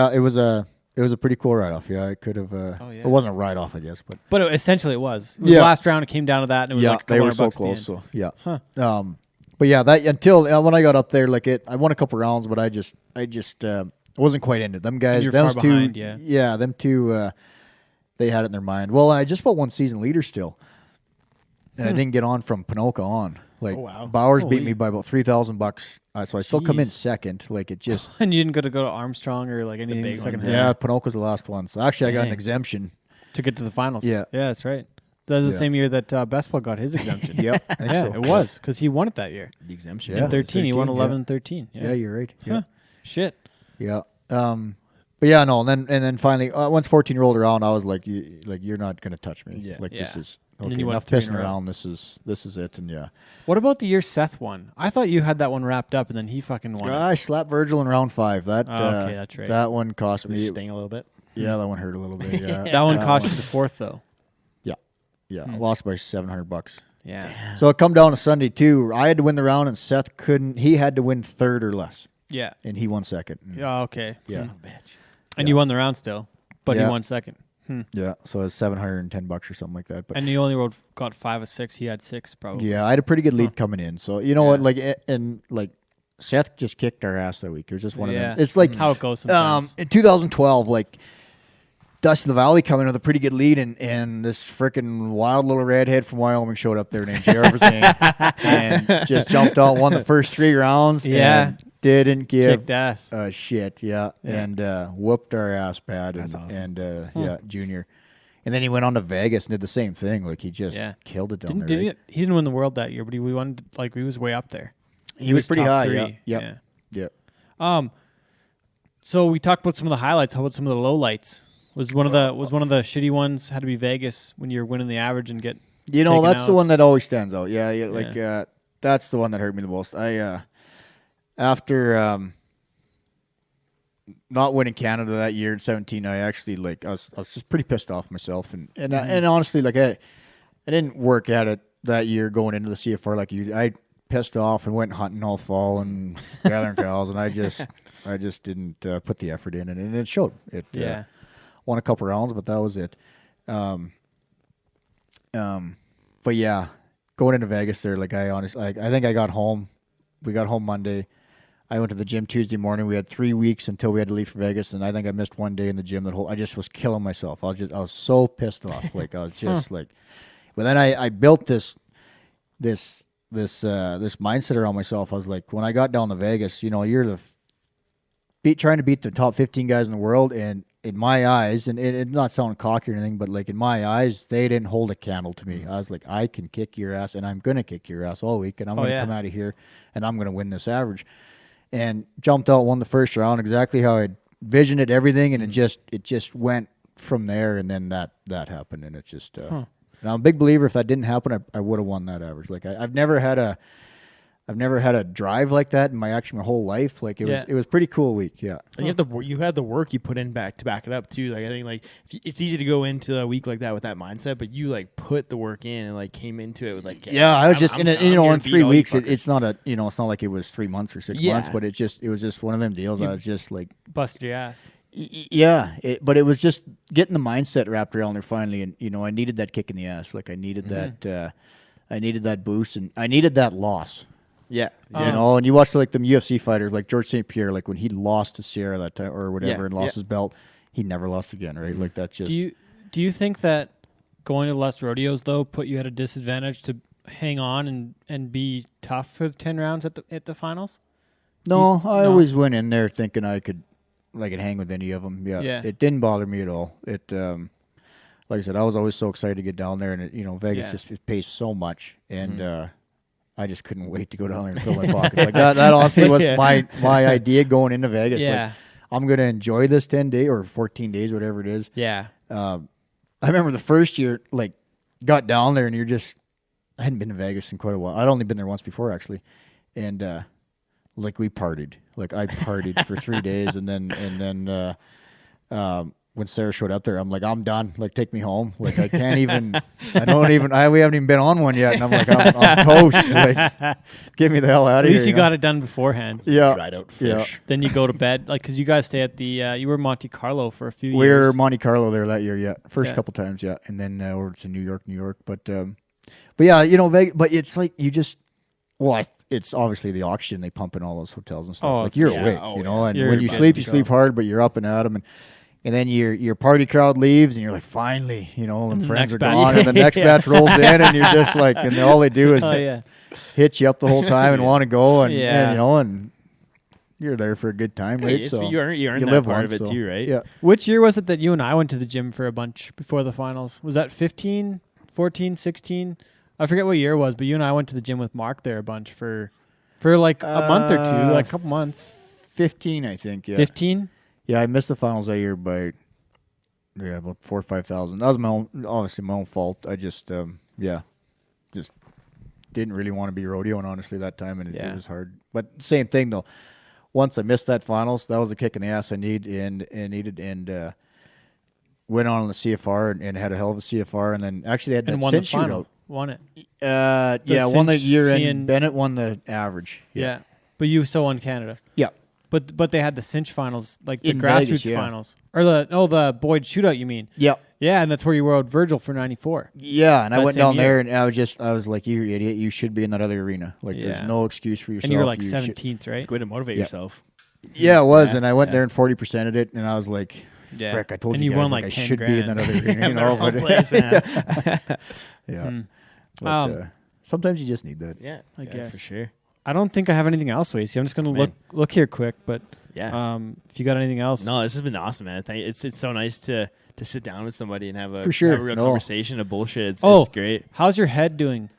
Speaker 4: was a pretty cool ride off. Yeah, it could have. It wasn't a ride off, I guess, but
Speaker 1: essentially it was. It was last round. It came down to that, and it was like a
Speaker 4: they were so
Speaker 1: $200
Speaker 4: close. So yeah.
Speaker 1: Huh.
Speaker 4: But yeah, that until when I got up there, like I won a couple rounds, but I just wasn't quite into it. Them guys.
Speaker 1: You're
Speaker 4: Them
Speaker 1: far
Speaker 4: two.
Speaker 1: behind,
Speaker 4: yeah, them two. They had it in their mind. Well, I just bought one season leader still, and I didn't get on from Ponoka on. Like, Bowers beat me by about $3,000, so I still come in second. Like, it just
Speaker 1: and you didn't go to Armstrong or like anything.
Speaker 5: big
Speaker 1: Second
Speaker 5: ones,
Speaker 4: yeah, Ponoka's the last one. So actually, I got an exemption
Speaker 1: to get to the finals.
Speaker 4: Yeah,
Speaker 1: that's right. That was the same year that Bestball got his exemption.
Speaker 4: Yep, I think so.
Speaker 1: It was because he won it that year.
Speaker 5: The exemption.
Speaker 1: In 13, he won 11 and 13.
Speaker 4: Yeah, you're right. Yeah,
Speaker 1: shit.
Speaker 4: Yeah. But yeah, no, and then finally, once 14 rolled around, I was like, you're not gonna touch me.
Speaker 1: Yeah.
Speaker 4: Like this is
Speaker 1: And
Speaker 4: okay.
Speaker 1: then you went
Speaker 4: Enough
Speaker 1: 3
Speaker 4: pissing
Speaker 1: in a row.
Speaker 4: around. This is it. And yeah.
Speaker 1: What about the year Seth won? I thought you had that one wrapped up, and then he fucking won.
Speaker 4: I slapped Virgil in round 5. That
Speaker 1: okay, that's right.
Speaker 4: That one cost me
Speaker 5: Sting a little bit.
Speaker 4: Yeah, that one hurt a little bit. Yeah.
Speaker 1: That one cost you the 4th though.
Speaker 4: Yeah, I lost by $700.
Speaker 1: Yeah. Damn.
Speaker 4: So it come down to Sunday too. I had to win the round, and Seth couldn't. He had to win 3rd or less.
Speaker 1: Yeah.
Speaker 4: And he won 2nd.
Speaker 1: Oh, okay.
Speaker 4: Yeah.
Speaker 1: Bitch. And you won the round still, but he won 2nd.
Speaker 4: Yeah, so it's $710 or something like that. But
Speaker 1: and he only got 5 of 6. He had 6 probably.
Speaker 4: Yeah, I had a pretty good lead coming in. So you know what, like Seth just kicked our ass that week. It was just one of them. It's like
Speaker 1: how it goes sometimes.
Speaker 4: In 2012, like Dusty the Valley coming with a pretty good lead, and this freaking wild little redhead from Wyoming showed up there named J.R. and just jumped out, won the first 3 rounds.
Speaker 1: Yeah.
Speaker 4: And didn't give
Speaker 1: kicked ass.
Speaker 4: Shit. Yeah. And whooped our ass bad.
Speaker 5: That's awesome.
Speaker 4: And junior. And then he went on to Vegas and did the same thing. Like, he just killed it down there.
Speaker 1: He didn't win the world that year, but he won. Like, he was way up there.
Speaker 4: He was pretty high.
Speaker 1: 3.
Speaker 4: Yeah.
Speaker 1: So we talked about some of the highlights. How about some of the lowlights? Was one of the shitty ones had to be Vegas when you're winning the average and get
Speaker 4: that's out. The one that always stands out. Yeah. That's the one that hurt me the most. After not winning Canada that year in 17, I actually I was just pretty pissed off myself, and honestly, like I didn't work at it that year going into the CFR like usually. I pissed off and went hunting all fall and gathering cows, and I just didn't put the effort in, and it showed. Won a couple rounds, but that was it. But yeah, going into Vegas there, like I think I got home. We got home Monday. I went to the gym Tuesday morning. We had 3 weeks until we had to leave for Vegas, and I think I missed 1 day in the gym. I just was killing myself. I was so pissed off. Like, I was just like, but then I built this mindset around myself. I was like, when I got down to Vegas, you're trying to beat the top 15 guys in the world, and in my eyes, and it not sounding cocky or anything, but like in my eyes, they didn't hold a candle to me. I was like, I can kick your ass, and I'm gonna kick your ass all week, and I'm gonna come out of here, and I'm gonna win this average. And jumped out, won the first round, exactly how I visioned it, everything, and it just went from there, and then that happened, and it just. And I'm a big believer. If that didn't happen, I would have won that average. Like I've never had a drive like that in my whole life. Like it was pretty cool week. Yeah.
Speaker 5: And you had the work you put in back to back it up too. Like I think it's easy to go into a week like that with that mindset, but you put the work in and came into it with
Speaker 4: I was just in 3 weeks. It's not it's not like it was 3 months or 6 months, but it was just one of them deals. I was just like
Speaker 1: busted your ass.
Speaker 4: Yeah, but it was just getting the mindset wrapped around there finally, and I needed that kick in the ass. Like I needed that, I needed that boost, and I needed that loss.
Speaker 5: Yeah.
Speaker 4: You know, and you watch like them UFC fighters like George St. Pierre, like when he lost to Sierra that time or whatever and lost his belt, he never lost again, right? Like that's just.
Speaker 1: Do you think that going to less rodeos though put you at a disadvantage to hang on and be tough for the 10 rounds at the finals?
Speaker 4: No, I always went in there thinking I could hang with any of them.
Speaker 1: Yeah.
Speaker 4: It didn't bother me at all. It like I said, I was always so excited to get down there, and it, Vegas just it pays so much, and I just couldn't wait to go down there and fill my pockets. Like that honestly was my idea going into Vegas.
Speaker 1: Yeah.
Speaker 4: Like, I'm gonna enjoy this 10 day or 14 days, whatever it is.
Speaker 1: Yeah.
Speaker 4: I remember the first year, like, got down there, and I hadn't been to Vegas in quite a while. I'd only been there once before actually, and like we partied. Like I partied for 3 days, and then when Sarah showed up there, I'm like, I'm done. Like, take me home. Like, I can't even. we haven't even been on one yet, and I'm like, I'm toast. Like, get me the hell out of here.
Speaker 1: At least you got it done beforehand.
Speaker 4: Yeah,
Speaker 5: dried out fish.
Speaker 4: Yeah.
Speaker 1: Then you go to bed, like, because you guys stay at the. You were Monte Carlo for a few years.
Speaker 4: We were Monte Carlo there that year, yeah. First couple times, yeah, and then over to New York. But yeah, Vegas. But it's like you just. Well, it's obviously the oxygen they pump in all those hotels and stuff.
Speaker 1: Oh,
Speaker 4: like you're awake, and when you sleep, you sleep hard, but you're up and at 'em, and then your party crowd leaves, and you're like, finally, and friends are gone, and the next batch rolls in, and you're just like, and all they do is hit you up the whole time and want to go, and and you're there for a good time, right?
Speaker 5: So you earn
Speaker 4: you
Speaker 5: that
Speaker 4: live
Speaker 5: part of it too, right?
Speaker 4: Yeah.
Speaker 1: Which year was it that you and I went to the gym for a bunch before the finals? Was that 15, 14, 16? I forget what year it was, but you and I went to the gym with Mark there a bunch for like a month or two, like a couple months.
Speaker 4: 15, I think. Yeah.
Speaker 1: 15.
Speaker 4: Yeah, I missed the finals that year by about 4,000 or 5,000. That was obviously my own fault. I just just didn't really want to be rodeoing honestly that time, and it was hard. But same thing though. Once I missed that finals, that was a kick in the ass I needed, and went on the CFR and had a hell of a CFR, and then actually had that cinch shootout.
Speaker 1: Won it.
Speaker 4: Won the year, and Bennett won the average.
Speaker 1: Yeah. But you still won Canada.
Speaker 4: Yeah.
Speaker 1: But they had the cinch finals, like the
Speaker 4: in
Speaker 1: grassroots
Speaker 4: Vegas,
Speaker 1: finals. Or the Boyd shootout, you mean?
Speaker 4: Yeah.
Speaker 1: Yeah, and that's where you rode Virgil for 94.
Speaker 4: Yeah, and I went down there, and I was like, you idiot, you should be in that other arena. Like, there's no excuse for yourself.
Speaker 1: And you were like 17th, right?
Speaker 5: Way to motivate yourself.
Speaker 4: Yeah, it was, and I went there and 40%ed it, and I was like, frick, I told
Speaker 1: and
Speaker 4: you guys
Speaker 1: won
Speaker 4: like I
Speaker 1: 10
Speaker 4: should
Speaker 1: grand.
Speaker 4: be in that other arena. Yeah. But, sometimes you just need that.
Speaker 5: Yeah,
Speaker 1: I guess
Speaker 5: for sure.
Speaker 1: I don't think I have anything else, Wacey. I'm just gonna look here quick, but if you got anything else,
Speaker 5: no, this has been awesome, man. It's so nice to sit down with somebody and have a real conversation of bullshit. It's great.
Speaker 1: How's your head doing?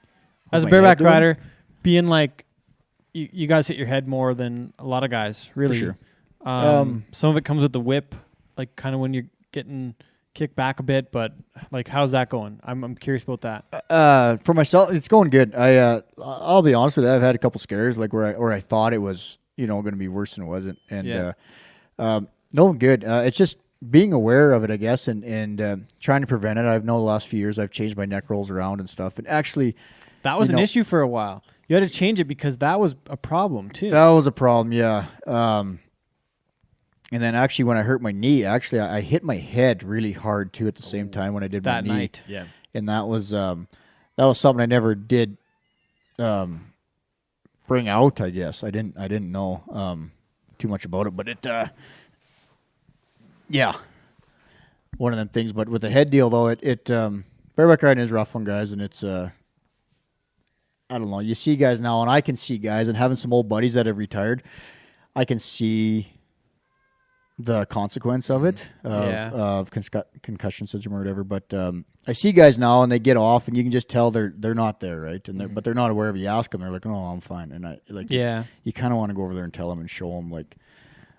Speaker 1: As a bareback rider, being like you guys hit your head more than a lot of guys, really.
Speaker 4: For
Speaker 1: sure. Some of it comes with the whip, like kind of when you're getting kicked back a bit, but like how's that going? I'm curious about that.
Speaker 4: For myself, it's going good. I'll be honest with you, I've had a couple scares like where I thought it was going to be worse than it wasn't, and no, good. It's just being aware of it, I guess, and trying to prevent it. I've known the last few years I've changed my neck rolls around and stuff, and actually
Speaker 1: that was an issue for a while. You had to change it because that was a problem too.
Speaker 4: That was a problem, yeah. And then actually when I hurt my knee, I hit my head really hard too at the same time when I did my knee. That
Speaker 1: night.
Speaker 5: Yeah.
Speaker 4: And that was something I never did bring out, I guess. I didn't know too much about it, but it one of them things. But with the head deal though, it bareback riding is a rough one, guys, and it's I don't know. You see guys now, and I can see guys, and having some old buddies that have retired, I can see the consequence of it, of concussion syndrome or whatever. But I see guys now, and they get off, and you can just tell they're not there, right? And but they're not aware of it. You ask them, they're like, "Oh, I'm fine." And you kind of want to go over there and tell them and show them, like,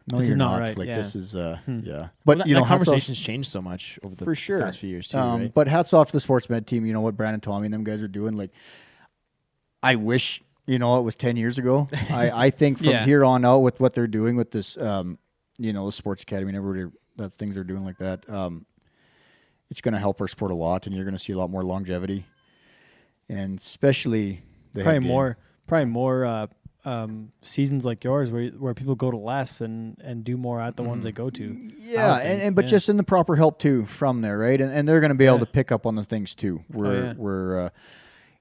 Speaker 4: "No,
Speaker 1: this
Speaker 4: you're
Speaker 1: is not
Speaker 4: not.
Speaker 1: right."
Speaker 4: Like this is, yeah.
Speaker 5: But that conversation's changed so much over the past few years too. Right?
Speaker 4: But hats off to the sports med team. You know what Brandon, Tommy, and them guys are doing. Like, I wish it was 10 years ago. I think from here on out with what they're doing with this. The sports academy and everybody that things they're doing like that, it's going to help our sport a lot, and you're going to see a lot more longevity, and especially
Speaker 1: probably more seasons like yours where people go to less and do more at the ones they go to.
Speaker 4: Yeah, but just in the proper help too from there, right? And they're going to be able to pick up on the things too. Where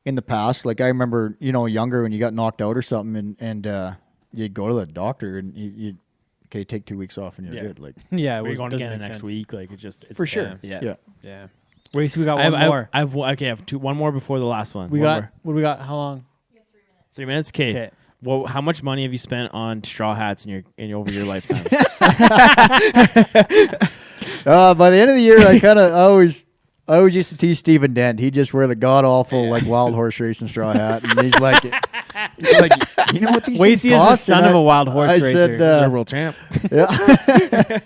Speaker 4: in the past. Like I remember, younger when you got knocked out or something, and you'd go to the doctor and you take 2 weeks off and you're good. Like
Speaker 5: we're going again the next week. Like it's
Speaker 4: for sure.
Speaker 5: Yeah.
Speaker 1: Wait, so we got one more.
Speaker 5: I have one more before the last one.
Speaker 1: What do we got? How long?
Speaker 5: 3 minutes. Okay. Well, how much money have you spent on straw hats over your lifetime?
Speaker 4: By the end of the year, I always used to tease Stephen Dent. He'd just wear the god awful wild horse racing straw hat, and he's like, you know what these
Speaker 1: things
Speaker 4: cost?
Speaker 1: Wacey is the son of a wild horse racer.
Speaker 5: He's a world champ.
Speaker 4: Yeah,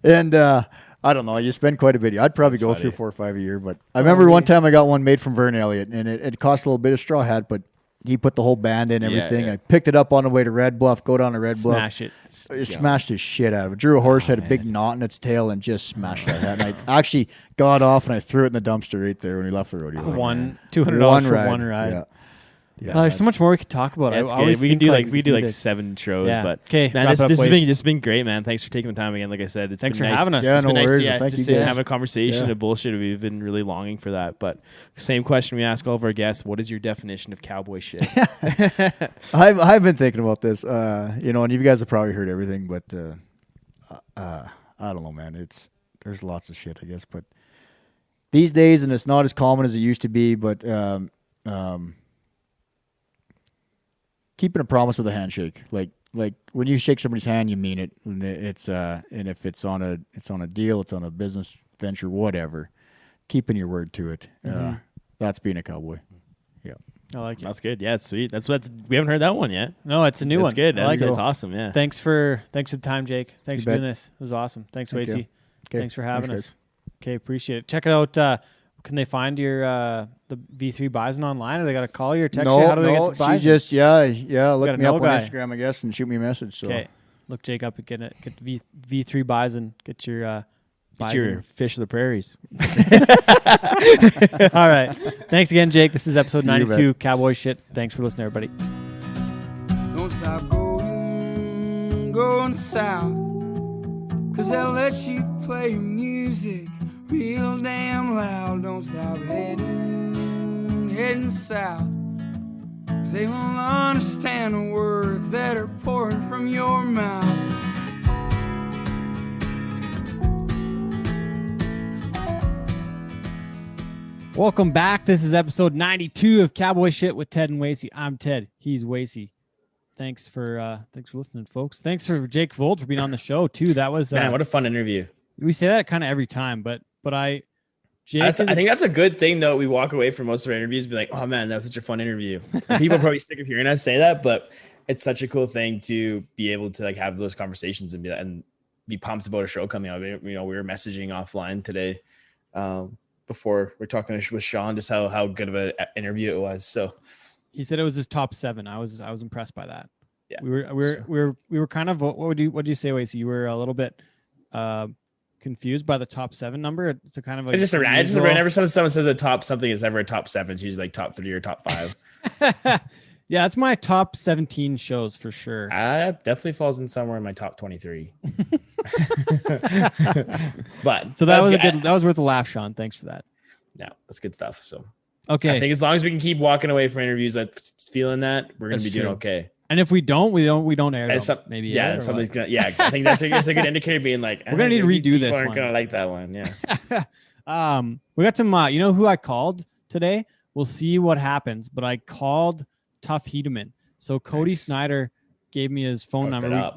Speaker 4: and I don't know. You spend quite a bit. I'd probably go through 4 or 5 a year, but I remember one time I got one made from Vern Elliott, and it cost a little bit of straw hat, but he put the whole band in everything. I picked it up on the way to Red Bluff, go down to Red Bluff.
Speaker 5: Smash it.
Speaker 4: It smashed his shit out of it. Drew a horse, had a big knot in its tail, and just smashed that hat. And I actually got off and I threw it in the dumpster right there when we left the rodeo.
Speaker 1: $200 for one ride. Yeah, there's so much more we could talk about.
Speaker 5: We can do like 7 shows, but
Speaker 1: okay,
Speaker 5: man, this has been great, man. Thanks for taking the time again. Like I said,
Speaker 1: thanks
Speaker 5: for
Speaker 1: having us.
Speaker 4: Yeah,
Speaker 5: it's
Speaker 4: no
Speaker 5: been
Speaker 4: worries.
Speaker 5: Nice,
Speaker 4: Thank you
Speaker 5: just
Speaker 4: guys.
Speaker 5: have a conversation of bullshit. We've been really longing for that. But same question we ask all of our guests: what is your definition of cowboy shit?
Speaker 4: I've been thinking about this, and you guys have probably heard everything, but I don't know, man. There's lots of shit, I guess, but these days, and it's not as common as it used to be, but keeping a promise with a handshake, like when you shake somebody's hand, you mean it. And and if it's on a deal, it's on a business venture, whatever. Keeping your word to it. That's being a cowboy. Yeah,
Speaker 5: I like it. That's good. Yeah, it's sweet. We haven't heard that one yet.
Speaker 1: No, it's a new one.
Speaker 5: It's good.
Speaker 1: I like it.
Speaker 5: It's awesome. Yeah.
Speaker 1: Thanks for the time, Jake. Thanks for doing this. It was awesome. Thanks, Wacey. Thanks for having us. Okay, appreciate it. Check it out. Can they find your the V3 Bison online, or they got to call you or text you? How do they get the Bison?
Speaker 4: She just look me up on Instagram, I guess, and shoot me a message. So.
Speaker 1: Okay, look Jake up and get V3 Bison. Get your
Speaker 5: Bison. Your fish of the prairies.
Speaker 1: All right, thanks again, Jake. This is episode 92, Cowboy Shit. Thanks for listening, everybody.
Speaker 6: Don't stop going south, 'cause they'll let you play your music real damn loud. Don't stop heading south, 'cause they won't understand the words that are pouring from your mouth.
Speaker 1: Welcome back. This is episode 92 of Cowboy Shit with Ted and Wacey. I'm Ted. He's Wacey. Thanks for listening, folks. Thanks for Jake Vold for being on the show too. That was
Speaker 2: man, what a fun interview.
Speaker 1: We say that kind of every time, but I think
Speaker 2: that's a good thing though. We walk away from most of our interviews and be like, oh man, that was such a fun interview. And people probably sick of hearing us say that, but it's such a cool thing to be able to have those conversations and be pumped about a show coming out. We were messaging offline today before we're talking with Sean, just how good of an interview it was. So
Speaker 1: he said it was his top 7. I was impressed by that. Yeah, we were kind of what would you say, Wacey? You were a little bit confused by the top 7 number. It's a kind of
Speaker 2: it's just whenever someone says a top something is ever a top 7, it's usually like top 3 or top 5.
Speaker 1: Yeah, it's my top 17 shows for sure.
Speaker 2: Definitely falls in somewhere in my top 23. But
Speaker 1: so that was worth a laugh, Sean. Thanks for that.
Speaker 2: Yeah, that's good stuff. So
Speaker 1: okay,
Speaker 2: I think as long as we can keep walking away from interviews like feeling that, we're gonna be doing okay.
Speaker 1: And if we don't air them.
Speaker 2: Maybe something's gonna. Yeah, I think that's a good indicator. Being like,
Speaker 1: we're gonna need to redo this.
Speaker 2: Aren't gonna like that one. Yeah.
Speaker 1: We got some. You know who I called today? We'll see what happens. But I called Tough Hedeman. So Cody Snyder gave me his phone number.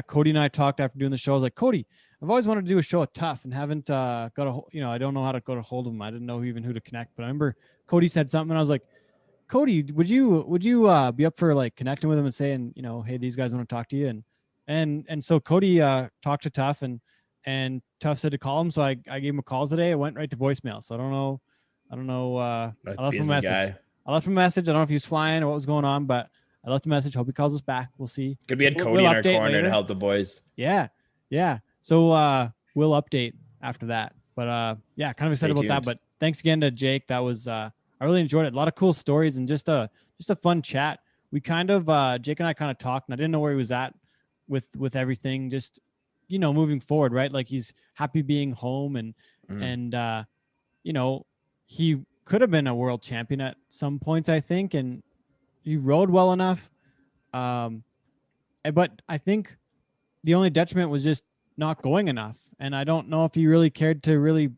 Speaker 1: Cody and I talked after doing the show. I was like, Cody, I've always wanted to do a show at Tough and haven't got I don't know how to go to hold of him. I didn't know who to connect. But I remember Cody said something, and I was like, Cody, would you be up for connecting with him and saying, hey, these guys want to talk to you? And so Cody talked to Tough and Tough said to call him. So I gave him a call today. It went right to voicemail. So I don't know. I left him a message. I don't know if he was flying or what was going on, but I left a message. Hope he calls us back. We'll see.
Speaker 2: Could be Cody in our corner later to help the boys.
Speaker 1: Yeah. So we'll update after that. But kind of excited about that. But thanks again to Jake. That was I really enjoyed it. A lot of cool stories and just a fun chat. We kind of Jake and I kind of talked, and I didn't know where he was at with everything. Just moving forward, right? Like he's happy being home, and he could have been a world champion at some points, I think, and he rode well enough. But I think the only detriment was just not going enough. And I don't know if he really cared to really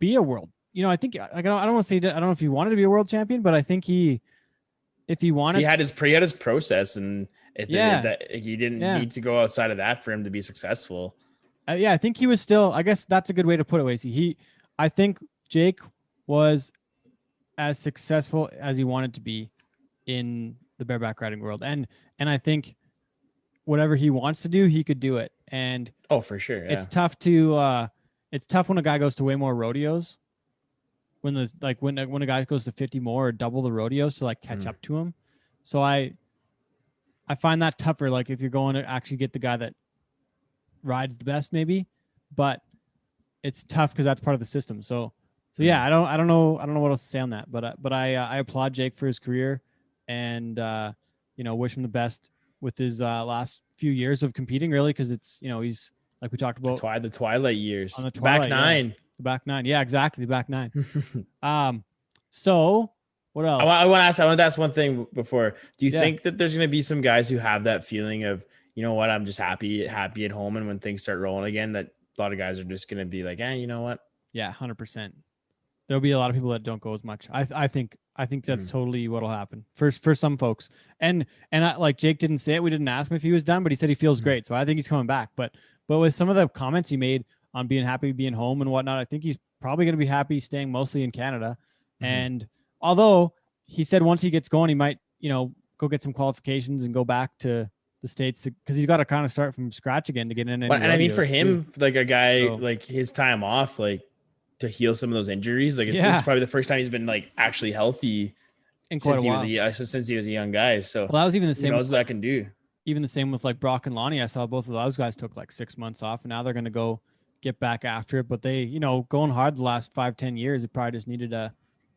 Speaker 1: be a world. I think I don't want to say that, I don't know if he wanted to be a world champion, but I think if he wanted,
Speaker 2: he had his process, and he didn't need to go outside of that for him to be successful.
Speaker 1: I think he was still. I guess that's a good way to put it, Wacey. I think Jake was as successful as he wanted to be in the bareback riding world, and I think whatever he wants to do, he could do it. And
Speaker 2: for sure,
Speaker 1: it's tough to it's tough when a guy goes to way more rodeos. When a guy goes to 50 more or double the rodeos to catch up to him. So I find that tougher. Like if you're going to actually get the guy that rides the best, maybe, but it's tough because that's part of the system. So yeah, I don't know what else to say on that, but I applaud Jake for his career, and wish him the best with his last few years of competing, really, because it's he's like we talked about
Speaker 2: the twilight years
Speaker 1: on the twilight,
Speaker 2: back nine.
Speaker 1: Yeah. The back nine. Yeah, exactly. The back nine. So what else?
Speaker 2: I want to ask one thing before. Do you think that there's going to be some guys who have that feeling of, you know what, I'm just happy at home, and when things start rolling again, that a lot of guys are just going to be like, you know what?
Speaker 1: Yeah, 100%. There'll be a lot of people that don't go as much. I think that's totally what'll happen for some folks. And like Jake didn't say it. We didn't ask him if he was done, but he said he feels great. So I think he's coming back. But with some of the comments he made on being happy being home and whatnot, I think he's probably going to be happy staying mostly in Canada. And although he said once he gets going, he might, go get some qualifications and go back to the States because he's got to kind of start from scratch again to get in.
Speaker 2: And I mean, for him, like a guy like his time off, like to heal some of those injuries, like this is probably the first time he's been like actually healthy
Speaker 1: in quite a while.
Speaker 2: Since he was a young guy. So
Speaker 1: that was even the same.
Speaker 2: Who knows what that can do?
Speaker 1: Even the same with like Brock and Lonnie. I saw both of those guys took like 6 months off, and now they're going to go get back after it. But they, going hard the last 5-10 years, it probably just needed a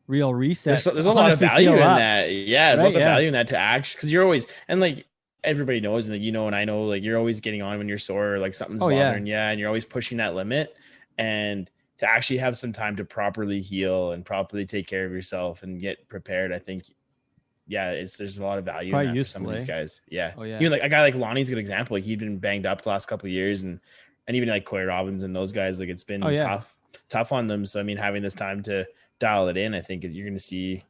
Speaker 1: real reset.
Speaker 2: There's a lot of value in that. Yeah, there's a lot of value in that to act, because you're always, and like everybody knows, and and I know, like you're always getting on when you're sore or like something's bothering you, and you're always pushing that limit. And to actually have some time to properly heal and properly take care of yourself and get prepared, I think, there's a lot of value in that for some of these guys. Yeah. Oh, yeah. Even like a guy like Lonnie's a good example. Like he'd been banged up the last couple of years, and even like Coy Robbins and those guys, like it's been tough on them. So I mean, having this time to dial it in, I think you're going to see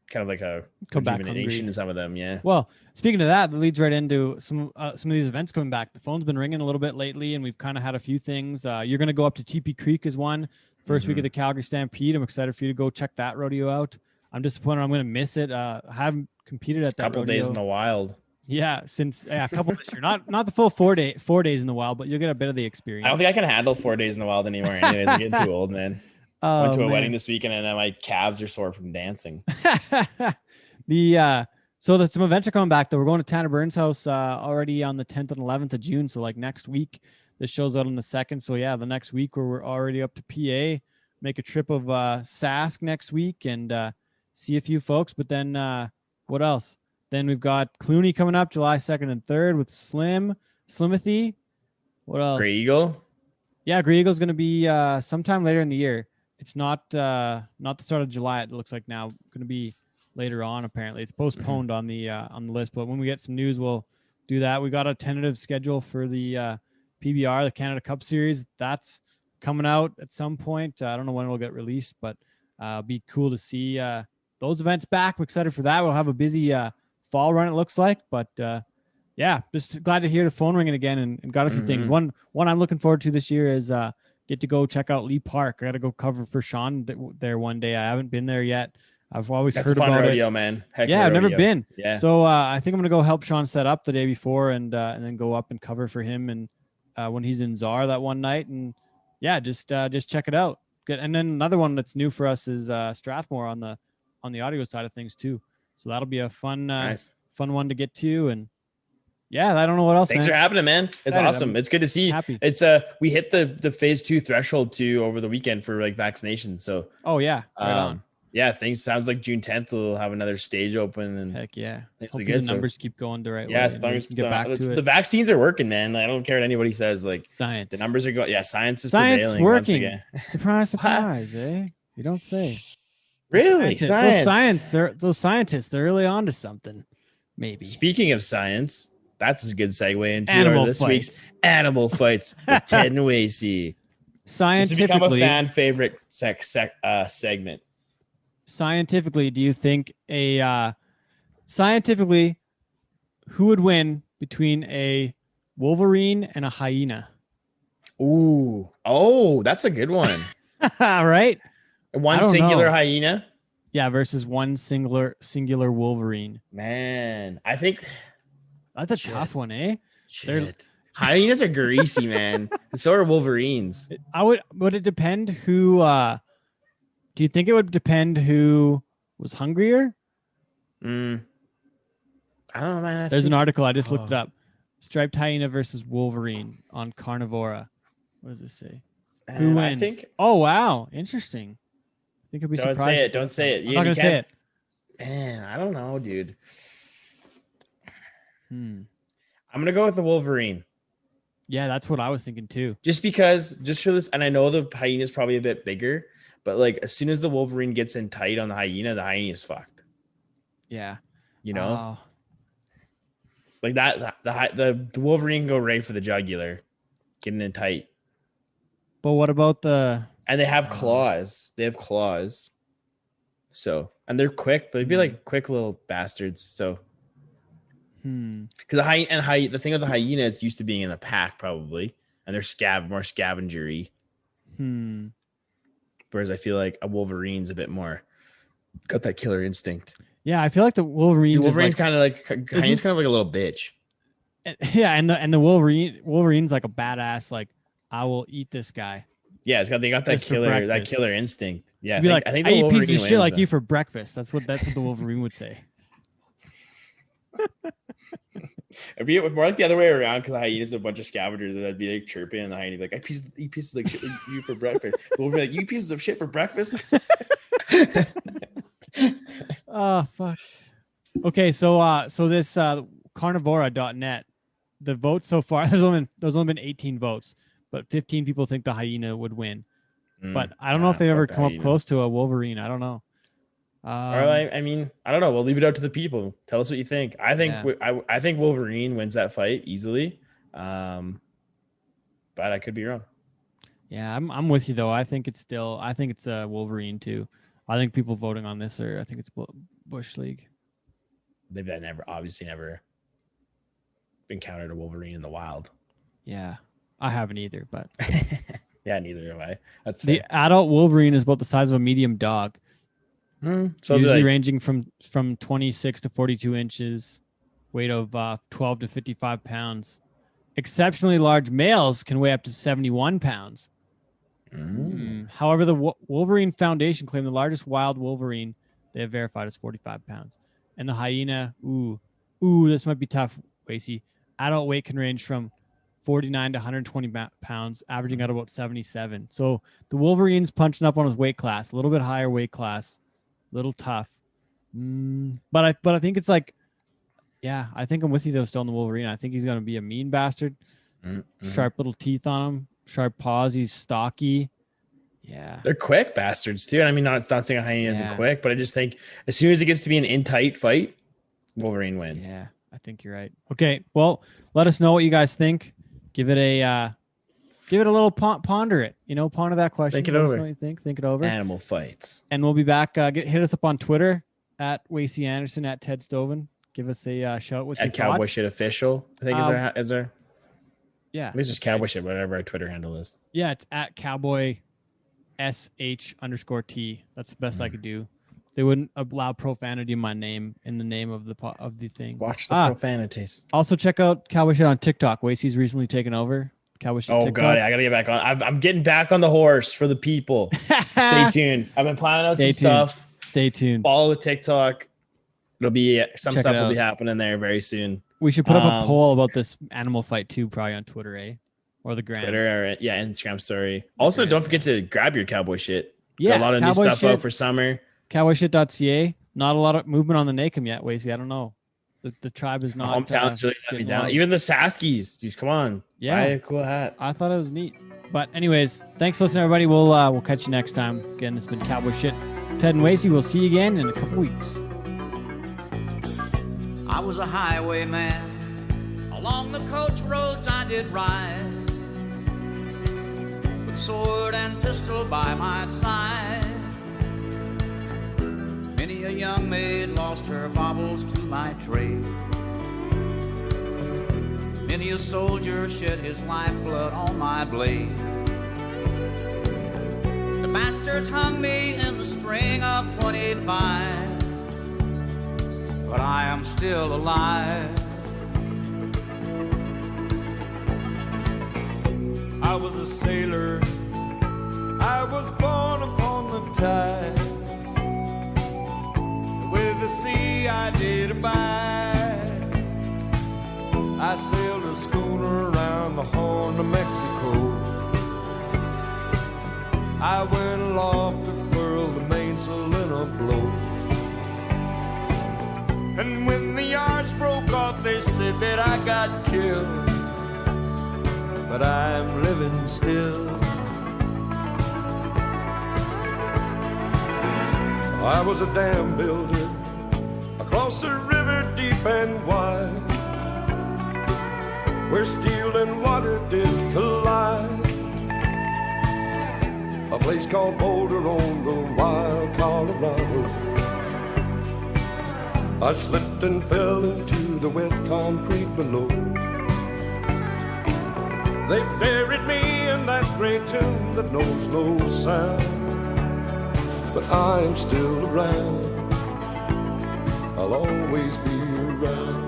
Speaker 2: kind of like a rejuvenation in some of them. Yeah.
Speaker 1: Well, speaking of that leads right into some of these events coming back. The phone's been ringing a little bit lately, and we've kind of had a few things. You're going to go up to TP Creek as one first week of the Calgary Stampede. I'm excited for you to go check that rodeo out. I'm disappointed I'm going to miss it. I haven't competed at that
Speaker 2: couple
Speaker 1: rodeo.
Speaker 2: Days in the wild.
Speaker 1: Yeah, since a couple this year, not the full 4 days in the wild, but you'll get a bit of the experience.
Speaker 2: I don't think I can handle 4 days in the wild anymore. Anyways, I'm getting too old, man. Went to a wedding this weekend, and my calves are sore from dancing.
Speaker 1: Some events are coming back though. We're going to Tanner Burns' house already on the 10th and 11th of June. So like next week, this show's out on the 2nd. So yeah, the next week we're already up to PA. Make a trip of Sask next week and see a few folks. But then what else? Then we've got Clooney coming up July 2nd and 3rd with Slimothy. What else?
Speaker 2: Grey Eagle.
Speaker 1: Yeah, Grey Eagle's going to be sometime later in the year. It's not the start of July. It looks like now going to be later on. Apparently, it's postponed on the list. But when we get some news, we'll do that. We got a tentative schedule for the PBR, the Canada Cup Series. That's coming out at some point. I don't know when it'll get released, but be cool to see those events back. We're excited for that. We'll have a busy fall run, it looks like. But yeah, just glad to hear the phone ringing again and got a few things. One I'm looking forward to this year is get to go check out Lee Park. I got to go cover for Sean there one day. I haven't been there yet. I've always heard about
Speaker 2: rodeo,
Speaker 1: it.
Speaker 2: Man.
Speaker 1: I've never been. Yeah. So I think I'm gonna go help Sean set up the day before and then go up and cover for him and when he's in Czar that one night, and yeah, just check it out. Good. And then another one that's new for us is Strathmore on the audio side of things too. So that'll be a fun one to get to. And yeah, I don't know what else.
Speaker 2: Things are happening, man. It's awesome. It's good to see.
Speaker 1: Happy.
Speaker 2: It's we hit the phase 2 threshold too over the weekend for like vaccinations. So
Speaker 1: right on.
Speaker 2: Yeah, things sounds like June 10th we'll have another stage open, and
Speaker 1: heck yeah, hopefully the numbers keep going the right way.
Speaker 2: As long as get back to it. The vaccines are working, man. Like, I don't care what anybody says. Like
Speaker 1: science,
Speaker 2: the numbers are going. Yeah, science is prevailing
Speaker 1: working.
Speaker 2: Once again.
Speaker 1: Surprise, surprise, eh? You don't say.
Speaker 2: Really?
Speaker 1: Those scientists, they're really onto something. Maybe.
Speaker 2: Speaking of science, that's a good segue into this week's Animal Fights with Ted and Wacey.
Speaker 1: Scientifically,
Speaker 2: this has become a fan favorite segment.
Speaker 1: Scientifically, do you think scientifically, who would win between a wolverine and a hyena?
Speaker 2: Ooh. Oh, that's a good one.
Speaker 1: Right?
Speaker 2: One singular hyena?
Speaker 1: Yeah, versus one singular wolverine.
Speaker 2: Man, I think
Speaker 1: that's a tough one, eh?
Speaker 2: Hyenas are greasy, man. And so are wolverines.
Speaker 1: Would it depend who do you think it would depend who was hungrier?
Speaker 2: I don't know, man.
Speaker 1: There's an article I just looked it up. Striped hyena versus wolverine on Carnivora. What does it say? Who wins? Oh wow, interesting. I think it'd be surprising.
Speaker 2: Don't say it.
Speaker 1: I'm not gonna say it.
Speaker 2: Man, I don't know, dude. I'm gonna go with the wolverine.
Speaker 1: Yeah, that's what I was thinking too.
Speaker 2: Just for this, and I know the hyena is probably a bit bigger, but like as soon as the wolverine gets in tight on the hyena is fucked.
Speaker 1: Yeah,
Speaker 2: you know, like that. The wolverine can go right for the jugular, getting in tight.
Speaker 1: But what about
Speaker 2: And they have claws. So, and they're quick, but it'd be like quick little bastards. So, because the thing with the hyena, it's used to being in a pack probably, and they're more scavengery. Whereas I feel like a wolverine's a bit more got that killer instinct.
Speaker 1: Yeah, I feel like the wolverine's
Speaker 2: kind of like hyena's kind of like a little bitch.
Speaker 1: Yeah, and the wolverine's like a badass. Like, I will eat this guy.
Speaker 2: Yeah, they got that killer instinct. Yeah,
Speaker 1: I think I eat pieces of shit like you for breakfast. That's what the Wolverine would say.
Speaker 2: It'd be more like the other way around because the hyena's a bunch of scavengers that'd be like chirping, and the hyena be like, I eat pieces like shit like you for breakfast. The Wolverine like, you pieces of shit for breakfast.
Speaker 1: Oh fuck. Okay, so this carnivora.net, the votes so far, there's only been 18 votes, but 15 people think the hyena would win. But I don't know if they ever come up close to a wolverine. I don't know.
Speaker 2: I mean, I don't know. We'll leave it up to the people. Tell us what you think. I think Wolverine wins that fight easily, but I could be wrong.
Speaker 1: Yeah, I'm with you though. I think it's a Wolverine too. I think people voting on this I think it's Bush League.
Speaker 2: They've obviously never encountered a Wolverine in the wild.
Speaker 1: Yeah, I haven't either, but
Speaker 2: yeah, neither have I. That's
Speaker 1: the adult Wolverine is about the size of a medium dog.
Speaker 2: So
Speaker 1: usually ranging from 26 to 42 inches, weight of 12 to 55 pounds. Exceptionally large males can weigh up to 71 pounds. However, the Wolverine Foundation claimed the largest wild Wolverine they have verified is 45 pounds. And the hyena, this might be tough, Wacey. Adult weight can range from 49 to 120 pounds, averaging out about 77. So the Wolverine's punching up on his weight class, a little bit higher weight class, a little tough. But I think it's like, yeah, I think I'm with you though still on the Wolverine. I think he's going to be a mean bastard. Sharp little teeth on him, sharp paws. He's stocky. Yeah.
Speaker 2: They're quick bastards too. And I mean, not saying a hyena isn't quick, but I just think as soon as it gets to be an in-tight fight, Wolverine wins.
Speaker 1: Yeah, I think you're right. Okay, well, let us know what you guys think. Give it a little ponder it. Ponder that question.
Speaker 2: Think it over.
Speaker 1: Let us know what you think. Think it over.
Speaker 2: Animal fights.
Speaker 1: And we'll be back. Hit us up on Twitter at Wacey Anderson, at Ted Stoven. Give us a shout with your thoughts.
Speaker 2: Cowboy Shit Official, I think is there.
Speaker 1: Yeah.
Speaker 2: Maybe it's just Cowboy Shit, whatever our Twitter handle is.
Speaker 1: Yeah, it's at Cowboy sh_T. That's the best I could do. They wouldn't allow profanity in my name, in the name of the thing.
Speaker 2: Watch the profanities.
Speaker 1: Also check out Cowboy Shit on TikTok. Wacey's recently taken over Cowboy Shit TikTok.
Speaker 2: God, I gotta get back on. I'm getting back on the horse for the people. Stay tuned. I've been planning out some stuff.
Speaker 1: Stay tuned.
Speaker 2: Follow the TikTok. It'll be some stuff will be happening there very soon.
Speaker 1: We should put up a poll about this animal fight too, probably on Twitter, or the gram.
Speaker 2: Twitter, or Instagram story. Also, don't forget to grab your Cowboy Shit.
Speaker 1: Yeah,
Speaker 2: got a lot of new stuff out for summer.
Speaker 1: Cowboyshit.ca. Not a lot of movement on the NACM yet, Wacey. I don't know. The tribe is not.
Speaker 2: Hometown's really let me down. Even the Saskies. Jeez, come on.
Speaker 1: Yeah,
Speaker 2: buy a cool hat.
Speaker 1: I thought it was neat. But anyways, thanks for listening, everybody. We'll catch you next time. Again, this has been Cowboy Shit Ted and Wacey, we'll see you again in a couple weeks.
Speaker 7: I was a highwayman. Along the coach roads I did ride, with sword and pistol by my side. Many a young maid lost her baubles to my trade. Many a soldier shed his lifeblood on my blade. The bastards hung me in the spring of 25, but I am still alive.
Speaker 3: I was a sailor, I was born upon the tide. With the sea I did abide. I sailed a schooner around the Horn of Mexico. I went aloft to furl the mainsail in a blow. And when the yards broke off, they said that I got killed. But I'm living still. I was a dam builder across a river deep and wide, where steel and water did collide. A place called Boulder on the wild Colorado. I slipped and fell into the wet concrete below. They buried me in that great tomb that knows no sound. But I am still around. I'll always be around.